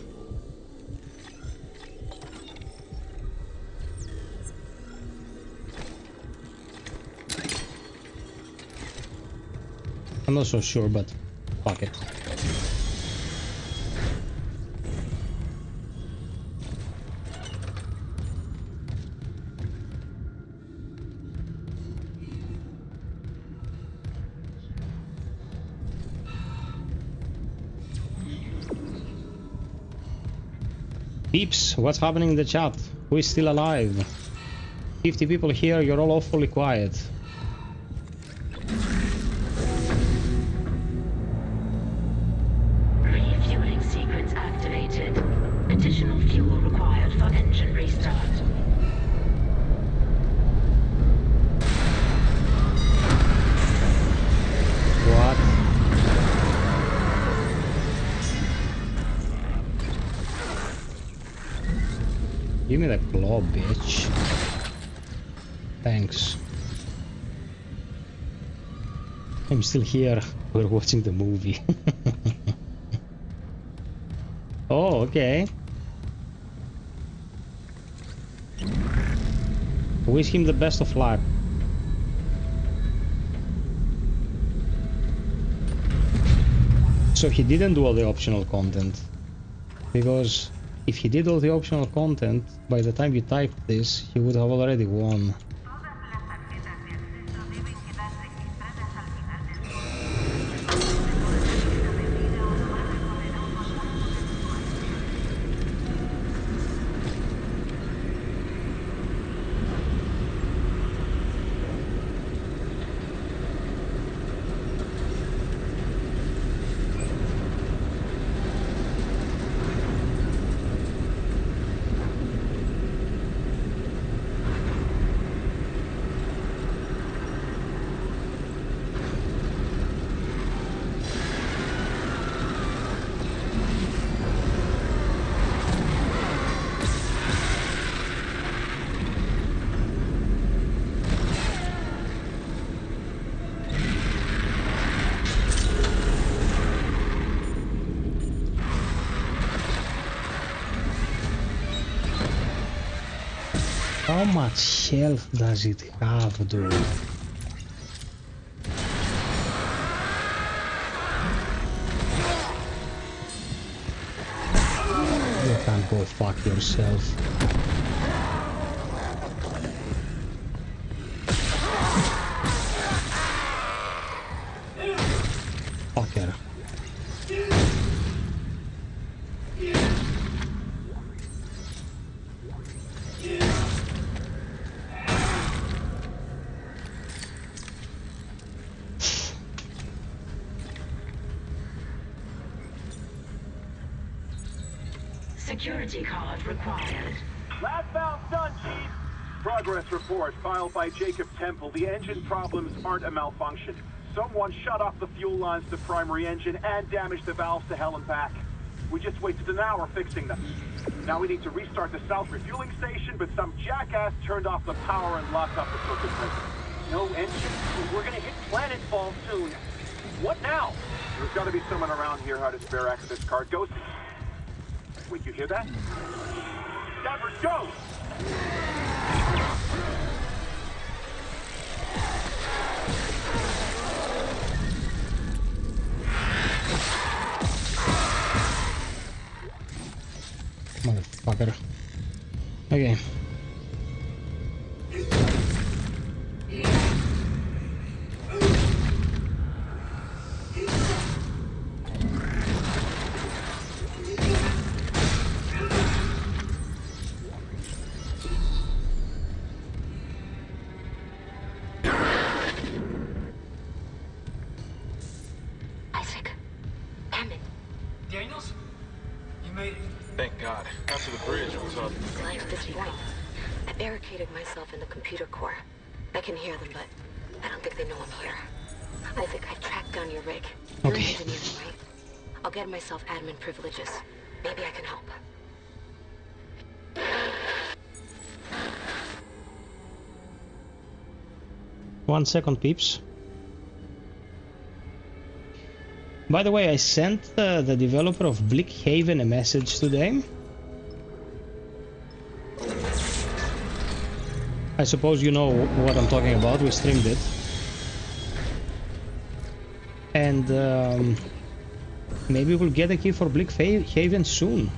I'm not so sure, but fuck it. Peeps, what's happening in the chat? Who is still alive? 50 people here, you're all awfully quiet. Refueling sequence activated. Additional fuel required for engine restart. What? Give me the claw, bitch. Thanks. I'm still here. We're watching the movie. Oh, okay. Wish him the best of luck. So he didn't do all the optional content. Because if he did all the optional content, by the time you typed this, he would have already won. How much health does it have, dude? You can go fuck yourself. Fucker. Security card required. Last valve done, Chief. Progress report filed by Jacob Temple. The engine problems aren't a malfunction. Someone shut off the fuel lines to the primary engine and damaged the valves to hell and back. We just wasted an hour fixing them. Now we need to restart the south refueling station, but some jackass turned off the power and locked up the circuit breaker. No engine. We're gonna hit planetfall soon. What now? There's gotta be someone around here how to spare access card. Go. Wait, you hear that? Danvers, go! Motherfucker. Okay. Daniels? You made it. Thank God. After the bridge, we saw... Like this point, I barricaded myself in the computer core. I can hear them, but I don't think they know I'm here. Isaac, I tracked down your rig. You're an engineer, right? I'll get myself admin privileges. Maybe I can help. 1 second, peeps. By the way, I sent the developer of Blickhaven a message today. I suppose you know what I'm talking about, we streamed it. And maybe we'll get a key for Blickhaven soon.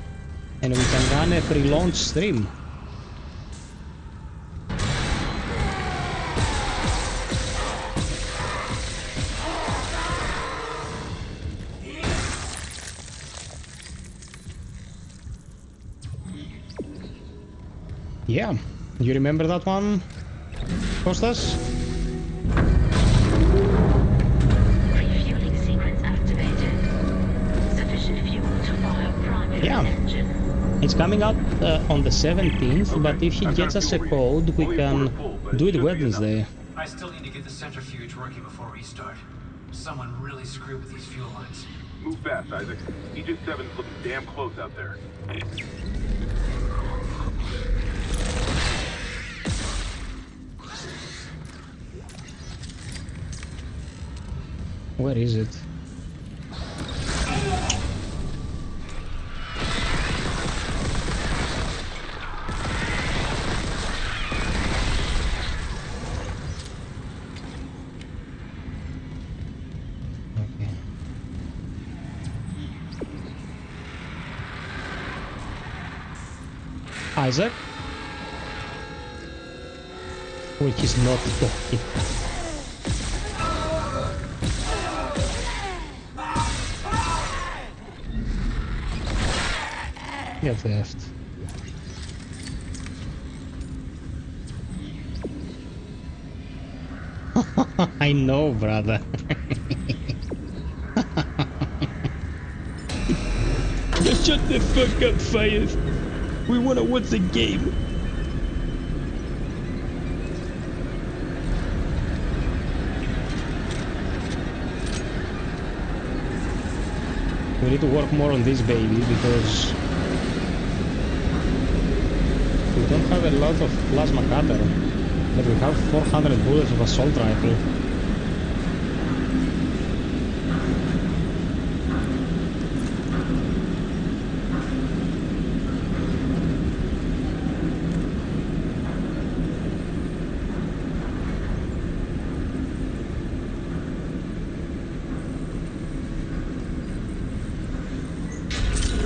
And we can run a pre-launch stream. Yeah, you remember that one, Kostas? Refueling sequence activated. Sufficient fuel to fire primary engine. It's coming out on the 17th, but if he gets us a code, we can do it Wednesday. I still need to get the centrifuge working before restart. Someone really screwed with these fuel lines. Move fast, Isaac. Aegis 7's looking damn close out there. Where is it? Isaac? Well, he's not talking. Get left. I know, brother. Just shut the fuck up, FiOth. We wanna watch the game. We need to work more on this baby because we don't have a lot of plasma cutter, but we have 400 bullets of assault rifle.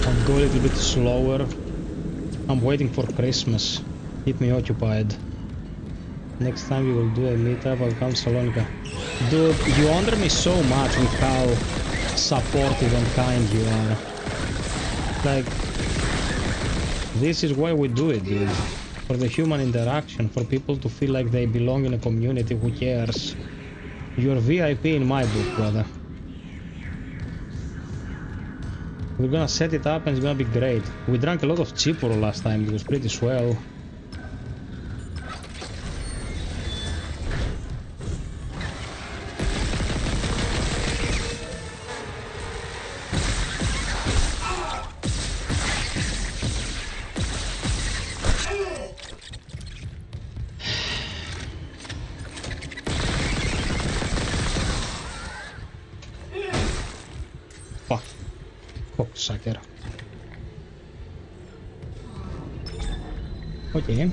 I'll go a little bit slower. I'm waiting for Christmas. Keep me occupied. Next time we will do a meetup, I'll come Salonika. Dude, you honor me so much with how supportive and kind you are. Like, this is why we do it, dude. For the human interaction, for people to feel like they belong in a community who cares. You're VIP in my book, brother. We're gonna set it up and it's gonna be great. We drank a lot of Chipuro last time, it was pretty swell. Cocksucker. Okay.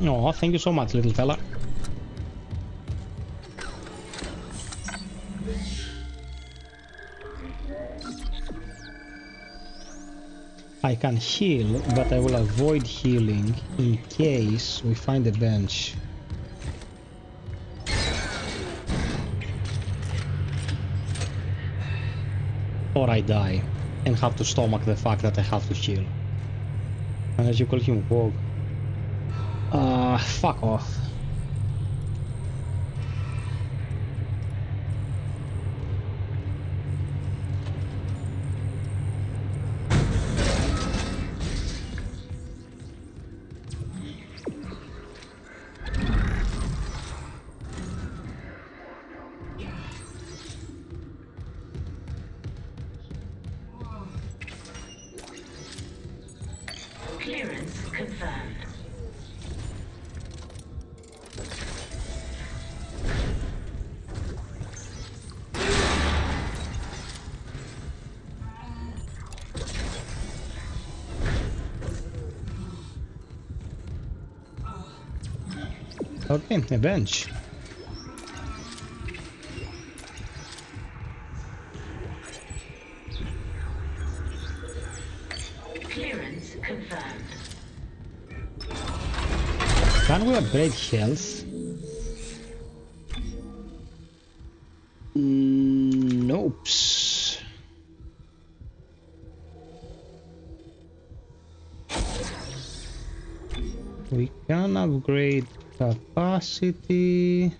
Oh, thank you so much, little fella. I can heal, but I will avoid healing in case we find a bench. Or I die and have to stomach the fact that I have to heal. And as you call him, Wog. Fuck off. Clearance confirmed. Okay, a bench. Clearance confirmed. Can we upgrade health? Nope. We can upgrade capacity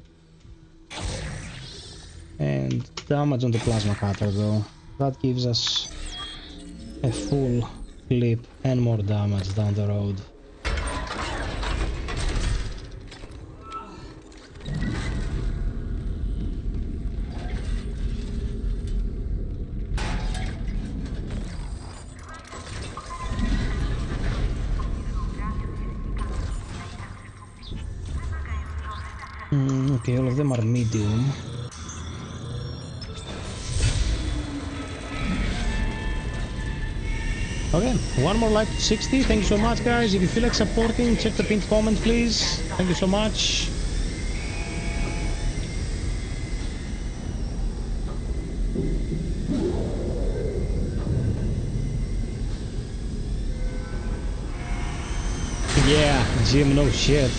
and damage on the plasma cutter though. That gives us a full clip and more damage down the road. Okay, all of them are medium. Okay, one more like 60. Thank you so much, guys. If you feel like supporting, check the pinned comment, please. Thank you so much. Yeah, Jim, no shit.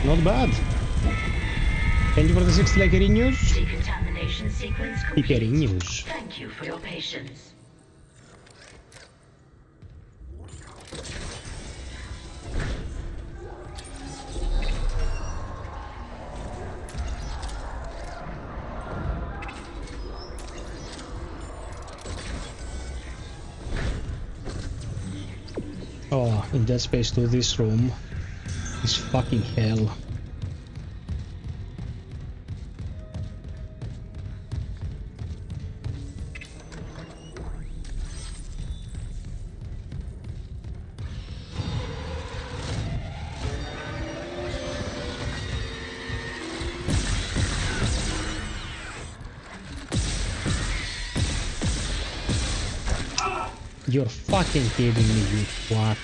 Not bad. Thank you for the 60 like news. Decontamination sequence complete. News. Thank you for your patience. Oh, in Dead Space 2, this room is fucking hell. You're fucking kidding me, you twat.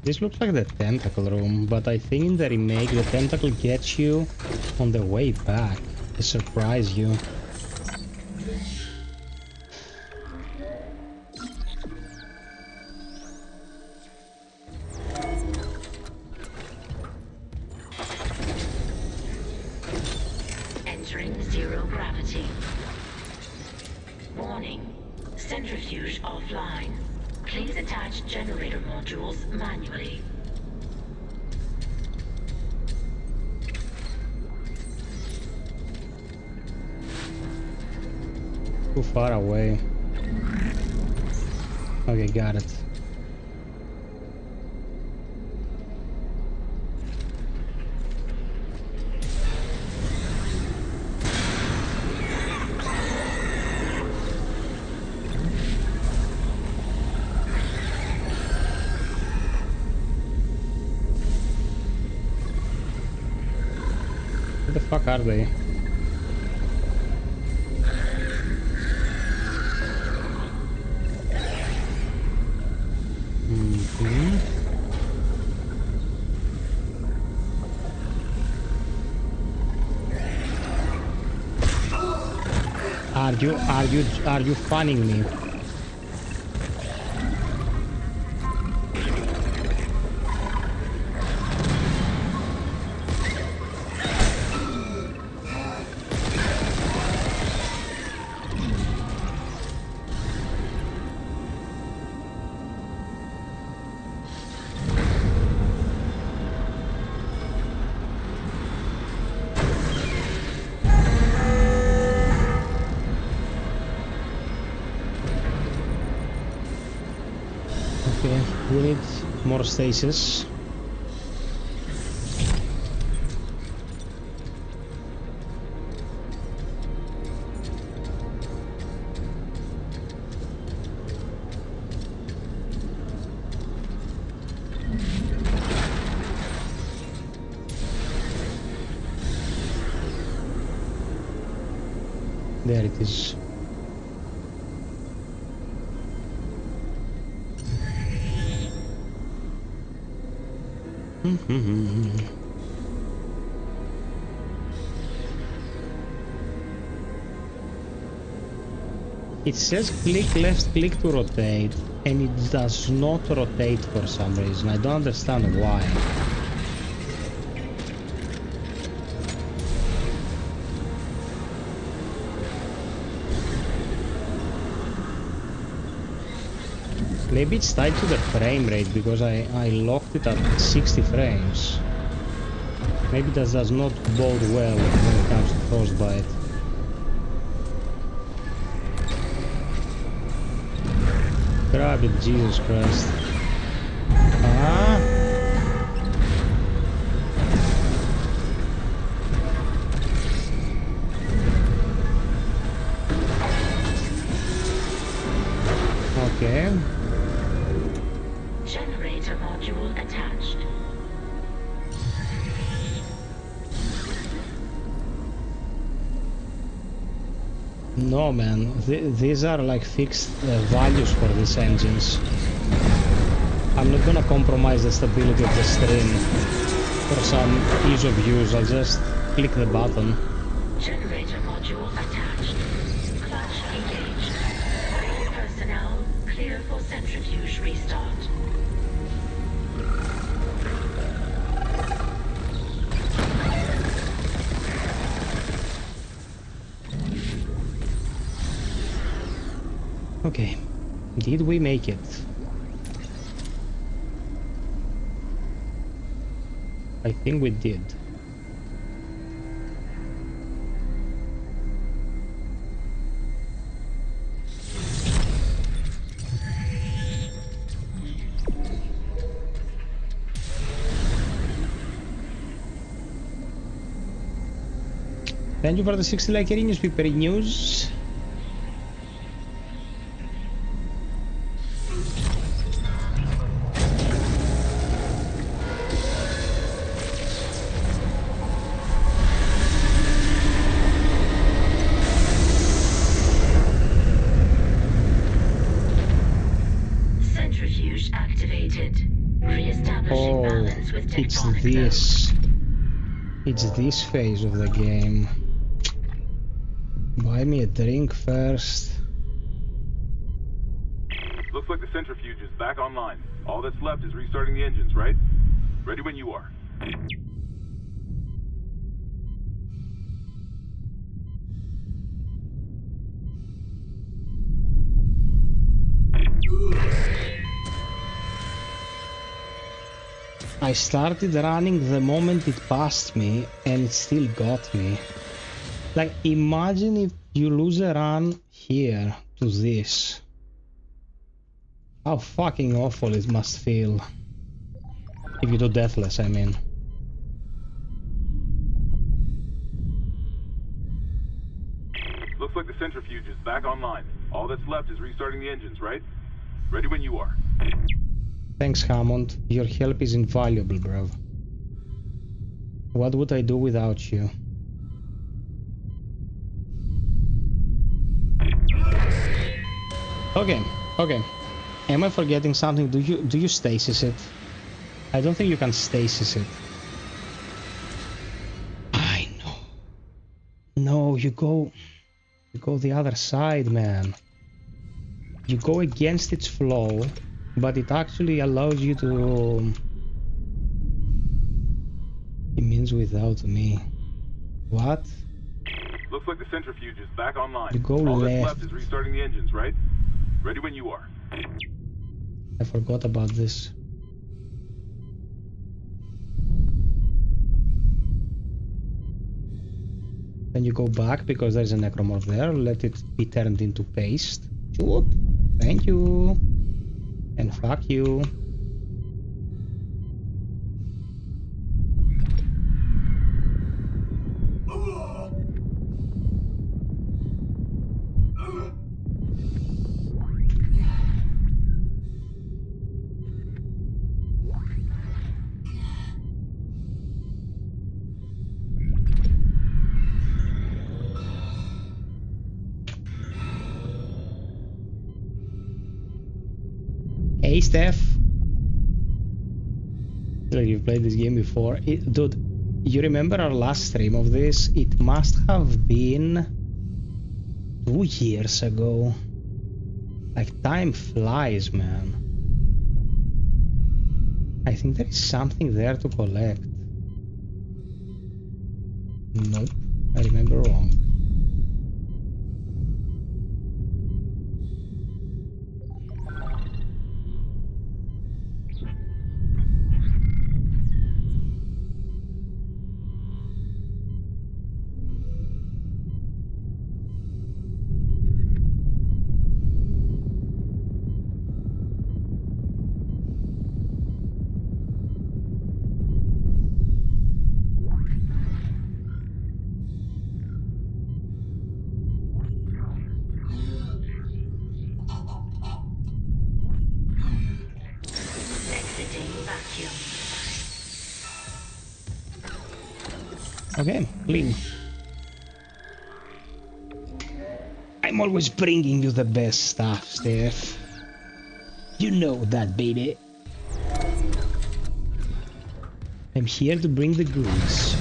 This looks like the tentacle room, but I think in the remake the tentacle gets you on the way back to surprise you. Entering zero gravity. Warning. Centrifuge offline. Please attach generator modules manually. Too far away. Okay, got it. Where the fuck are they? Are you funning me? Okay, we need more stasis. There it is. It says click left click to rotate, and it does not rotate for some reason. I don't understand why. Maybe it's tied to the frame rate, because I locked it at 60 frames. Maybe that does not bode well when it comes to frostbite. Grab it, Jesus Christ. Ah! Okay. Generator module attached. No, man. These are like fixed values for these engines. I'm not gonna compromise the stability of the stream for some ease of use. I'll just click the button. Generator module attached. Clutch engaged. All personnel clear for centrifuge restart. Okay, did we make it? I think we did. Thank you for the 60 like newspaper news. Centrifuge activated. Re-establishing balance with it's tectonic this. It's this phase of the game. Buy me a drink first. Looks like the centrifuge is back online. All that's left is restarting the engines, right? Ready when you are. I started running the moment it passed me, and it still got me. Like, imagine if you lose a run here to this. How fucking awful it must feel. If you do Deathless, I mean. Looks like the centrifuge is back online. All that's left is restarting the engines, right? Ready when you are. Thanks, Hammond. Your help is invaluable, bro. What would I do without you? Okay, okay. Am I forgetting something? Do you stasis it? I don't think you can stasis it. I know. No, you go the other side, man. You go against its flow, but it actually allows you to... It means without me. What? Looks like the centrifuge is back online. You go All left. that's left is restarting the engines, right? Ready when you are. I forgot about this. Then you go back because there's a necromorph there. Let it be turned into paste. Whoop. Thank you. And fuck you. Hey, Steph. Like, you've played this game before. Dude, you remember our last stream of this? It must have been 2 years ago. Like, time flies, man. I think there is something there to collect. Nope, I remember wrong. Okay, clean. I'm always bringing you the best stuff, Steph. You know that, baby. I'm here to bring the goods.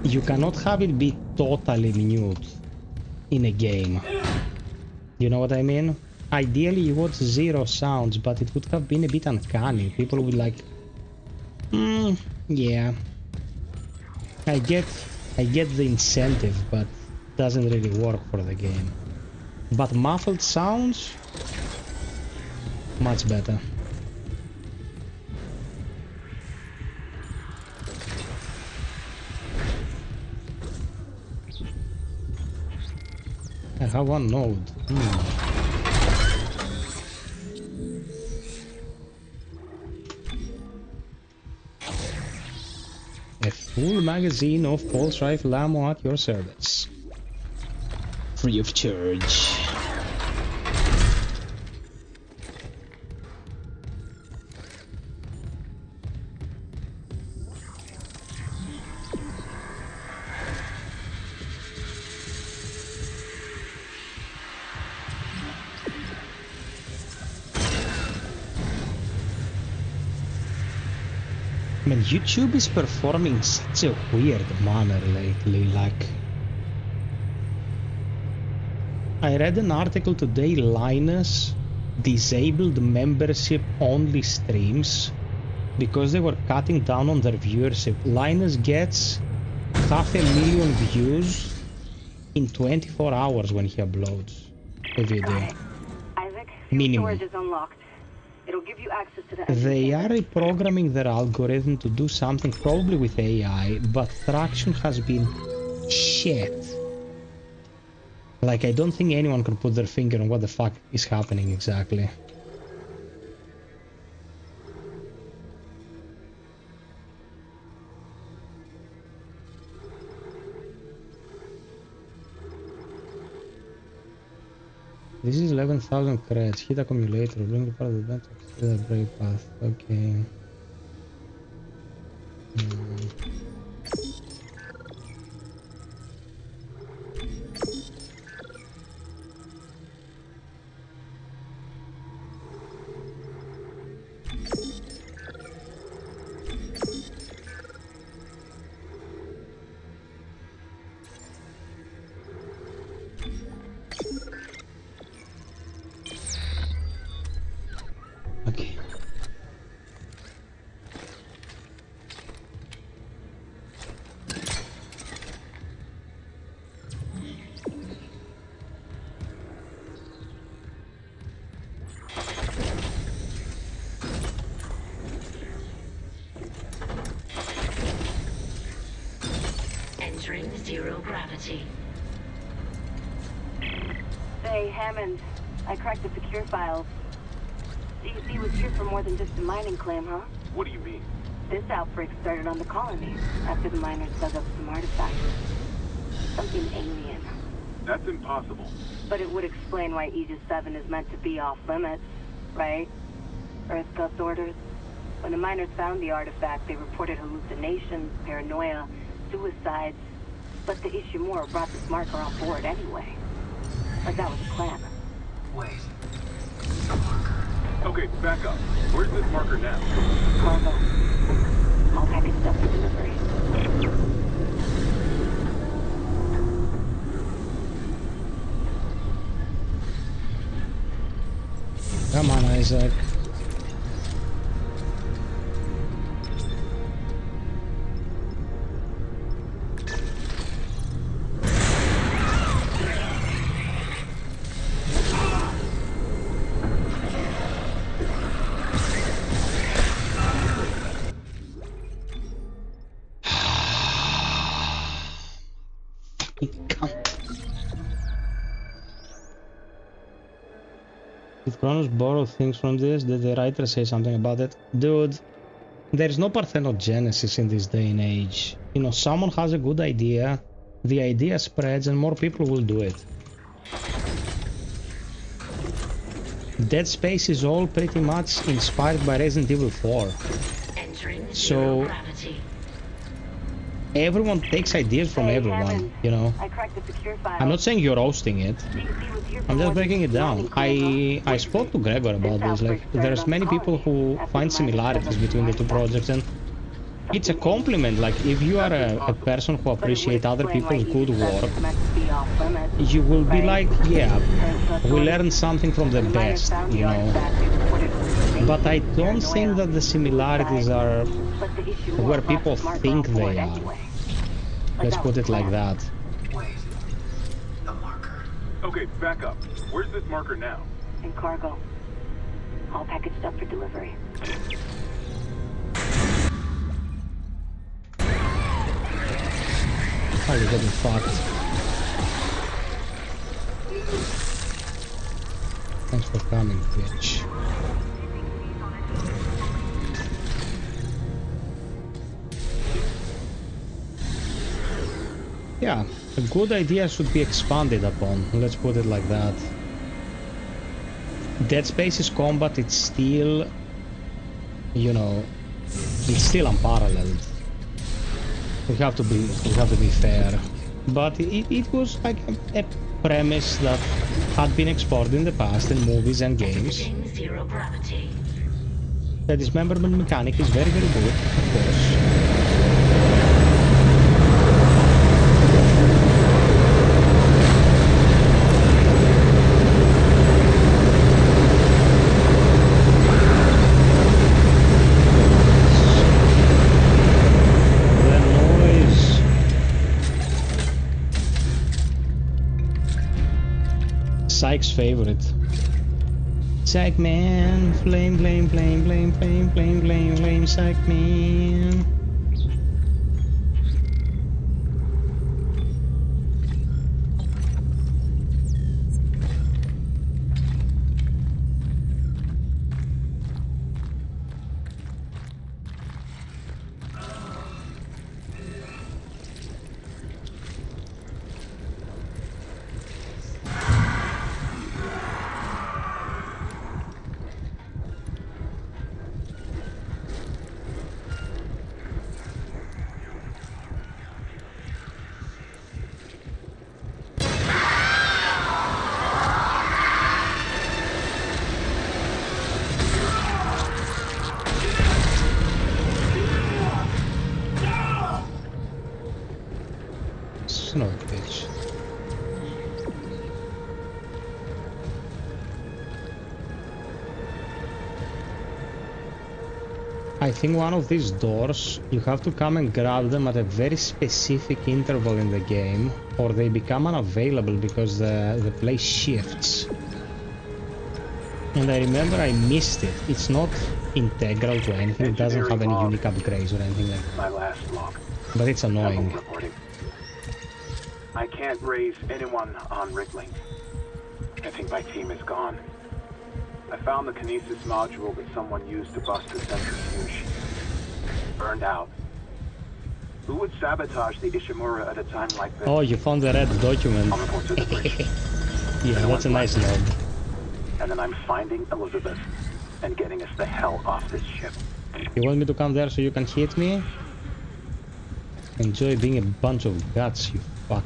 You cannot have it be totally mute in a game. You know what I mean? Ideally you want 0 sounds, but it would have been a bit uncanny. People would like, yeah. I get the incentive, but it doesn't really work for the game. But muffled sounds, much better. I have one node. full magazine of pulse rifle ammo at your service. Free of charge. I mean, YouTube is performing such a weird manner lately, like... I read an article today, Linus disabled membership-only streams because they were cutting down on their viewership. Linus gets 500,000 views in 24 hours when he uploads a video. Isaac, Minimum. storage is unlocked. It'll give you access to the They are reprogramming their algorithm to do something probably with AI, but traction has been shit. Like, I don't think anyone can put their finger on what the fuck is happening exactly. This is 11,000 credits. Hit accumulator. Bring the part of the event to the brave path. Okay. Okay. Entering zero gravity. Say, Hammond, I cracked the secure files. DC was here for more than just a mining claim, huh? What do you mean? This outbreak started on the colony after the miners dug up some artifacts. Something alien. That's impossible. But it would explain why Aegis 7 is meant to be off limits, right? Earth Gust orders. When the miners found the artifact, they reported hallucinations, paranoia, suicides. But the Ishimura brought this marker on board anyway. Like that was the plan. Wait. Okay, back up. Where's this marker now? Cargo. All packaged up for delivery. Come on, Isaac. Did Kronos borrow things from this? Did the writer say something about it? Dude, there's no parthenogenesis in this day and age. You know, someone has a good idea, the idea spreads and more people will do it. Dead Space is all pretty much inspired by Resident Evil 4. So everyone takes ideas from everyone, you know. I'm not saying you're roasting it. I'm just breaking it down. I spoke to Gregor about this. Like, there's many people who find similarities between the two projects, and it's a compliment. Like, if you are a person who appreciates other people's good work, you will be like, yeah, we learned something from the best, you know. But I don't think that the similarities are where people think they are. Let's put it like that. Wait. The marker. Okay, back up. Where's this marker now? In cargo. All packaged up for delivery. Oh, you're getting fucked. Thanks for coming, bitch. Yeah, a good idea should be expanded upon, let's put it like that. Dead Space's combat, it's still, you know, it's still unparalleled. We have to be fair. But it was like a premise that had been explored in the past in movies and games. Zero gravity. The dismemberment mechanic is very, very good, of course. Psych's favorite. Psych man, flame, flame, flame, flame, flame, flame, flame, flame, Psych man. Son of a bitch. I think one of these doors, you have to come and grab them at a very specific interval in the game, or they become unavailable because the place shifts. And I remember I missed it. It's not integral to anything, it doesn't have any unique upgrades or anything like that. My last log. But it's annoying. I can't raise anyone on Rickling. I think my team is gone. I found the kinesis module that someone used to bust the centrifuge. Burned out. Who would sabotage the Ishimura at a time like this? Oh, you found the red document. Yeah, that's a nice nod. And then I'm finding Elizabeth and getting us the hell off this ship. You want me to come there so you can hit me? Enjoy being a bunch of guts, you fuck.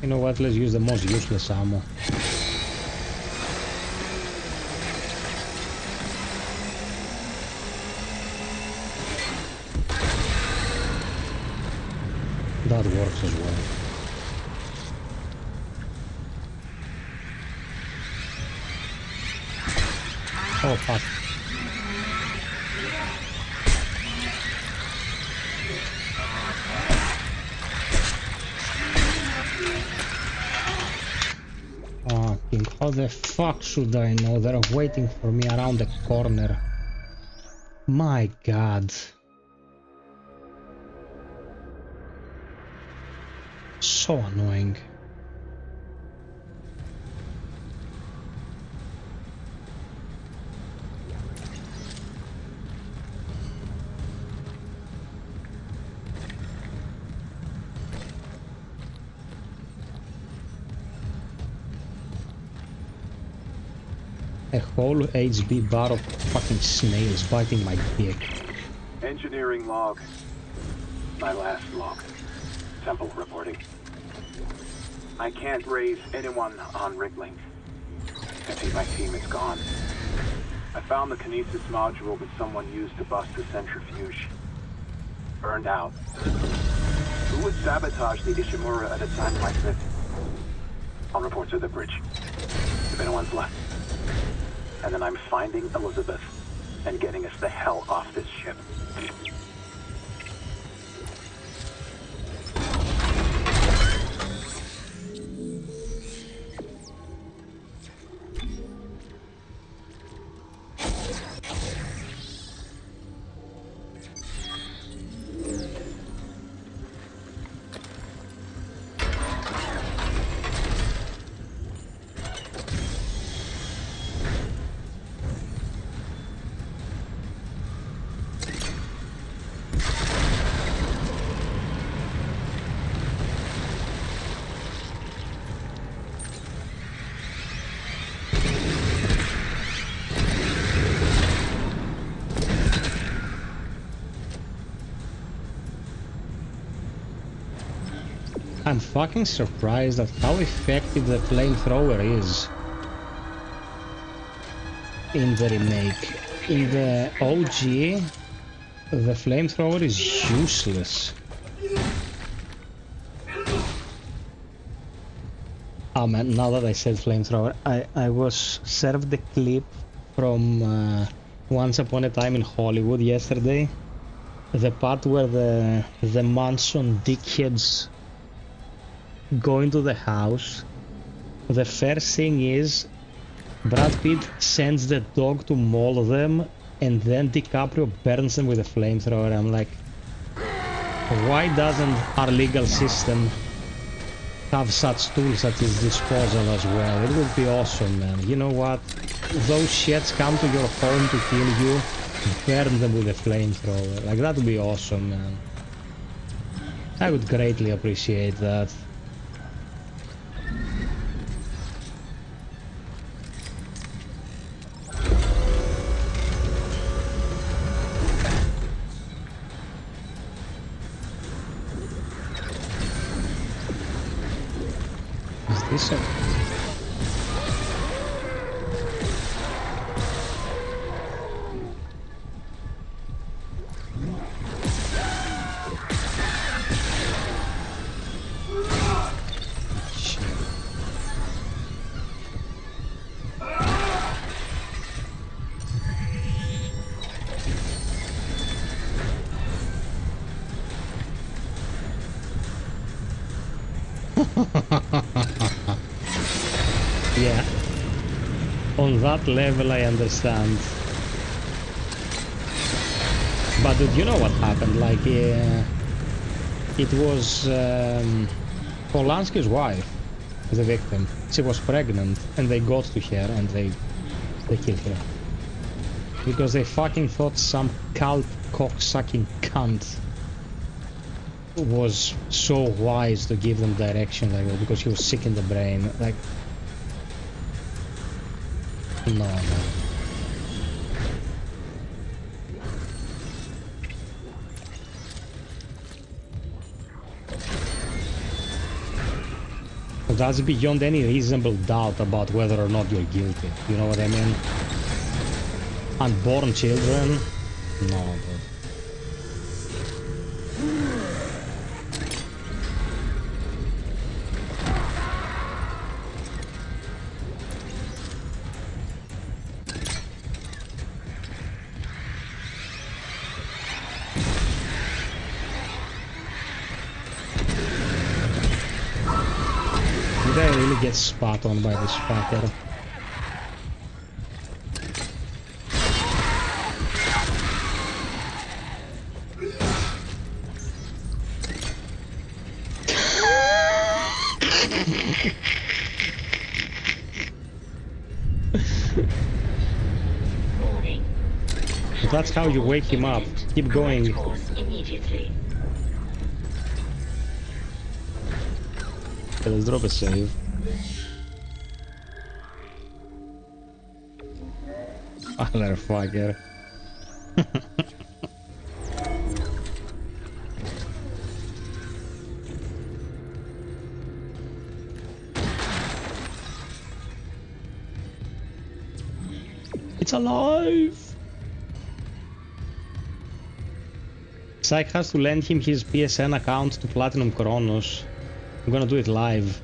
You know what, let's use the most useless ammo. That works as well. Oh fuck. How the fuck should I know? They're waiting for me around the corner. My god. So annoying. A whole HB bar of fucking snails biting my dick. Engineering log. My last log. Temple reporting. I can't raise anyone on Rickling. I think my team is gone. I found the kinesis module that someone used to bust the centrifuge. Burned out. Who would sabotage the Ishimura at a time like this? I'll report to the bridge. If anyone's left. And then I'm finding Elizabeth and getting us the hell off this ship. I'm fucking surprised at how effective the flamethrower is in the remake. In the OG, the flamethrower is useless. Oh man, now that I said flamethrower, I was served the clip from Once Upon a Time in Hollywood yesterday. The part where the Manson dickheads go into the house. The first thing is Brad Pitt sends the dog to maul them, and then DiCaprio burns them with a flamethrower. I'm like, why doesn't our legal system have such tools at its disposal as well? It would be awesome, man. You know what? Those shits come to your home to kill you, burn them with a flamethrower. Like, that would be awesome, man. I would greatly appreciate that. Is this a... Yeah, on that level I understand. But dude, you know what happened? Like, it was Polanski's wife, the victim. She was pregnant, and they got to her and they killed her because they fucking thought some cult cock-sucking cunt was so wise to give them direction like that because he was sick in the brain. Like, no. That's beyond any reasonable doubt about whether or not you're guilty. You know what I mean? Unborn children? No, dude. Did I really get spot on by this fucker? That's how you wake him up. Keep going. Okay, let's drop a save. Motherfucker. It's alive! Psych has to lend him his PSN account to Platinum Kronos. I'm gonna do it live.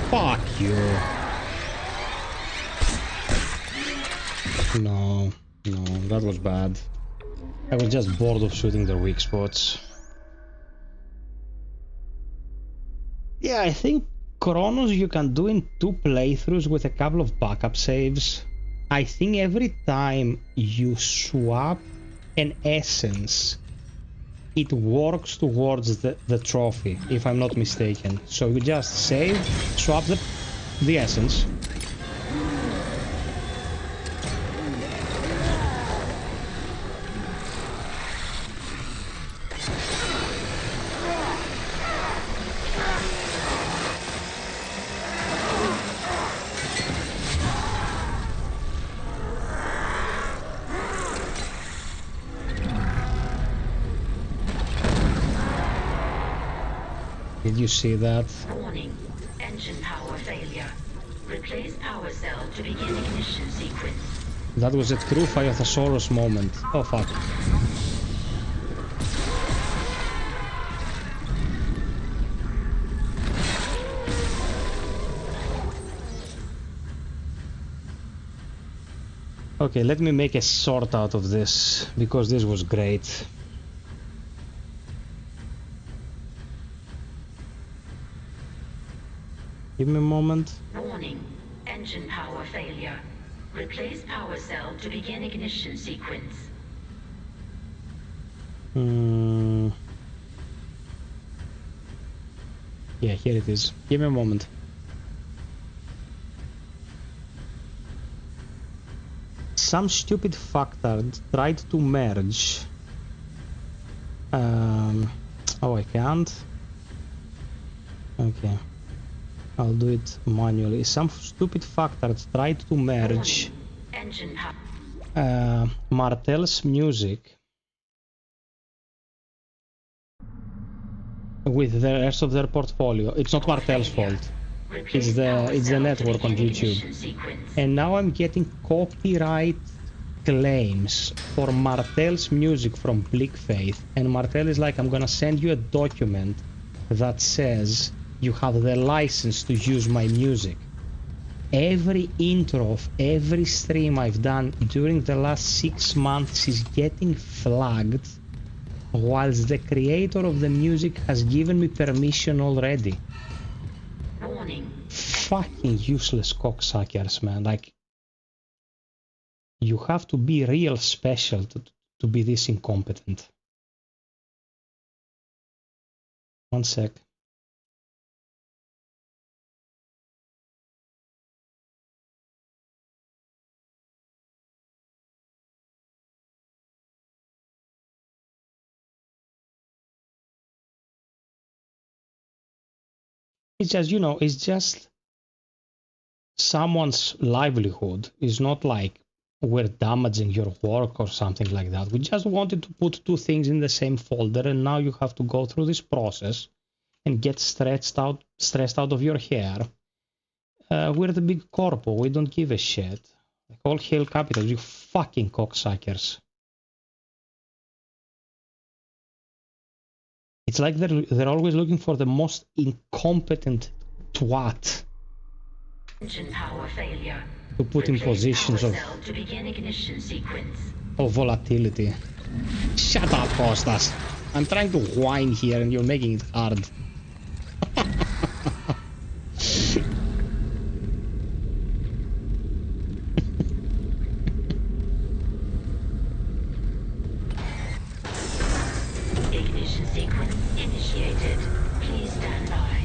Fuck you. No, that was bad. I was just bored of shooting their weak spots. Yeah, I think Chronos you can do in 2 playthroughs with a couple of backup saves. I think every time you swap an essence, it works towards the trophy, if I'm not mistaken. So you just save, swap the essence. Did you see that? Warning. Engine power failure. Replace power cell to begin ignition sequence. That was a true FiOth moment. Oh fuck. Okay, let me make a sort out of this, because this was great. Give me a moment. Warning. Engine power failure. Replace power cell to begin ignition sequence. Yeah, here it is. Give me a moment. Some stupid fucktard tried to merge. Oh, I can't. Okay. I'll do it manually. Some stupid fucktard tried to merge Martel's music with the rest of their portfolio. It's not Martel's fault. It's the network on YouTube. And now I'm getting copyright claims for Martel's music from FiOth. And Martel is like, I'm gonna send you a document that says you have the license to use my music. Every intro of every stream I've done during the last 6 months is getting flagged, whilst the creator of the music has given me permission already. Warning. Fucking useless cocksuckers, man. Like, you have to be real special to be this incompetent. One sec. It's just, you know, it's just someone's livelihood. It's not like we're damaging your work or something like that. We just wanted to put 2 things in the same folder, and now you have to go through this process and get stressed out of your hair. We're the big corpo. We don't give a shit. Like, all hail capital, you fucking cocksuckers. It's like they're always looking for the most incompetent twat Engine power failure. to put in positions of To begin ignition sequence. volatility. Shut up, Kostas. I'm trying to whine here and you're making it hard. Ignition sequence initiated. Please stand by.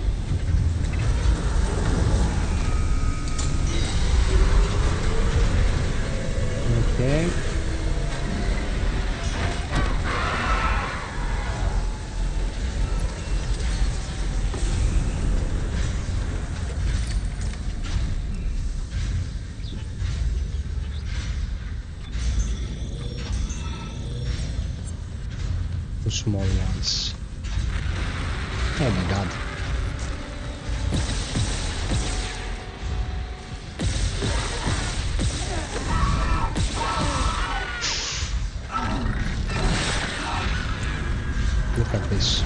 Okay. Two small ones. Oh my god. Look at this.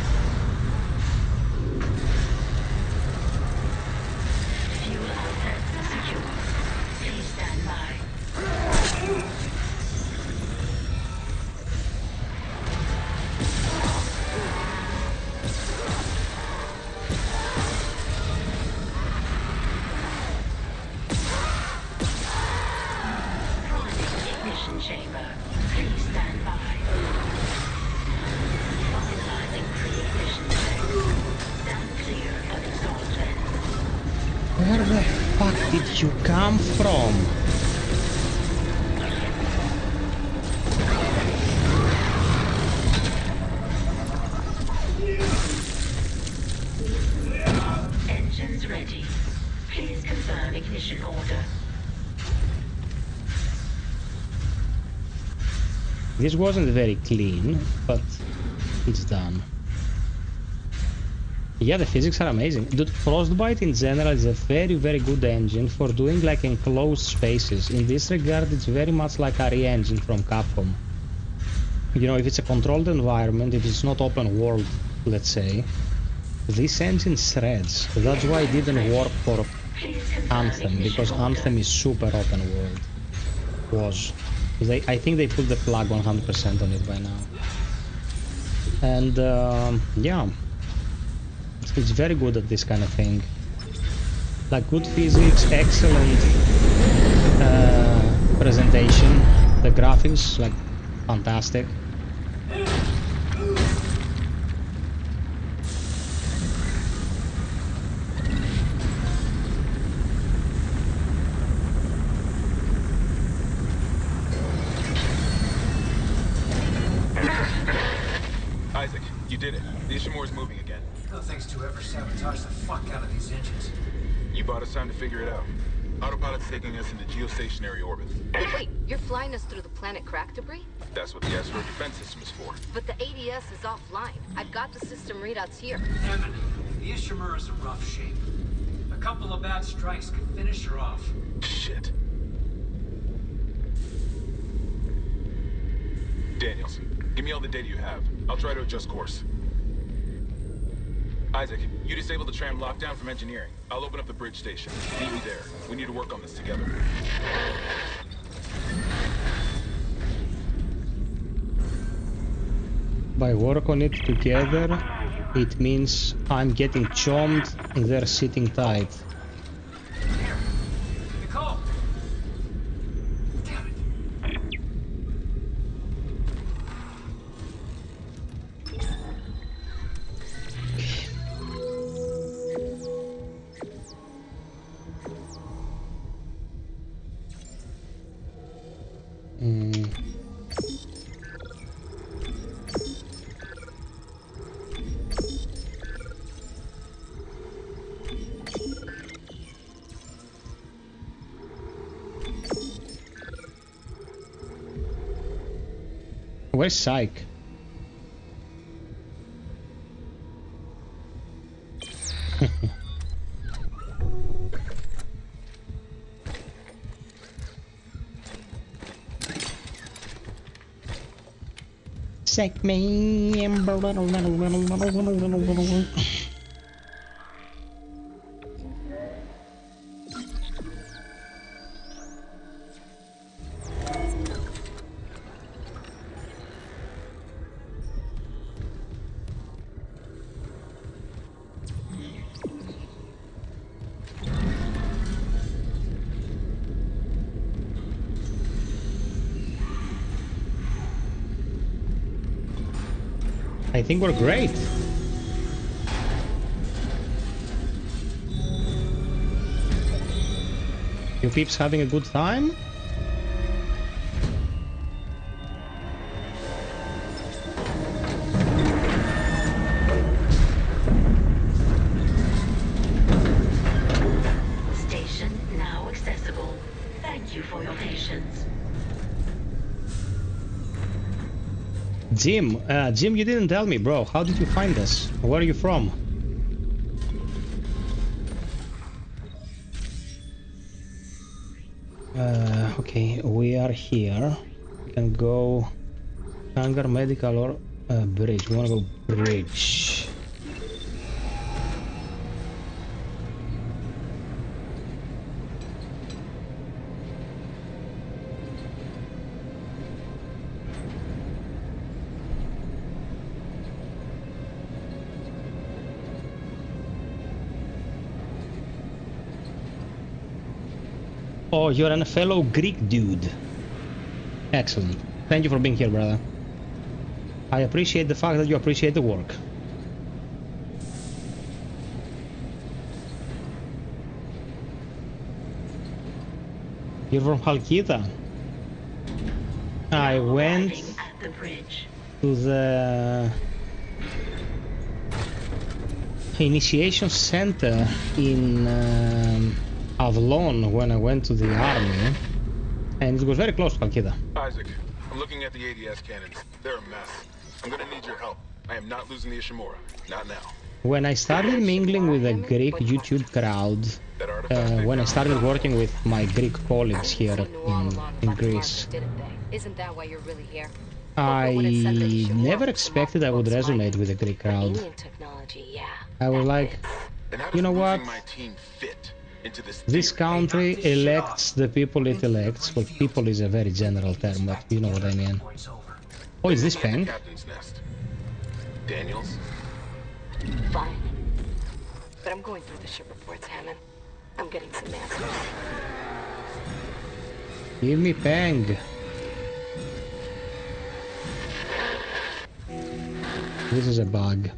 Where the fuck did you come from? Engines ready. Please confirm ignition order. This wasn't very clean, but it's done. Yeah, the physics are amazing. Dude, Frostbite in general is a very, very good engine for doing like enclosed spaces. In this regard, it's very much like RE engine from Capcom. You know, if it's a controlled environment, if it's not open world, let's say, this engine shreds. That's why it didn't work for Anthem, because Anthem is super open world. Was. I think they put the plug 100% on it by now. And yeah. It's very good at this kind of thing. Like good physics, excellent presentation, the graphics, like fantastic. Isaac, you did it. The Ishimura's moving again. No thanks to whoever sabotaged the fuck out of these engines. You bought us time to figure it out. Autopilot's taking us into geostationary orbit. Wait, you're flying us through the planet crack debris? That's what the asteroid defense system is for. But the ADS is offline. I've got the system readouts here. Damn it. The Ishimura's in rough shape. A couple of bad strikes could finish her off. Shit. Daniels, give me all the data you have. I'll try to adjust course. Isaac, you disable the tram lockdown from engineering. I'll open up the bridge station. Meet me there. We need to work on this together. By work on it together, it means I'm getting chomped and they're sitting tight. Nicole! Damn it. Where's Psych? Psych me. I think we're great. You peeps having a good time? Station now accessible. Thank you for your patience. Jim, Jim, you didn't tell me, bro. How did you find us? Where are you from? Okay, we are here. We can go hangar, medical, or bridge. We wanna go bridge. Oh, you're a fellow Greek dude. Excellent. Thank you for being here, brother. I appreciate the fact that you appreciate the work. You're from Halkida? I went at the bridge. to the initiation center in Avalon when I went to the army, and it was very close to Halkida. Isaac, I'm looking at the ADS cannons. They're a mess. I'm gonna need your help. I am not losing the Ishimura. Not now. When I started mingling with the Greek YouTube crowd, when I started working with my Greek colleagues here in Greece, Isn't that why you're really here? I never expected I would resonate with the Greek crowd. I was like, you know what? This country elects the people it elects. Well, people is a very general term, but you know what I mean. Oh, is this Peng? Daniels? Fine. But I'm going through the ship reports, Hammond. I'm getting some answers. Give me Peng. This is a bug.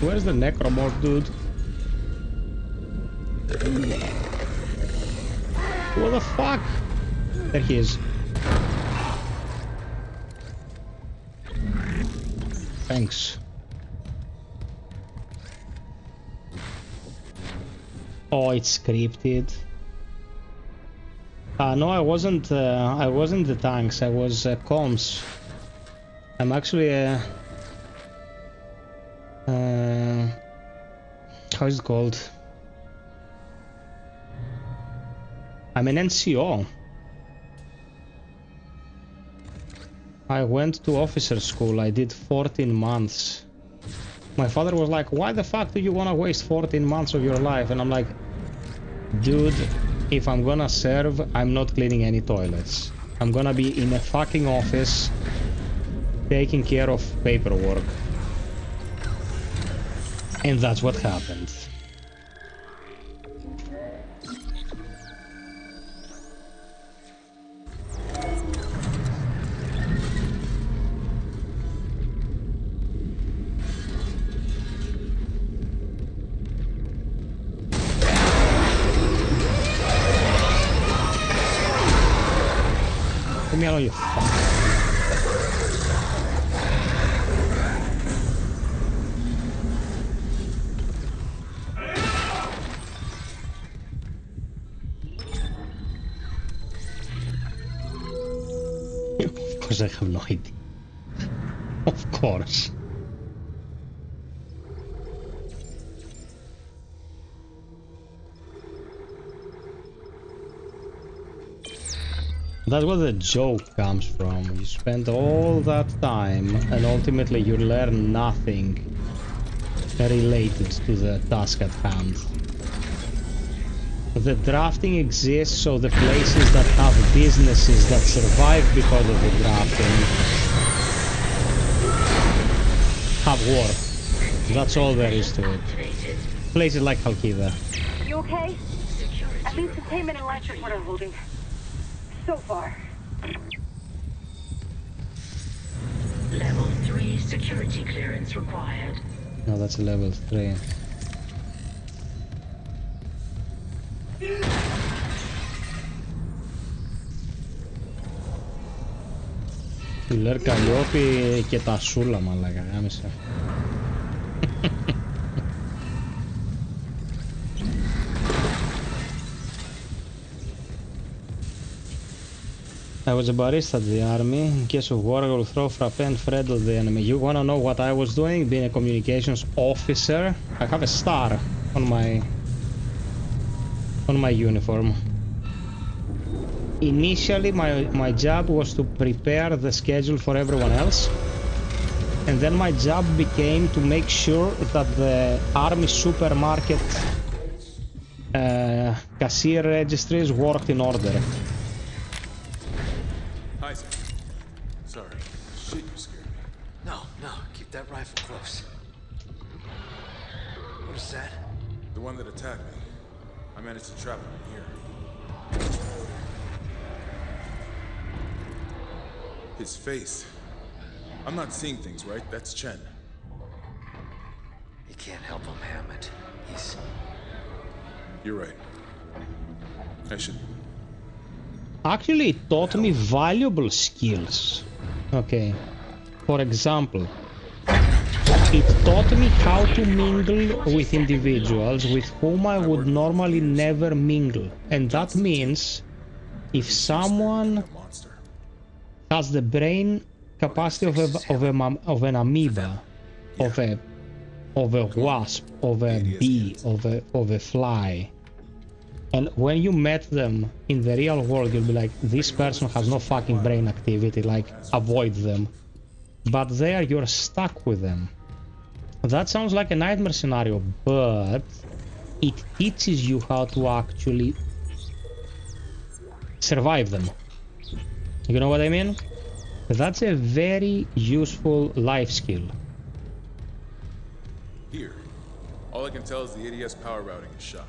Where's the necromorph dude? What the fuck? There he is. Thanks. Oh, it's scripted. No, I wasn't the tanks. I was comms. I'm actually how is it called? I'm an NCO. I went to officer school. I did 14 months. My father was like, why the fuck do you want to waste 14 months of your life? And I'm like, dude, if I'm gonna serve, I'm not cleaning any toilets. I'm gonna be in a fucking office taking care of paperwork. And that's what happened. Leave me alone, you fuck. Of course I have no idea. Of course. That's where the joke comes from. You spend all that time and ultimately you learn nothing related to the task at hand. The drafting exists so the places that have businesses that survive because of the drafting have war. That's all there is to it. Places like Halkida. You okay? At least containment and life support are holding. So far. Level 3 security clearance required. No, that's a level 3. Λέρ Καλλιόπη και τα σούλα μαλάκα, γάμισε. I was a barista at the army. In case of war, I will throw frappe and Freddle the enemy. You wanna know what I was doing? Being a communications officer. I have a star on my uniform. Initially, my job was to prepare the schedule for everyone else. And then my job became to make sure that the army supermarket cashier registries worked in order. Isaac. Sorry. Shit, you scared me. No, keep that rifle close. What is that? The one that attacked me. I managed to trap him in here. His face. I'm not seeing things, right? That's Chen. You can't help him, Hammond. He's... You're right. I should... Actually, it taught me valuable skills. Okay. For example, it taught me how to mingle with individuals with whom I would normally never mingle. And that means if someone has the brain capacity of an amoeba, of a wasp, of a bee, of a fly, and when you met them in the real world, you'll be like, this person has no fucking brain activity, like, avoid them. But there, you're stuck with them. That sounds like a nightmare scenario, but it teaches you how to actually survive them. You know what I mean? That's a very useful life skill. Here. All I can tell is the ADS power routing is shot.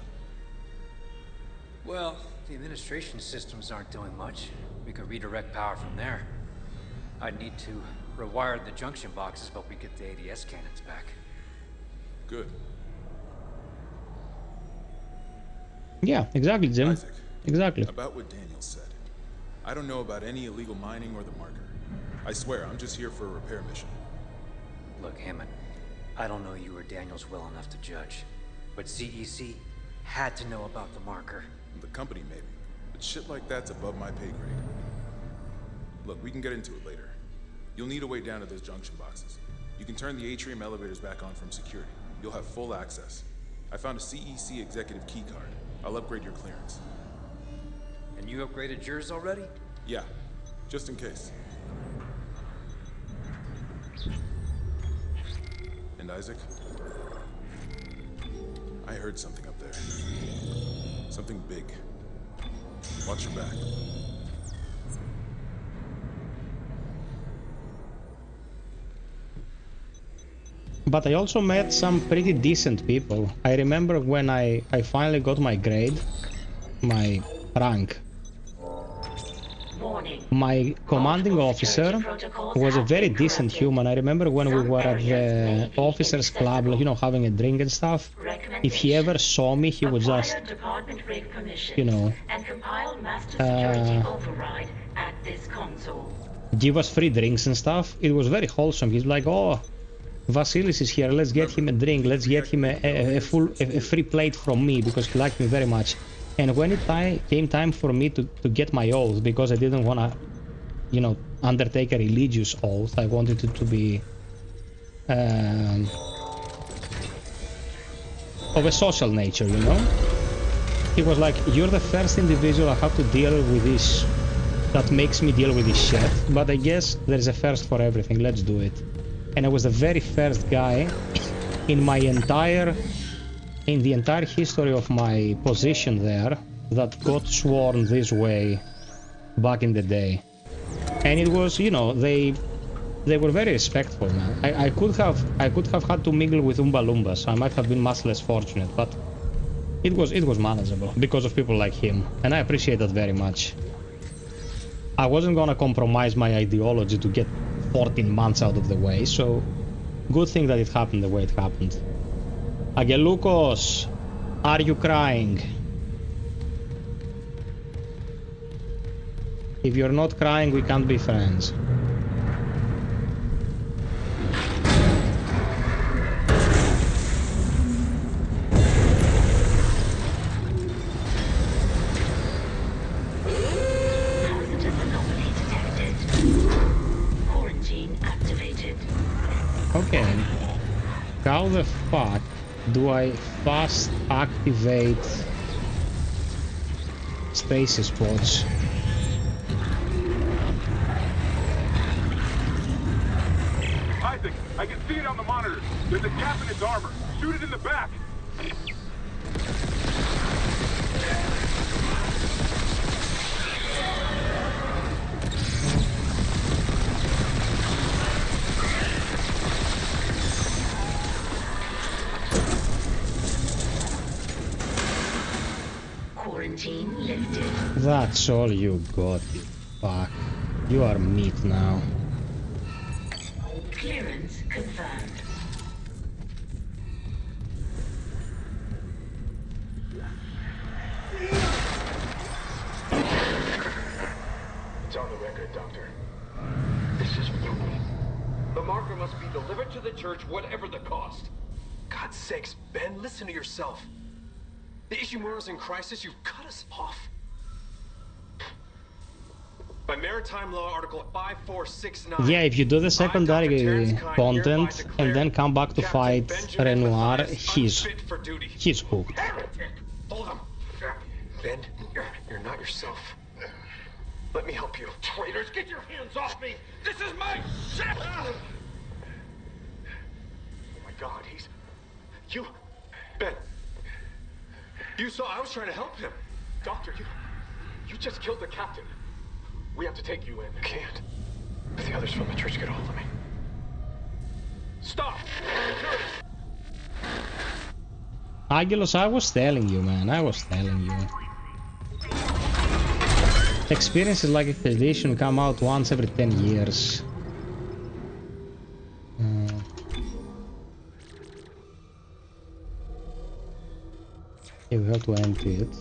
Well, the administration systems aren't doing much. We could redirect power from there. I'd need to rewire the junction boxes, but we get the ADS cannons back. Good. Yeah, exactly, Jim. Isaac, exactly. About what Daniel said. I don't know about any illegal mining or the marker. I swear, I'm just here for a repair mission. Look, Hammond, I don't know you or Daniels well enough to judge, but CEC had to know about the marker. The company, maybe. But shit like that's above my pay grade. Look, we can get into it later. You'll need a way down to those junction boxes. You can turn the atrium elevators back on from security. You'll have full access. I found a CEC executive key card. I'll upgrade your clearance. And you upgraded yours already? Yeah, just in case. And Isaac? I heard something up there. Something big. Watch your back. But I also met some pretty decent people. I remember when I finally got my grade, my rank. My commanding officer was a very decent human. I remember when we were at the officers club, you know, having a drink and stuff. If he ever saw me, he would just, you know, give us free drinks and stuff. It was very wholesome. He's like, oh, Vasilis is here, let's get him a drink, let's get him a free plate from me, because he liked me very much. And when it came time for me to get my oath, because I didn't want to, you know, undertake a religious oath, I wanted it to be of a social nature, you know? He was like, you're the first individual I have to deal with this, that makes me deal with this shit, but I guess there's a first for everything, let's do it. And I was the very first guy in my entire history of my position there that got sworn this way back in the day. And it was, you know, they were very respectful, man. I could have had to mingle with Oompa Loompas. I might have been much less fortunate, but it was manageable because of people like him, and I appreciate that very much. I wasn't gonna compromise my ideology to get 14 months out of the way, so good thing that it happened the way it happened. Agelukos, are you crying? If you're not crying, we can't be friends. Okay, how the fuck do I fast activate stasis pods? Isaac, I can see it on the monitors. There's a gap in his armor. Shoot it in the back. Quarantine lifted. That's all you got, you fuck. You are meat now. Clearance confirmed. It's on the record, Doctor. This is mutiny. The marker must be delivered to the church, whatever the cost. God's sakes, Ben, listen to yourself. The Ishimura's in crisis, you've cut us off. By Maritime Law Article 5469... Yeah, if you do the secondary content and then come back to fight Renoir, he's hooked. Hold on. Ben, you're not yourself. Let me help you. Traitors, get your hands off me! This is my ship! Oh my God, You... Ben. You saw I was trying to help him. Doctor, you just killed the captain. We have to take you in. Can't. If the others from the church get hold of me. Stop! Aguilos, I was telling you, man. I was telling you. Experiences like Expedition come out once every 10 years. Okay, we have to empty it.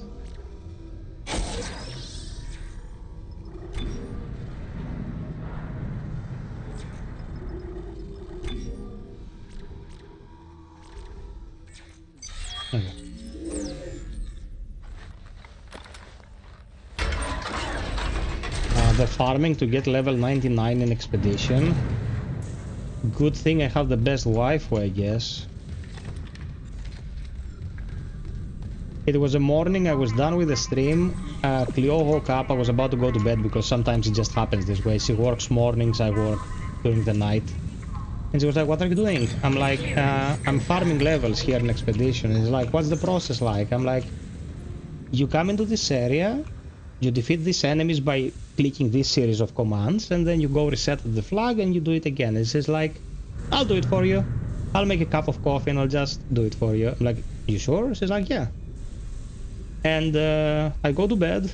Okay. The farming to get level 99 in Expedition. Good thing I have the best waifu, I guess. It was a morning, I was done with the stream. Cleo woke up, I was about to go to bed because sometimes it just happens this way. She works mornings, I work during the night. And she was like, what are you doing? I'm like, I'm farming levels here in Expedition. And she's like, what's the process like? I'm like, you come into this area, you defeat these enemies by clicking this series of commands, and then you go reset the flag and you do it again. And she's like, I'll do it for you. I'll make a cup of coffee and I'll just do it for you. I'm like, you sure? She's like, yeah. And I go to bed,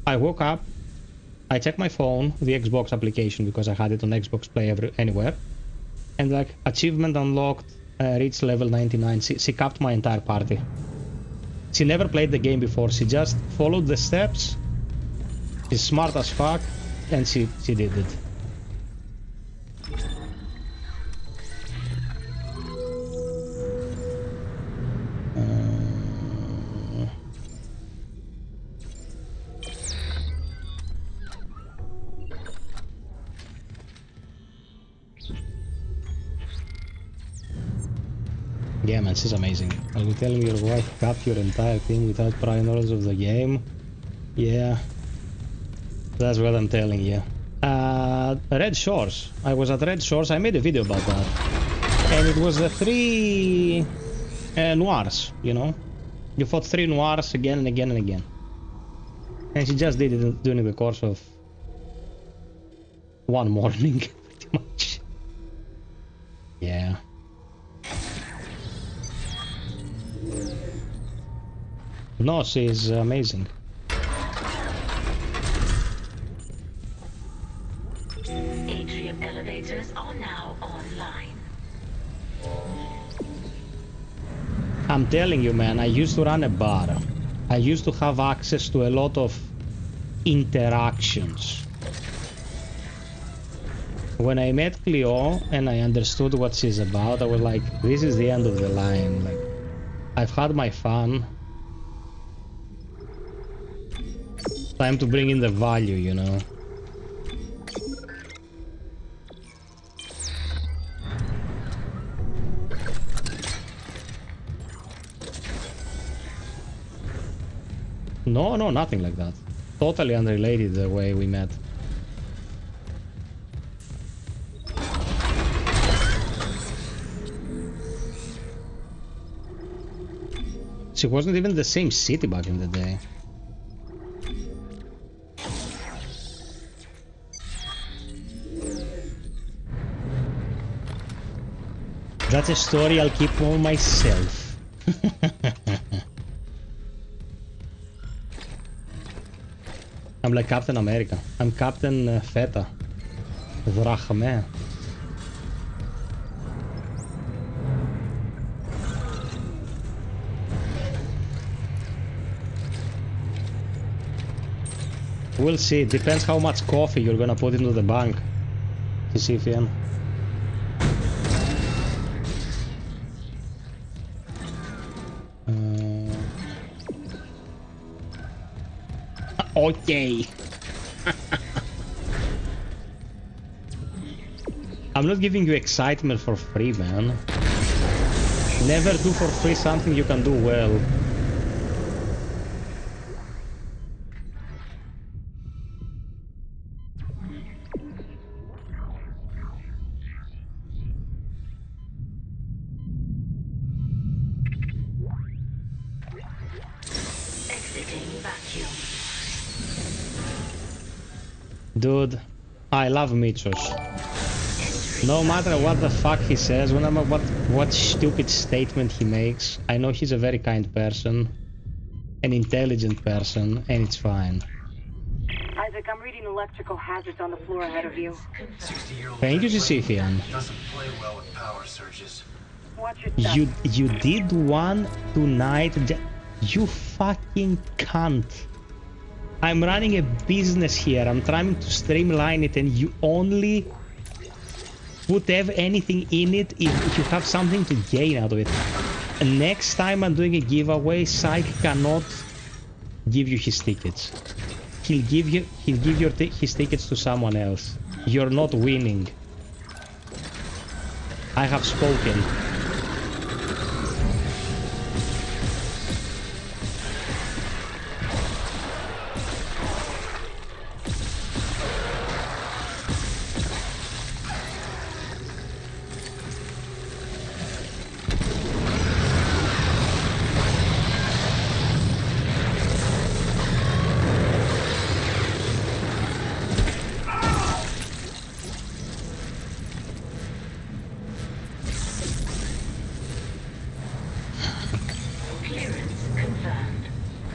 I woke up, I check my phone, the Xbox application, because I had it on Xbox Play anywhere, and like, achievement unlocked, reached level 99, she capped my entire party. She never played the game before, she just followed the steps, she's smart as fuck, and she did it. Yeah, man, she's amazing. Are you telling your wife capped your entire team without prior knowledge of the game? Yeah. That's what I'm telling you. Red Shores. I was at Red Shores, I made a video about that. And it was the 3 noirs, you know? You fought 3 noirs again and again and again. And she just did it during the course of one morning, pretty much. Yeah. No, she's amazing. Atrium elevators are now online. I'm telling you, man, I used to run a bar. I used to have access to a lot of interactions. When I met Cleo and I understood what she's about, I was like, this is the end of the line. Like, I've had my fun. Time to bring in the value, you know. No, nothing like that. Totally unrelated the way we met. She wasn't even the same city back in the day. That's a story I'll keep for myself. I'm like Captain America. I'm Captain Feta. Drachme. We'll see. Depends how much coffee you're gonna put into the bank. Sisyphean. Okay. I'm not giving you excitement for free, man. Never do for free something you can do well. Dude, I love Michos. No matter what the fuck he says, no matter what stupid statement he makes, I know he's a very kind person, an intelligent person, and it's fine. Isaac, I'm reading electrical hazards on the floor ahead of you. Thank you, Sisyphean. Doesn't play well with power surges. Watch your step. You did one tonight. You fucking cunt. I'm running a business here. I'm trying to streamline it, and you only put anything in it if you have something to gain out of it. And next time I'm doing a giveaway, Psych cannot give you his tickets. He'll give his tickets to someone else. You're not winning. I have spoken.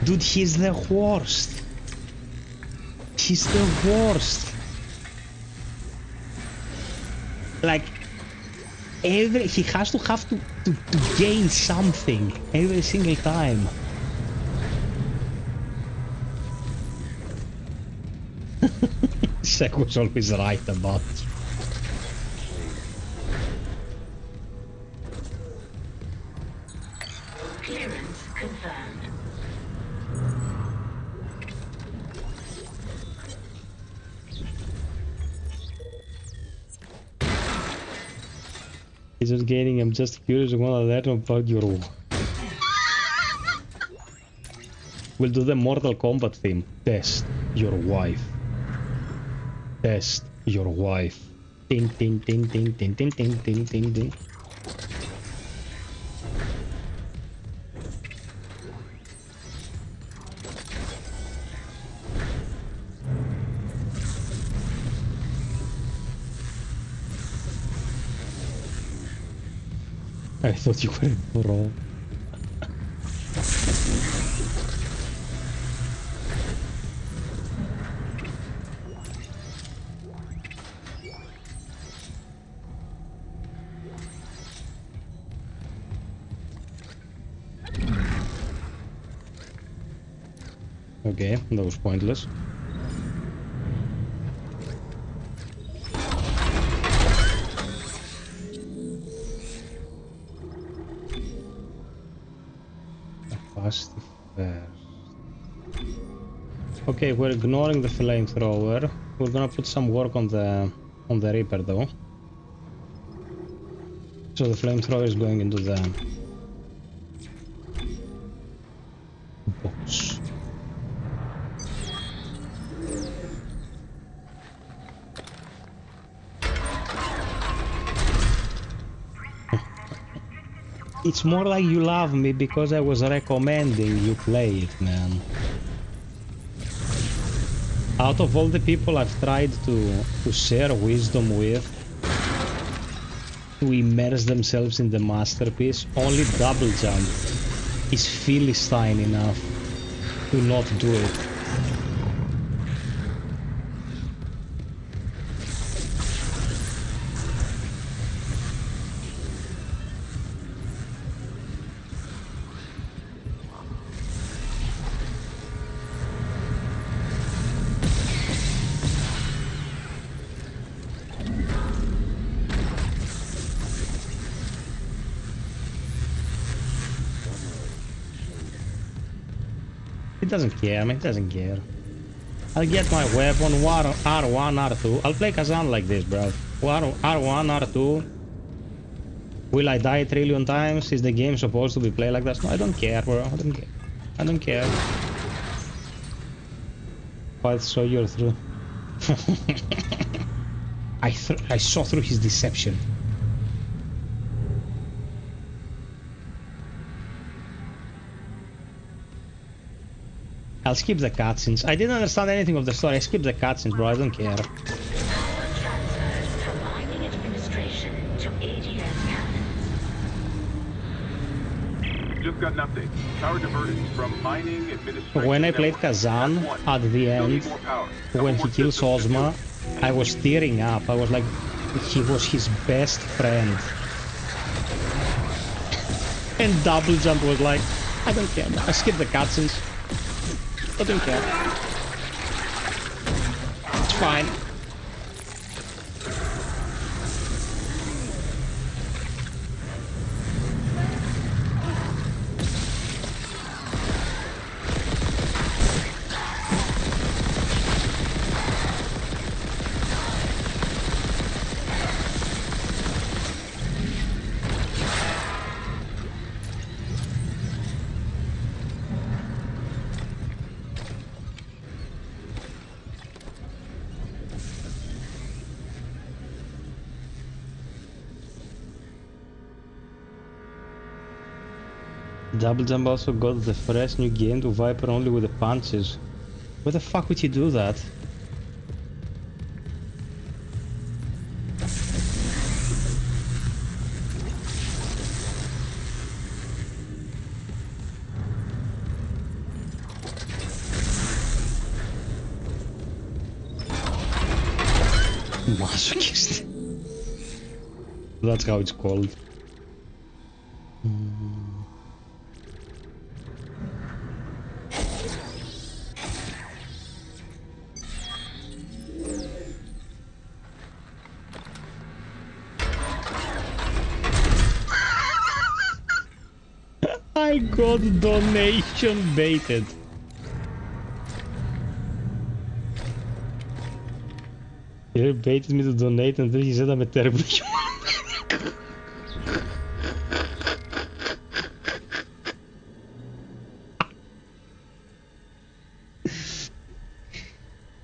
Dude, he's the worst. He's the worst. Like, he has to have to gain something every single time. Sek was always right about it. Clearance confirmed. He's just gaining. I'm just curious. I want to learn about your. We'll do the Mortal Kombat theme. Test your wife. Test your wife. Ding ding ding ding ding ding ding ding ding ding. I thought you were wrong. Okay, that was pointless. Okay, we're ignoring the flamethrower. We're gonna put some work on the Reaper though. So the flamethrower is going into the box. It's more like you love me because I was recommending you play it, man. Out of all the people I've tried to share wisdom with, to immerse themselves in the masterpiece, only Double Jump is Philistine enough to not do it. He doesn't care, man. He doesn't care. I'll get my weapon, R1, R2. I'll play Kazan like this, bro. R1, R2. Will I die 1 trillion times? Is the game supposed to be played like that? No, I don't care, bro. I don't care. I don't care. But saw you're through. I saw through his deception. I'll skip the cutscenes. I didn't understand anything of the story. I skipped the cutscenes, bro. I don't care. Just got an update. Power diverted from mining administration. When I played Kazan, at the end, when he kills Ozma, I was tearing up. I was like, he was his best friend. And Double Jump was like, I don't care. I skipped the cutscenes. I don't care. It's fine. Double Jump also got the fresh new game to Viper only with the punches. Why the fuck would you do that? Masochist. That's how it's called. I got donation baited. He baited me to donate and then he said I'm a terrible human.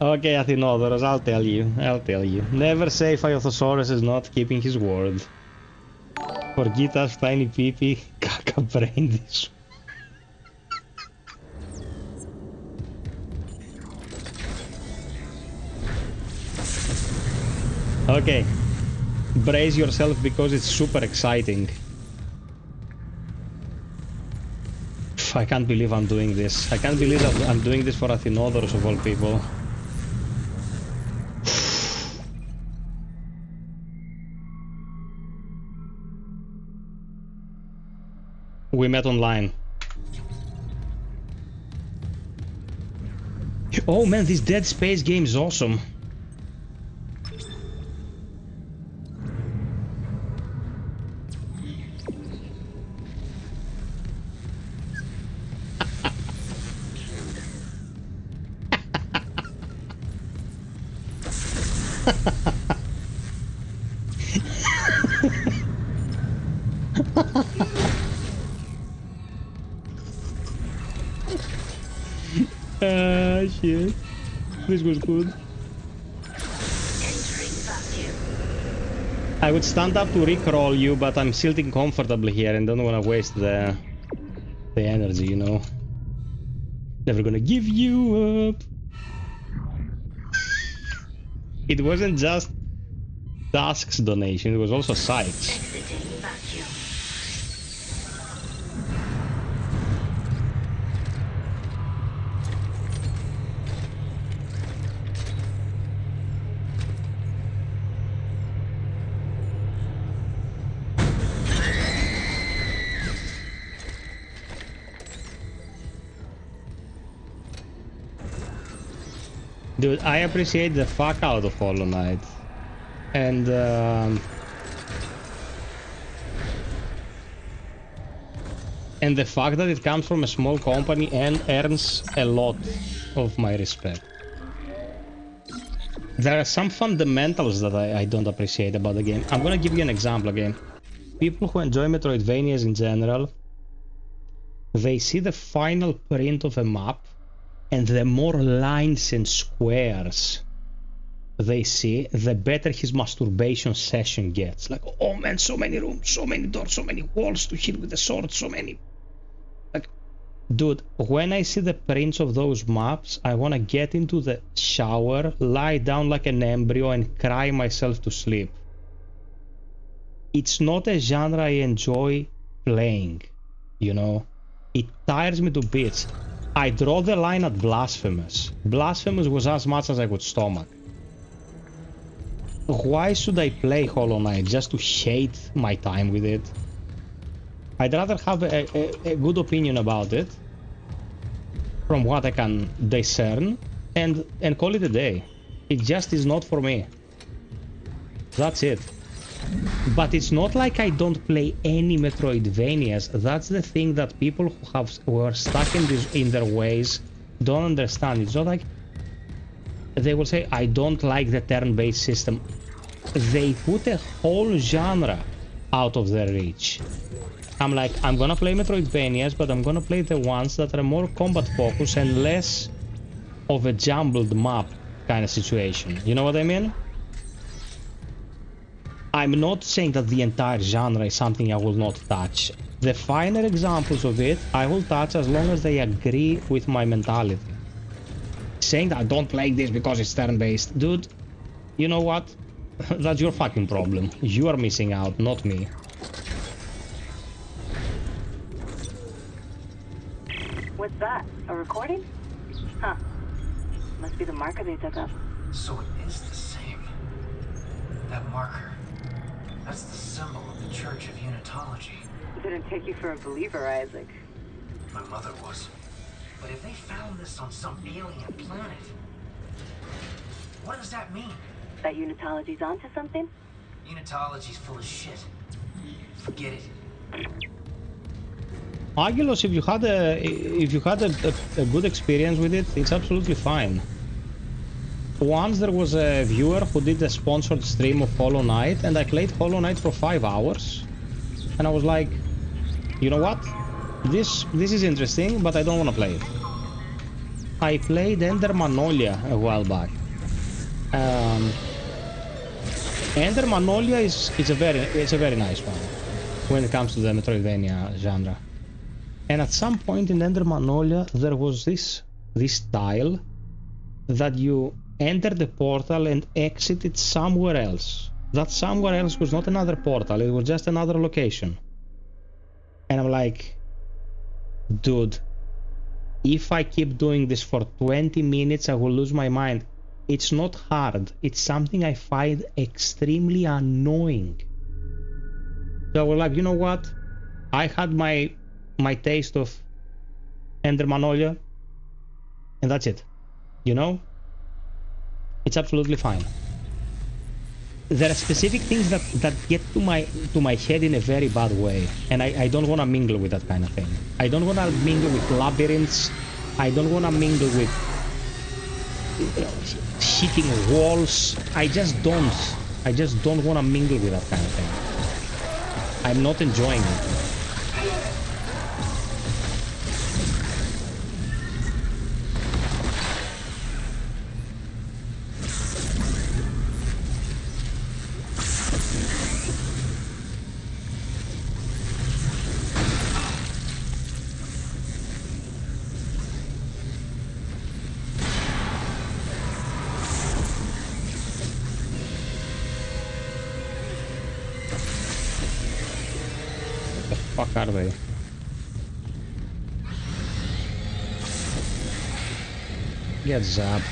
Okay, Athenodoros, I'll tell you. Never say FiOth is not keeping his word. Forget us, tiny peepee, caca brain this. Okay, brace yourself because it's super exciting. I can't believe I'm doing this. I can't believe that I'm doing this for Athenodoros of all people. We met online. Oh man, this Dead Space game is awesome. Shit. This was good. I would stand up to rickroll you, but I'm sitting comfortably here and don't want to waste the energy, you know. Never gonna give you up. It wasn't just Dusk's donation, it was also Sykes. Dude, I appreciate the fuck out of Hollow Knight. And And the fact that it comes from a small company and earns a lot of my respect. There are some fundamentals that I don't appreciate about the game. I'm gonna give you an example again. People who enjoy Metroidvanias in general, they see the final print of a map, and the more lines and squares they see, the better his masturbation session gets. Like, oh man, so many rooms, so many doors, so many walls to hit with the sword, so many... Like, dude, when I see the prints of those maps, I want to get into the shower, lie down like an embryo, and cry myself to sleep. It's not a genre I enjoy playing, you know? It tires me to bits. I draw the line at Blasphemous. Blasphemous was as much as I could stomach. Why should I play Hollow Knight? Just to hate my time with it? I'd rather have a good opinion about it, from what I can discern, and call it a day. It just is not for me. That's it. But it's not like I don't play any Metroidvanias. That's the thing that people who are stuck in their ways don't understand. It's not like they will say, I don't like the turn-based system. They put a whole genre out of their reach. I'm like, I'm gonna play Metroidvanias, but I'm gonna play the ones that are more combat focused and less of a jumbled map kind of situation. You know what I mean? I'm not saying that the entire genre is something I will not touch. The finer examples of it, I will touch as long as they agree with my mentality. Saying that I don't play this because it's turn-based, dude, you know what? That's your fucking problem. You are missing out, not me. What's that? A recording? Huh. Must be the marker they took up. So it is the same. That marker. That's the symbol of the Church of Unitology. Didn't take you for a believer, Isaac. My mother was. But if they found this on some alien planet, what does that mean? That Unitology's onto something? Unitology's full of shit. Forget it. Angelos, if you had a good experience with it, it's absolutely fine. Once there was a viewer who did a sponsored stream of Hollow Knight, and I played Hollow Knight for 5 hours, and I was like, you know what? This is interesting, but I don't want to play it. I played Ender Manolia a while back. Ender Manolia is a very nice one when it comes to the Metroidvania genre. And at some point in Ender Manolia, there was this tile that you enter the portal and exit it somewhere else. That somewhere else was not another portal, it was just another location. And I'm like, dude, if I keep doing this for 20 minutes, I will lose my mind. It's not hard, it's something I find extremely annoying. So I was like, you know what? I had my taste of Ender Manolia, and that's it. You know? It's absolutely fine. There are specific things that get to my head in a very bad way, and I don't want to mingle with that kind of thing. I don't want to mingle with labyrinths. I don't want to mingle with hitting walls. I just don't want to mingle with that kind of thing. I'm not enjoying it. Fuck are they? Get zapped.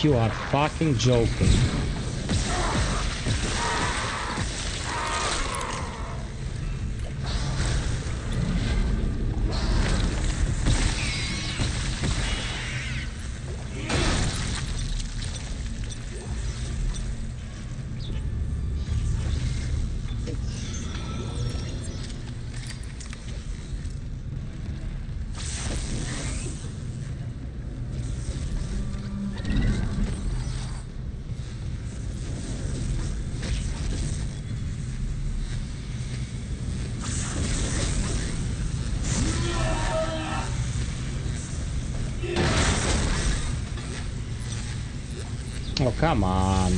You are fucking joking. Oh, come on.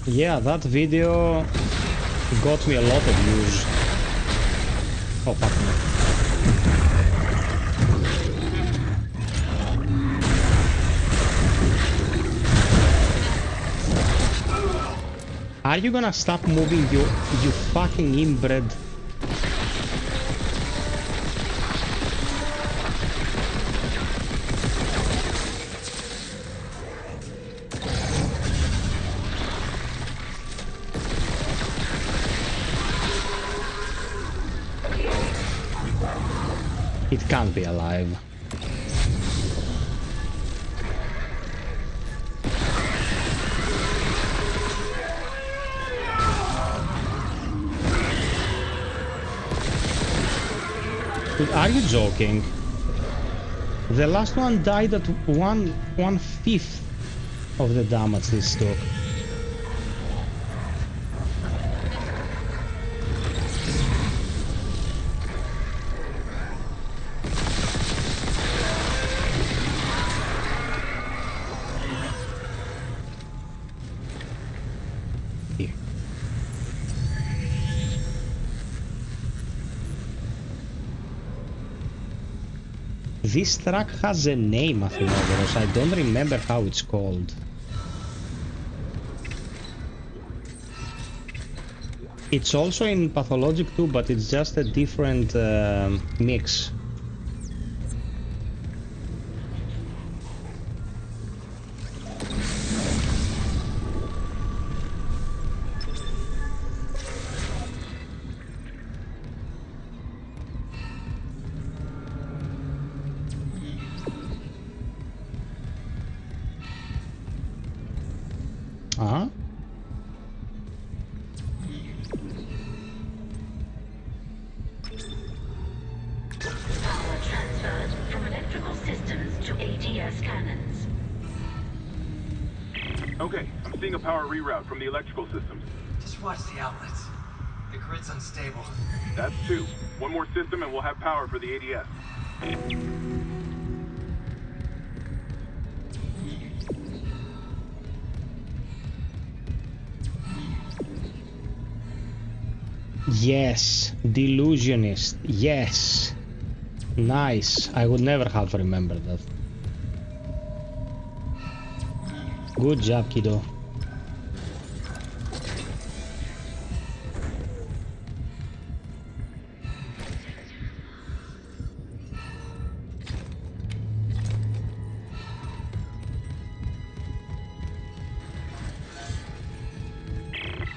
Yeah, that video got me a lot of views. Oh, fuck me. Are you gonna stop moving, you fucking inbred? It can't be alive. Dude, are you joking? The last one died at 1/5 of the damage this took. This track has a name, Athenodoros. I don't remember how it's called. It's also in Pathologic too, but it's just a different mix. Uh-huh. Power transferred from electrical systems to ADS cannons. Okay, I'm seeing a power reroute from the electrical systems. Just watch the outlets. The grid's unstable. That's two. One more system and we'll have power for the ADS. Yes, delusionist. Yes. Nice. I would never have remembered that. Good job, kiddo.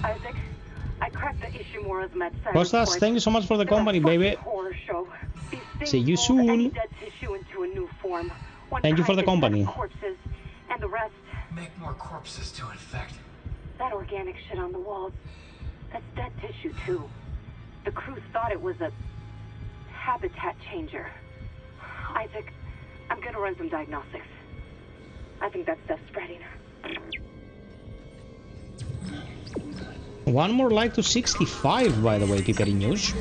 Isaac, I cracked the Ishimura's med center. Kostas, thank you so much for the company, baby. Horror show. See you soon. Dead tissue into a new form. One Thank you for the kind company. Corpses, and the rest. Make more corpses to infect. That organic shit on the walls. That's dead tissue too. The crew thought it was a habitat changer. Isaac, I'm gonna run some diagnostics. I think that stuff's spreading. One more like to 65, by the way, Piperi News.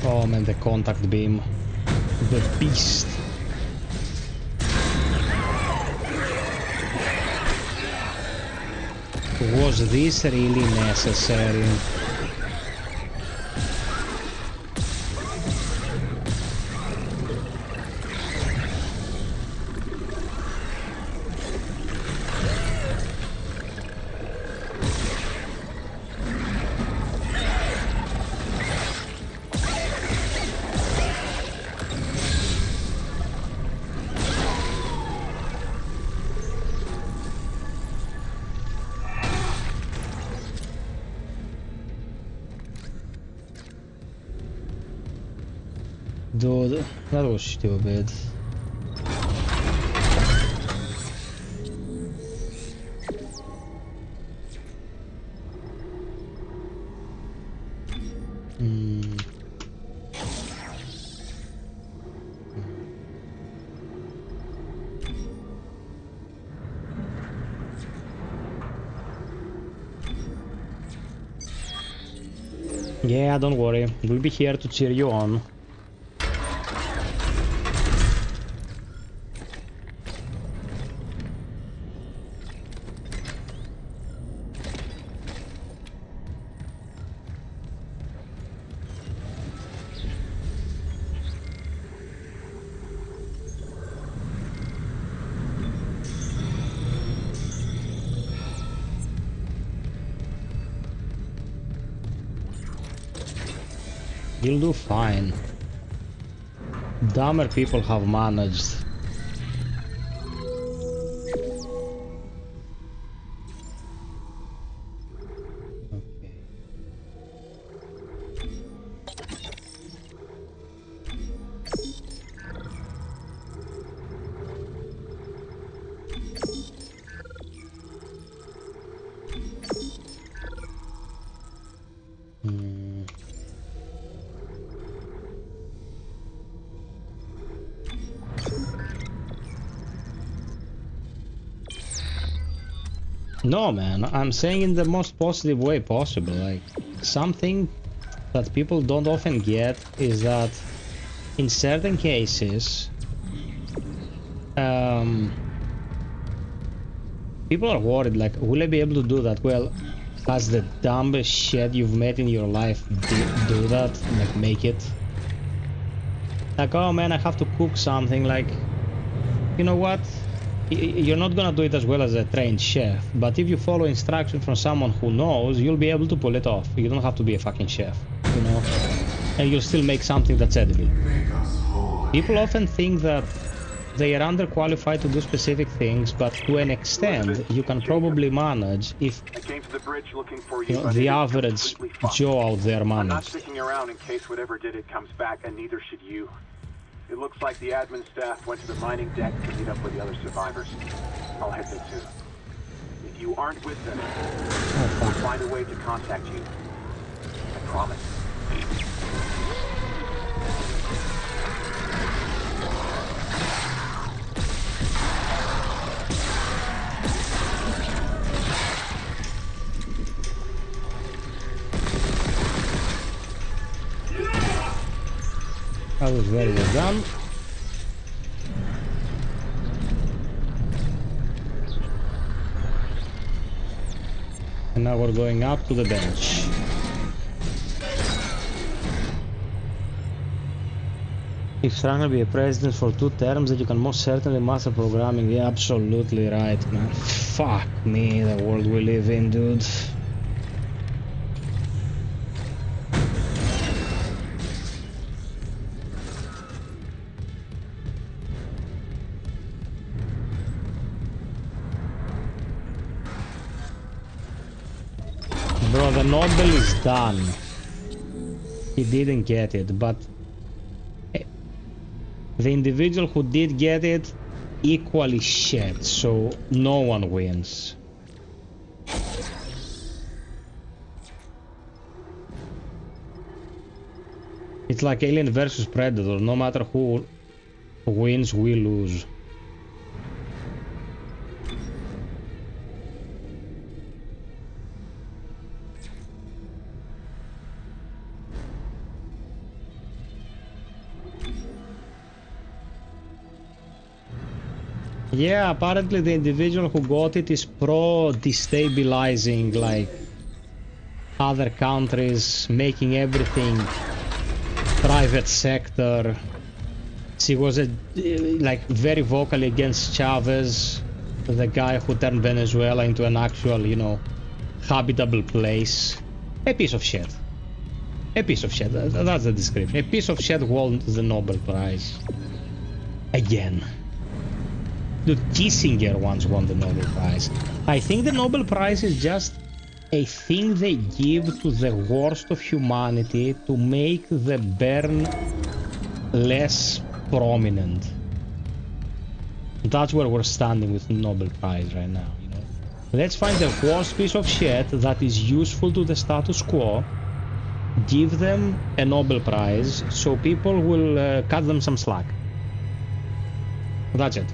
Oh man, the contact beam. The beast. Was this really necessary? Dude, that was stupid. Yeah, don't worry. We'll be here to cheer you on. You'll do fine. Dumber people have managed. No, man, I'm saying in the most positive way possible. Like, something that people don't often get is that in certain cases, people are worried, like, will I be able to do that? Well, has the dumbest shit you've met in your life do that? Like, make it? Like, oh man, I have to cook something, like, you know what? You're not gonna do it as well as a trained chef, but if you follow instructions from someone who knows, you'll be able to pull it off. You don't have to be a fucking chef, you know? And you'll still make something that's edible. People often think that they are underqualified to do specific things, but to an extent, you can probably manage if, you know, the average Joe out there I'm not manages. sticking around in case whatever did it comes back, and neither should you. It looks like the admin staff went to the mining deck to meet up with the other survivors. I'll head there too. If you aren't with them, I'll find a way to contact you. I promise. That was very well done. And now we're going up to the bench. If Strang will be a president for 2 terms, then you can most certainly master programming. Yeah, absolutely right, man. Fuck me, the world we live in, dude. Bro, the Nobel is done. He didn't get it, but the individual who did get it equally shit, so no one wins. It's like Alien versus Predator. No matter who wins, we lose. Yeah, apparently the individual who got it is pro-destabilizing, like, other countries, making everything private sector. She was like very vocal against Chavez, the guy who turned Venezuela into an actual, you know, habitable place. A piece of shit. A piece of shit. That's the description. A piece of shit won the Nobel Prize. Again. Dude, Kissinger once won the Nobel Prize. I think the Nobel Prize is just a thing they give to the worst of humanity to make the burn less prominent. That's where we're standing with the Nobel Prize right now, you know. Let's find the worst piece of shit that is useful to the status quo, give them a Nobel Prize, so people will cut them some slack. That's it.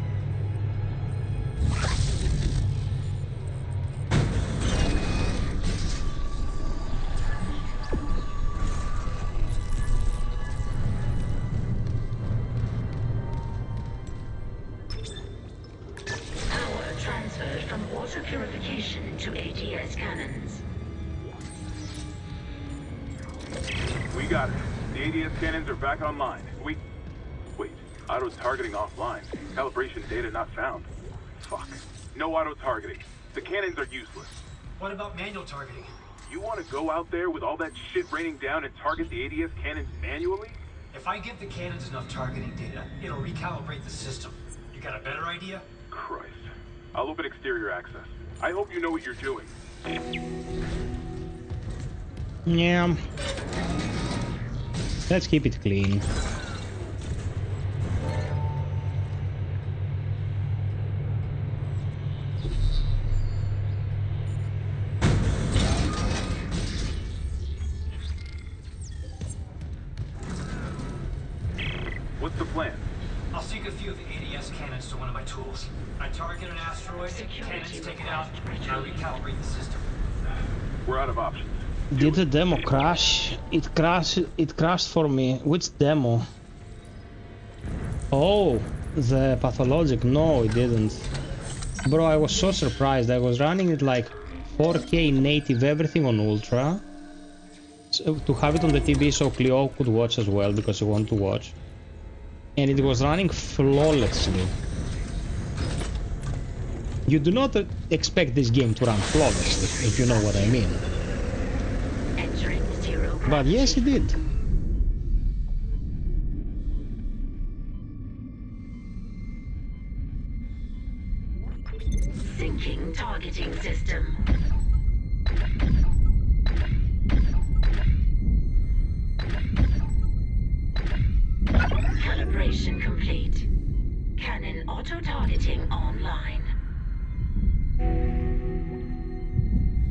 Purification to ADS cannons. We got it. The ADS cannons are back online. Wait, auto-targeting offline. Calibration data not found. Fuck. No auto-targeting. The cannons are useless. What about manual targeting? You want to go out there with all that shit raining down and target the ADS cannons manually? If I give the cannons enough targeting data, it'll recalibrate the system. You got a better idea? Christ. I'll open exterior access. I hope you know what you're doing. Yeah. Let's keep it clean. What's the plan? I'll seek a few of the ADS cannons to one of my tools. I target an asteroid, cannons take it out, and I recalibrate the system. We're out of options. Did the demo crash? It crashed for me. Which demo? Oh, the pathologic. No, it didn't. Bro, I was so surprised. I was running it like 4K native, everything on Ultra. So, to have it on the TV so Cleo could watch as well, because she wanted to watch. And it was running flawlessly. You do not expect this game to run flawlessly, if you know what I mean. But yes, it did. Syncing targeting system. Calibration complete. Cannon auto-targeting online.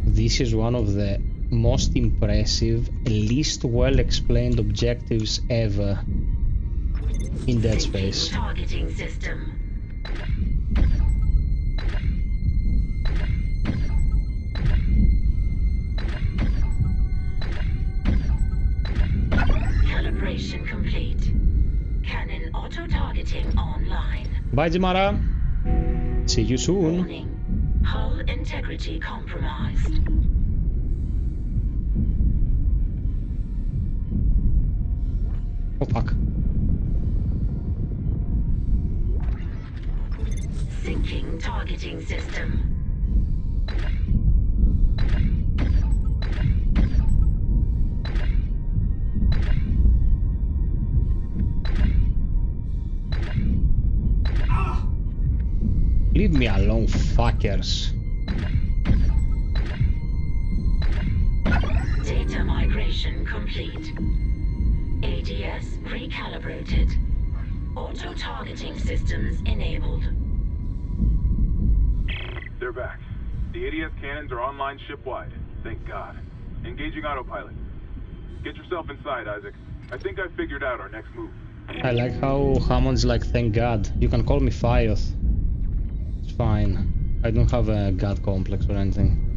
This is one of the most impressive, least well-explained objectives ever in Dead Space. Targeting system. Calibration complete. Cannon auto-targeting online. Bye, Jimara. See you soon. Warning. Hull integrity compromised. Oh fuck. Syncing targeting system. Leave me alone, fuckers. Data migration complete. ADS recalibrated. Auto-targeting systems enabled. They're back. The ADS cannons are online ship-wide. Thank God. Engaging autopilot. Get yourself inside, Isaac. I think I figured out our next move. I like how Hammond's like, thank God. You can call me FiOth. It's fine. I don't have a God complex or anything.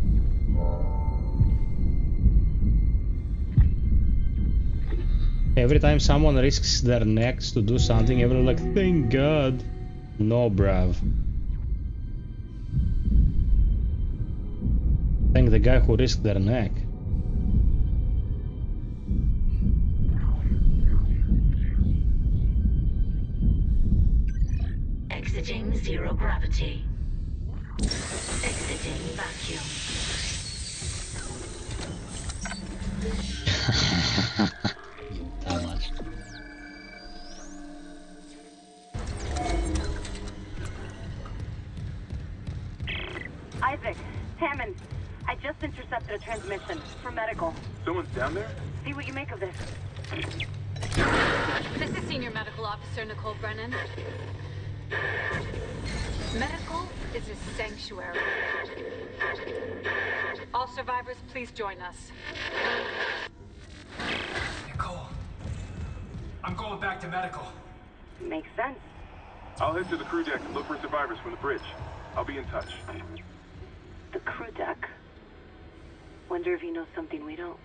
Every time someone risks their necks to do something, everyone's like, thank God. No, bruv. the guy who risked their neck. Exiting zero gravity. Exiting vacuum. How much? Isaac, Hammond, I just intercepted a transmission for medical. Someone's down there? See what you make of this. This is Senior Medical Officer Nicole Brennan. Medical is a sanctuary. All survivors, please join us. Nicole, I'm going back to medical. Makes sense. I'll head to the crew deck and look for survivors from the bridge. I'll be in touch. The crew deck. Wonder if he knows something we don't.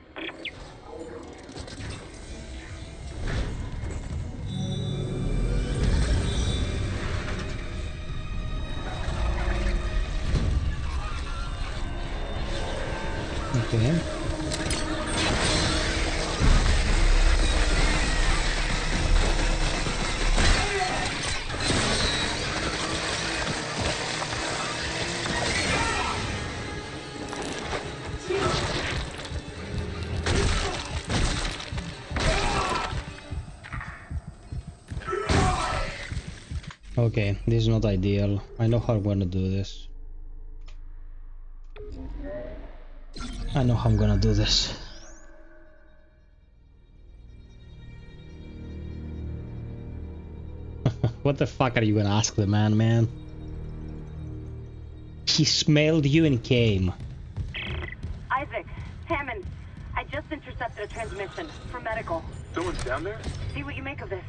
Okay. Okay, this is not ideal. I know how I'm gonna do this. I know how I'm gonna do this. What the fuck are you gonna ask the man? He smelled you and came. Isaac, Hammond, I just intercepted a transmission for medical. Someone's down there? See what you make of this.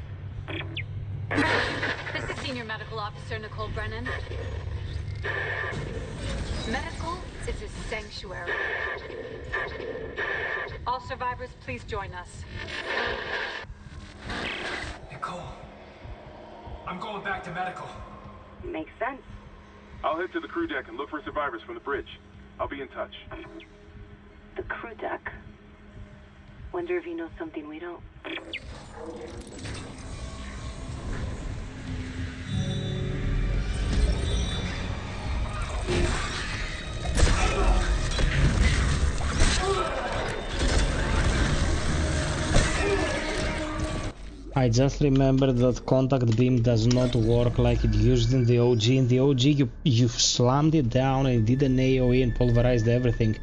This is Senior Medical Officer Nicole Brennan. Medical is a sanctuary. All survivors, please join us. Nicole, I'm going back to medical. Makes sense. I'll head to the crew deck and look for survivors from the bridge. I'll be in touch. The crew deck. Wonder if he knows something we don't. I just remembered that contact beam does not work like it used in the OG. In the OG, you slammed it down and it did an AoE and pulverized everything.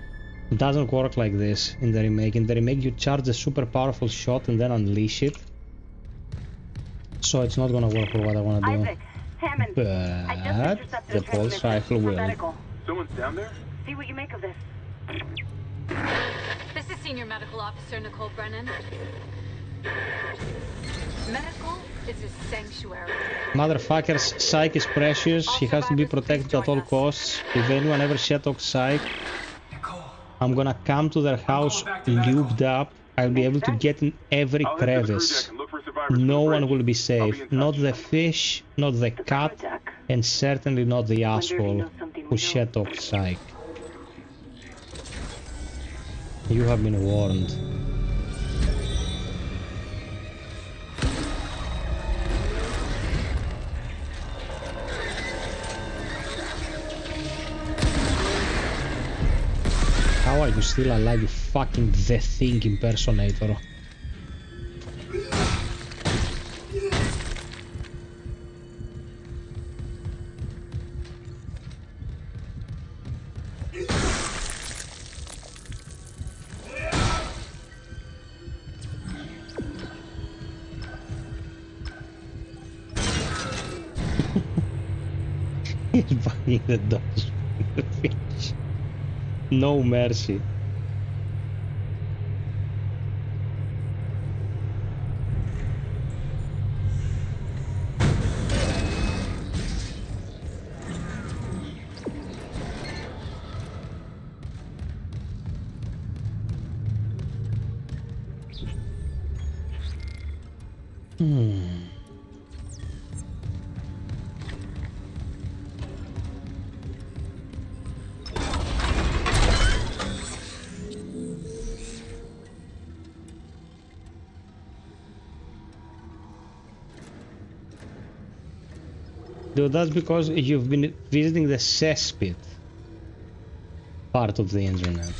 It doesn't work like this in the remake. In the remake, you charge a super powerful shot and then unleash it. So it's not gonna work for what I wanna do. Isaac, Hammond, I just But intercepted the a pulse rifle for will. medical. Someone's down there? See what you make of this. This is Senior Medical Officer Nicole Brennan. Medical is a sanctuary. Motherfucker's psych is precious. He has to be protected at all costs. If anyone ever shit-talks psych, I'm gonna come to their house lubed up. I'll be able to get in every crevice. No one will be safe. Not the fish, not the cat, and certainly not the asshole who shit-talks psych. You have been warned. How are you still alive, you fucking The Thing impersonator? He's banging the dogs with the fish. No mercy. Dude, that's because you've been visiting the cesspit part of the internet.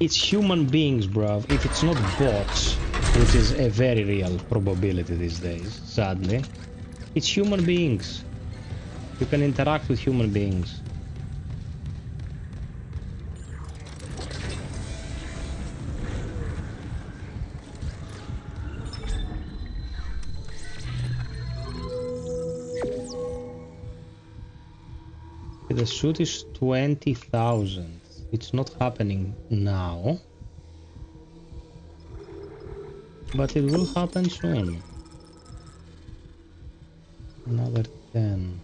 It's human beings, bruv. If it's not bots, which is a very real probability these days, sadly, it's human beings. You can interact with human beings. The suit is 20,000. It's not happening now, but it will happen soon. Another 10.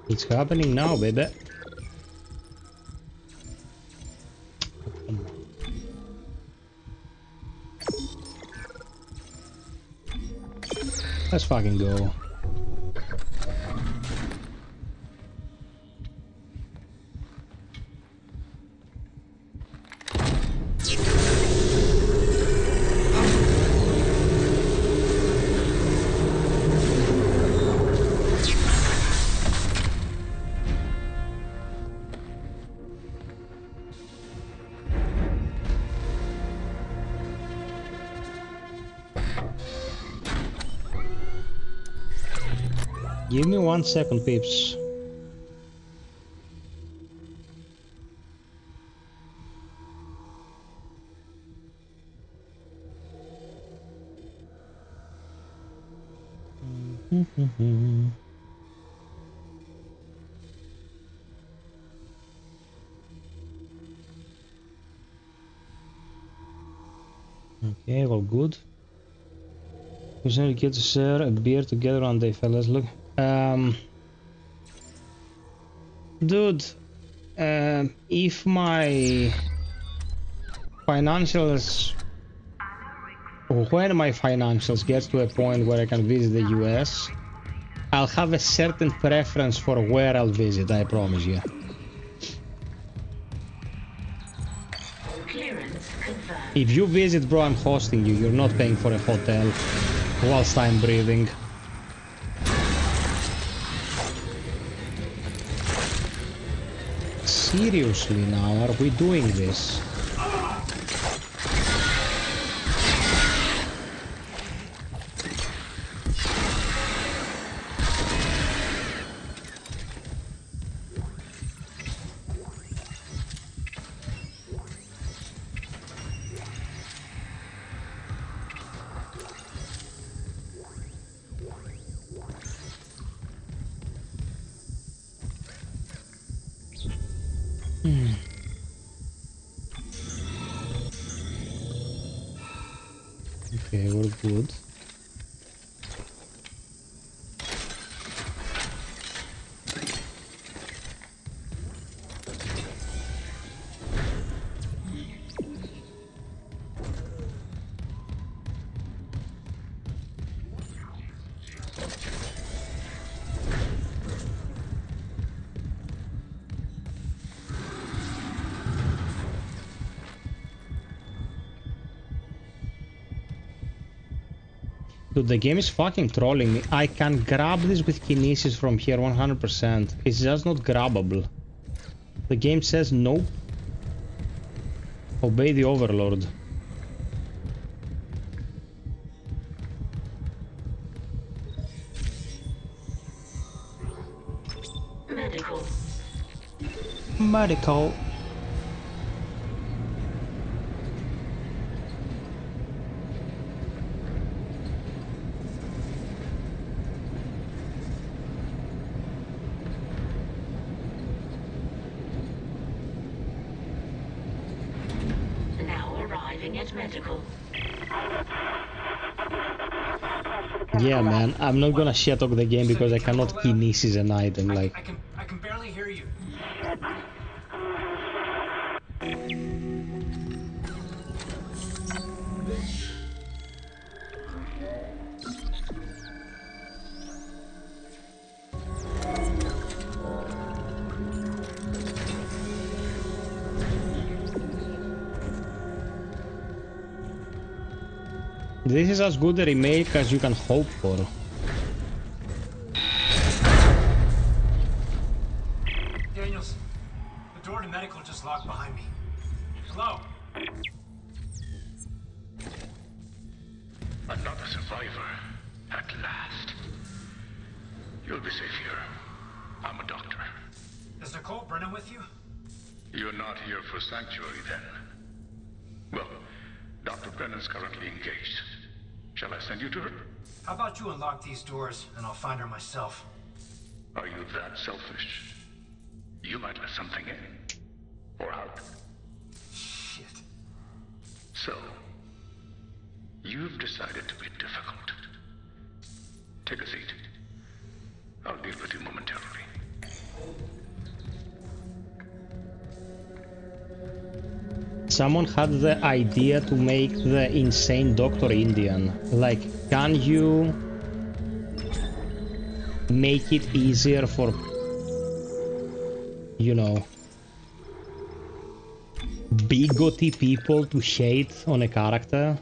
It's happening now, baby. Let's fucking go. Give me 1 second, peeps. Okay, all good. We should get to share a beer together one day, fellas. Look. Dude, if my financials, or when my financials gets to a point where I can visit the US, I'll have a certain preference for where I'll visit, I promise you. If you visit, bro, I'm hosting you. You're not paying for a hotel whilst I'm breathing. Seriously now, are we doing this? Okay, we're good. Dude, the game is fucking trolling me. I can grab this with kinesis from here 100%. It's just not grabbable. The game says nope. Obey the overlord. Medical. Medical. Yeah, man, I'm not gonna shit talk the game because I cannot kinesis an item, like... I can barely hear you. This is as good a remake as you can hope for. Daniels, the door to medical just locked behind me. Hello? Another survivor. At last. You'll be safe here. I'm a doctor. Is Nicole Brennan with you? You're not here for sanctuary, then? Well, Dr. Brennan's currently engaged. Shall I send you to her? How about you unlock these doors, and I'll find her myself? Are you that selfish? You might let something in. Or out. Shit. So, you've decided to be difficult. Take a seat. I'll deal with you momentarily. Someone had the idea to make the insane Doctor Indian. Like, can you make it easier for, you know, bigoty people to hate on a character?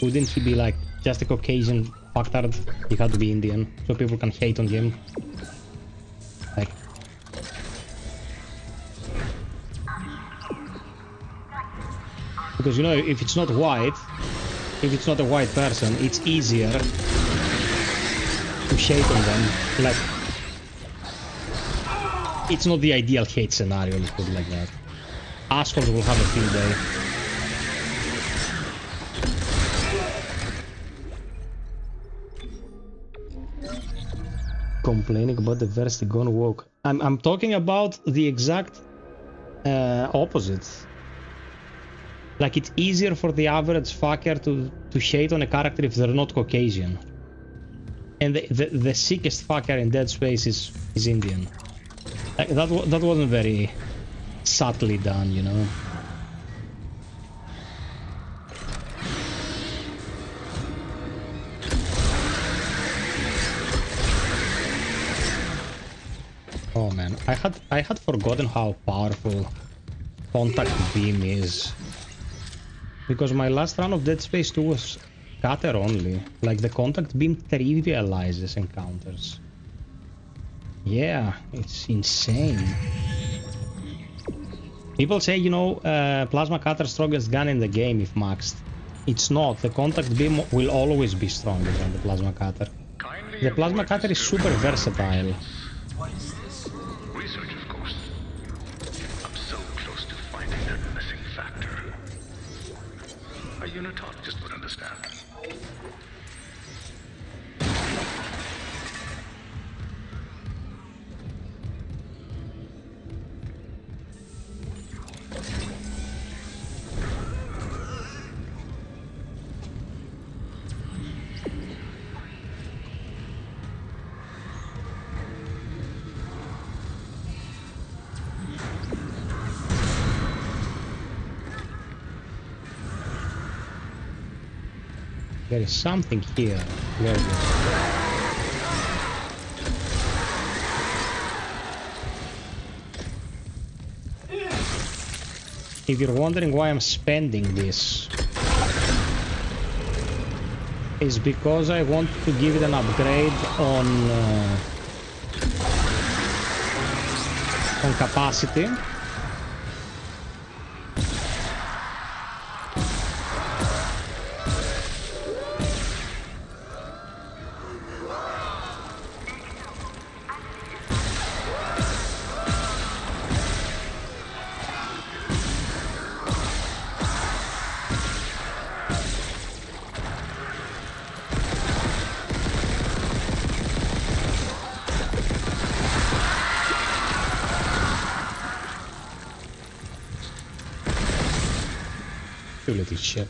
Wouldn't he be like just a Caucasian fucktard? He had to be Indian, so people can hate on him. Like, because, you know, if it's not white, if it's not a white person, it's easier to hate on them. Like, it's not the ideal hate scenario, let's put it like that. Assholes will have a field day. Complaining about the verse gone woke. I'm talking about the exact opposite. Like, it's easier for the average fucker to hate on a character if they're not Caucasian. And the sickest fucker in Dead Space is Indian. Like, that wasn't very subtly done, you know. Oh man, I had forgotten how powerful contact beam is. Because my last run of Dead Space 2 was scatter only. Like, the contact beam trivializes encounters. Yeah, it's insane. People say, you know, plasma cutter strongest gun in the game if maxed. It's not. The contact beam will always be stronger than the plasma cutter. The plasma cutter is super versatile. What is this? Research, of course. I'm so close to finding that missing factor. A unitologist would understand. There is something here. Where is it? If you're wondering why I'm spending this, it's because I want to give it an upgrade on capacity. You little shit.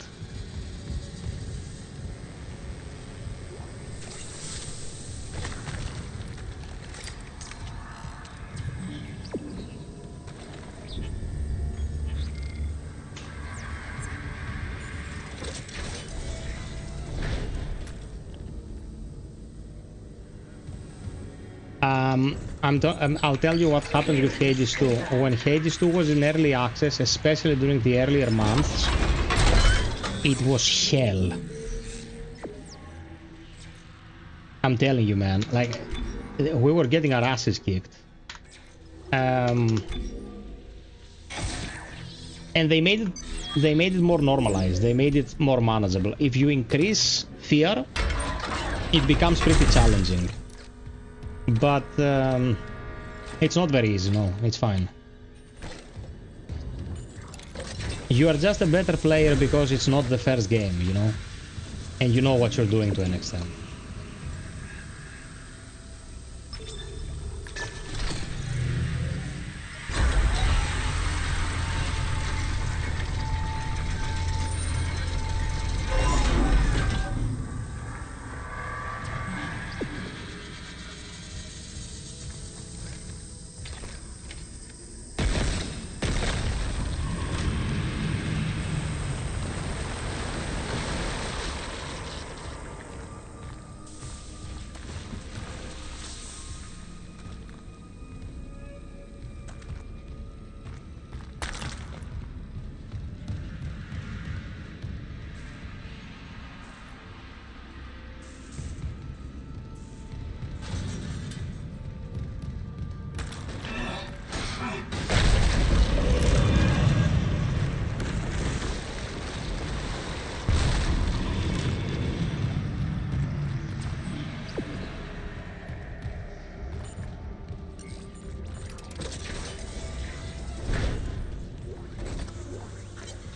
I'll tell you what happens with Hades 2. When Hades 2 was in early access, especially during the earlier months, it was hell. I'm telling you, man. Like, we were getting our asses kicked. And they made it more normalized. They made it more manageable. If you increase fear, it becomes pretty challenging. But it's not very easy. No, it's fine. You are just a better player because it's not the first game, you know? And you know what you're doing to an extent.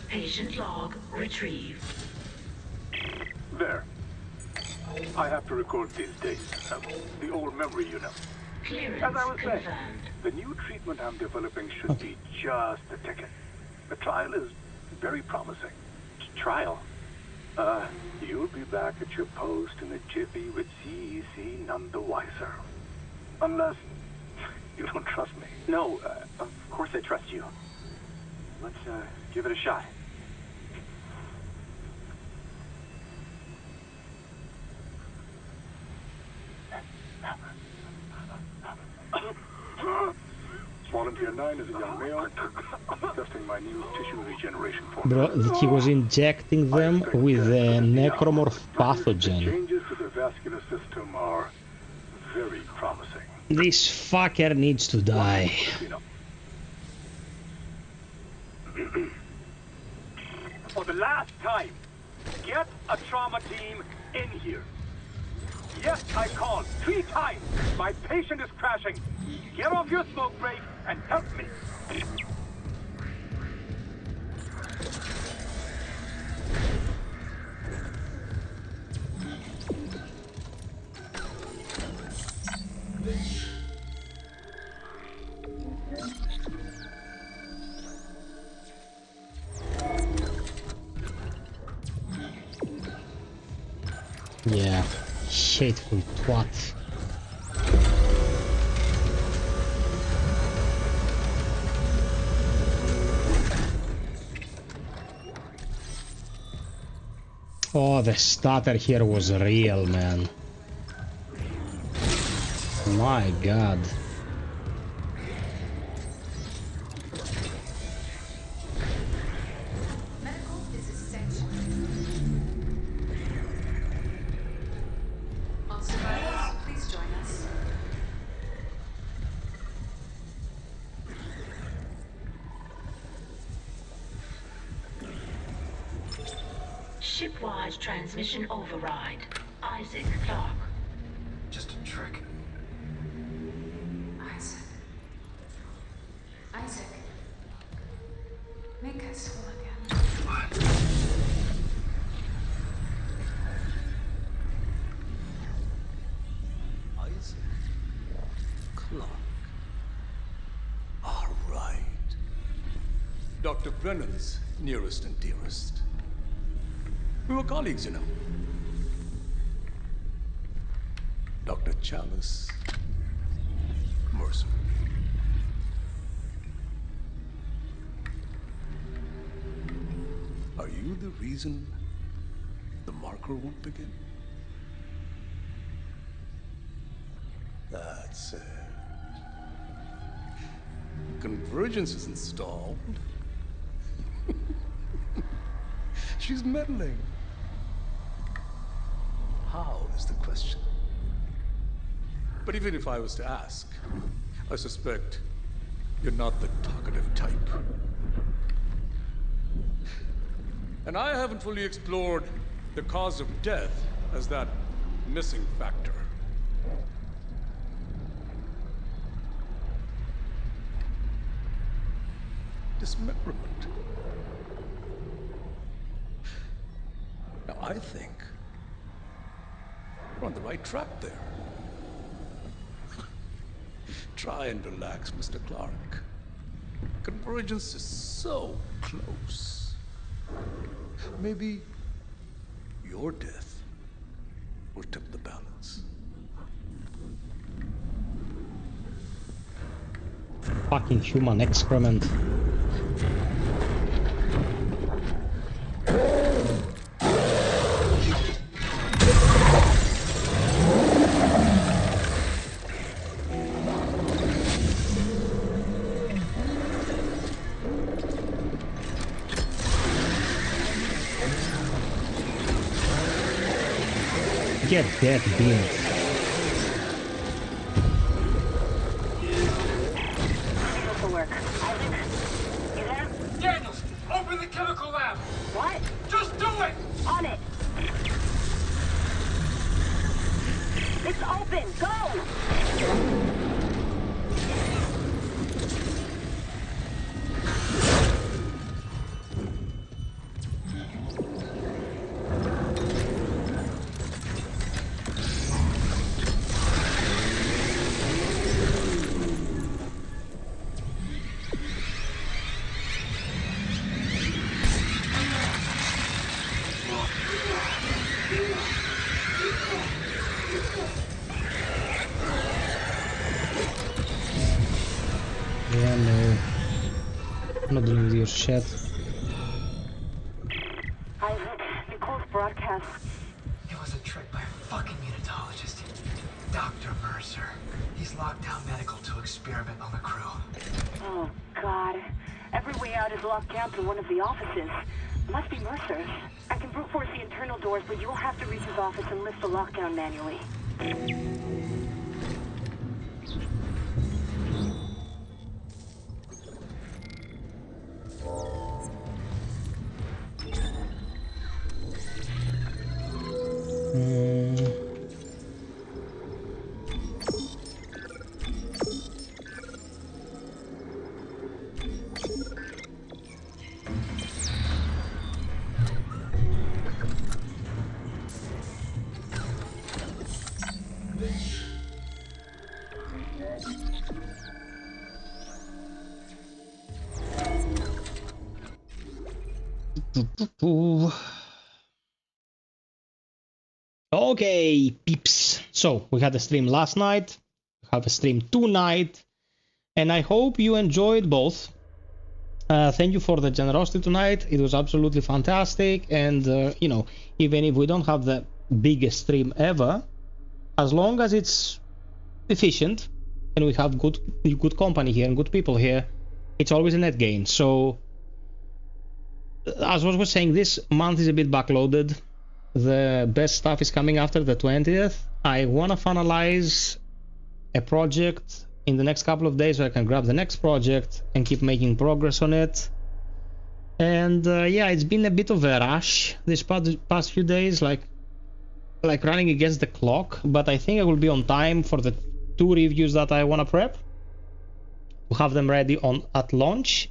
Patient log retrieved. There. I have to record these dates. The old memory, you know. Clearance As I was saying, confirmed. the new treatment I'm developing should be just the ticket. The trial is very promising. Trial? You'll be back at your post in a jiffy with CEC none the wiser. Unless you don't trust me. No, of course I trust you. Let's, give it a shot. Volunteer 9 is a young male. Testing my new tissue regeneration Bro, formula. he was injecting them with a necromorph pathogen. Changes to the vascular system are very promising. This fucker needs to die. For the last time, get a trauma team in here. Yes, I called 3 times. My patient is crashing. Get off your smoke break and help me. Yeah, hateful twat. Oh, the stutter here was real, man. My god. Medical is essential. All survivors, please join us. Shipwide transmission override. Isaac Clark. Just a trick. Isaac. Isaac. Make us whole again. Isaac Clark. All right. Dr. Brennan's nearest and dearest. We were colleagues, you know. Dr. Chalice. Mercer. Are you the reason the marker won't begin? That's it. Convergence is installed. She's meddling. How is the question? But even if I was to ask, I suspect you're not the talkative type. And I haven't fully explored the cause of death as that missing factor. Dismemberment. Now I think we're on the right track there. Try and relax, Mr. Clark. Convergence is so close. Maybe your death will tip the balance. Fucking human excrement. Get that beam. Work. Isaac, you there? Daniels, open the chemical lab. What? Just do it. On it. It's open. Go. Yeah, no. I'm not dealing with your shit. Isaac, Nicole's broadcast. It was a trick by a fucking unitologist. Dr. Mercer. He's locked down medical to experiment on the crew. Oh, God. Every way out is locked down through one of the offices. Must be Mercer's. I can brute force the internal doors, but you'll have to reach his office and lift the lockdown manually. Okay, peeps. So we had a stream last night, we have a stream tonight, and I hope you enjoyed both. Thank you for the generosity tonight. It was absolutely fantastic, and you know, even if we don't have the biggest stream ever, as long as it's efficient and we have good company here and good people here, it's always a net gain. So as I was saying, this month is a bit backloaded. The best stuff is coming after the 20th. I want to finalize a project in the next couple of days so I can grab the next project and keep making progress on it. And yeah, it's been a bit of a rush this past few days, like running against the clock, but I think I will be on time for the 2 reviews that I want to prep. We'll have them ready at launch.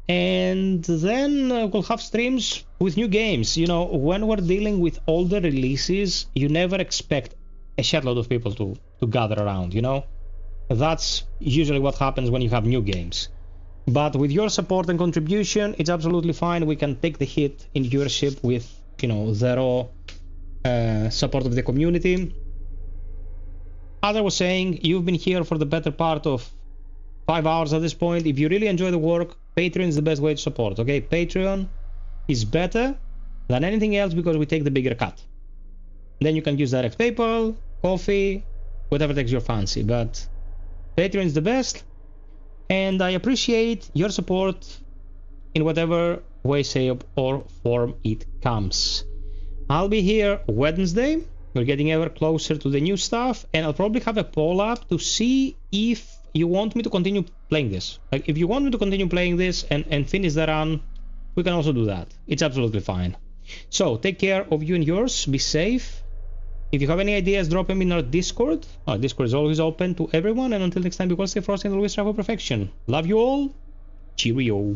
And then we'll have streams with new games. You know, when we're dealing with older releases, you never expect a shitload of people to gather around, you know? That's usually what happens when you have new games. But with your support and contribution, it's absolutely fine. We can take the hit in viewership with, you know, the raw support of the community. As I was saying, you've been here for the better part of 5 hours at this point. If you really enjoy the work, Patreon is the best way to support, okay? Patreon is better than anything else because we take the bigger cut. Then you can use direct PayPal, Coffee, whatever takes your fancy, but Patreon is the best, and I appreciate your support in whatever way, shape, or form it comes. I'll be here Wednesday We're getting ever closer to the new stuff, and I'll probably have a poll up to see if you want me to continue playing this. Like, if you want me to continue playing this and finish the run, we can also do that. It's absolutely fine. So, take care of you and yours. Be safe. If you have any ideas, drop them in our Discord. Our Discord is always open to everyone, and until next time, be well, stay frosty, and always strive for perfection. Love you all. Cheerio.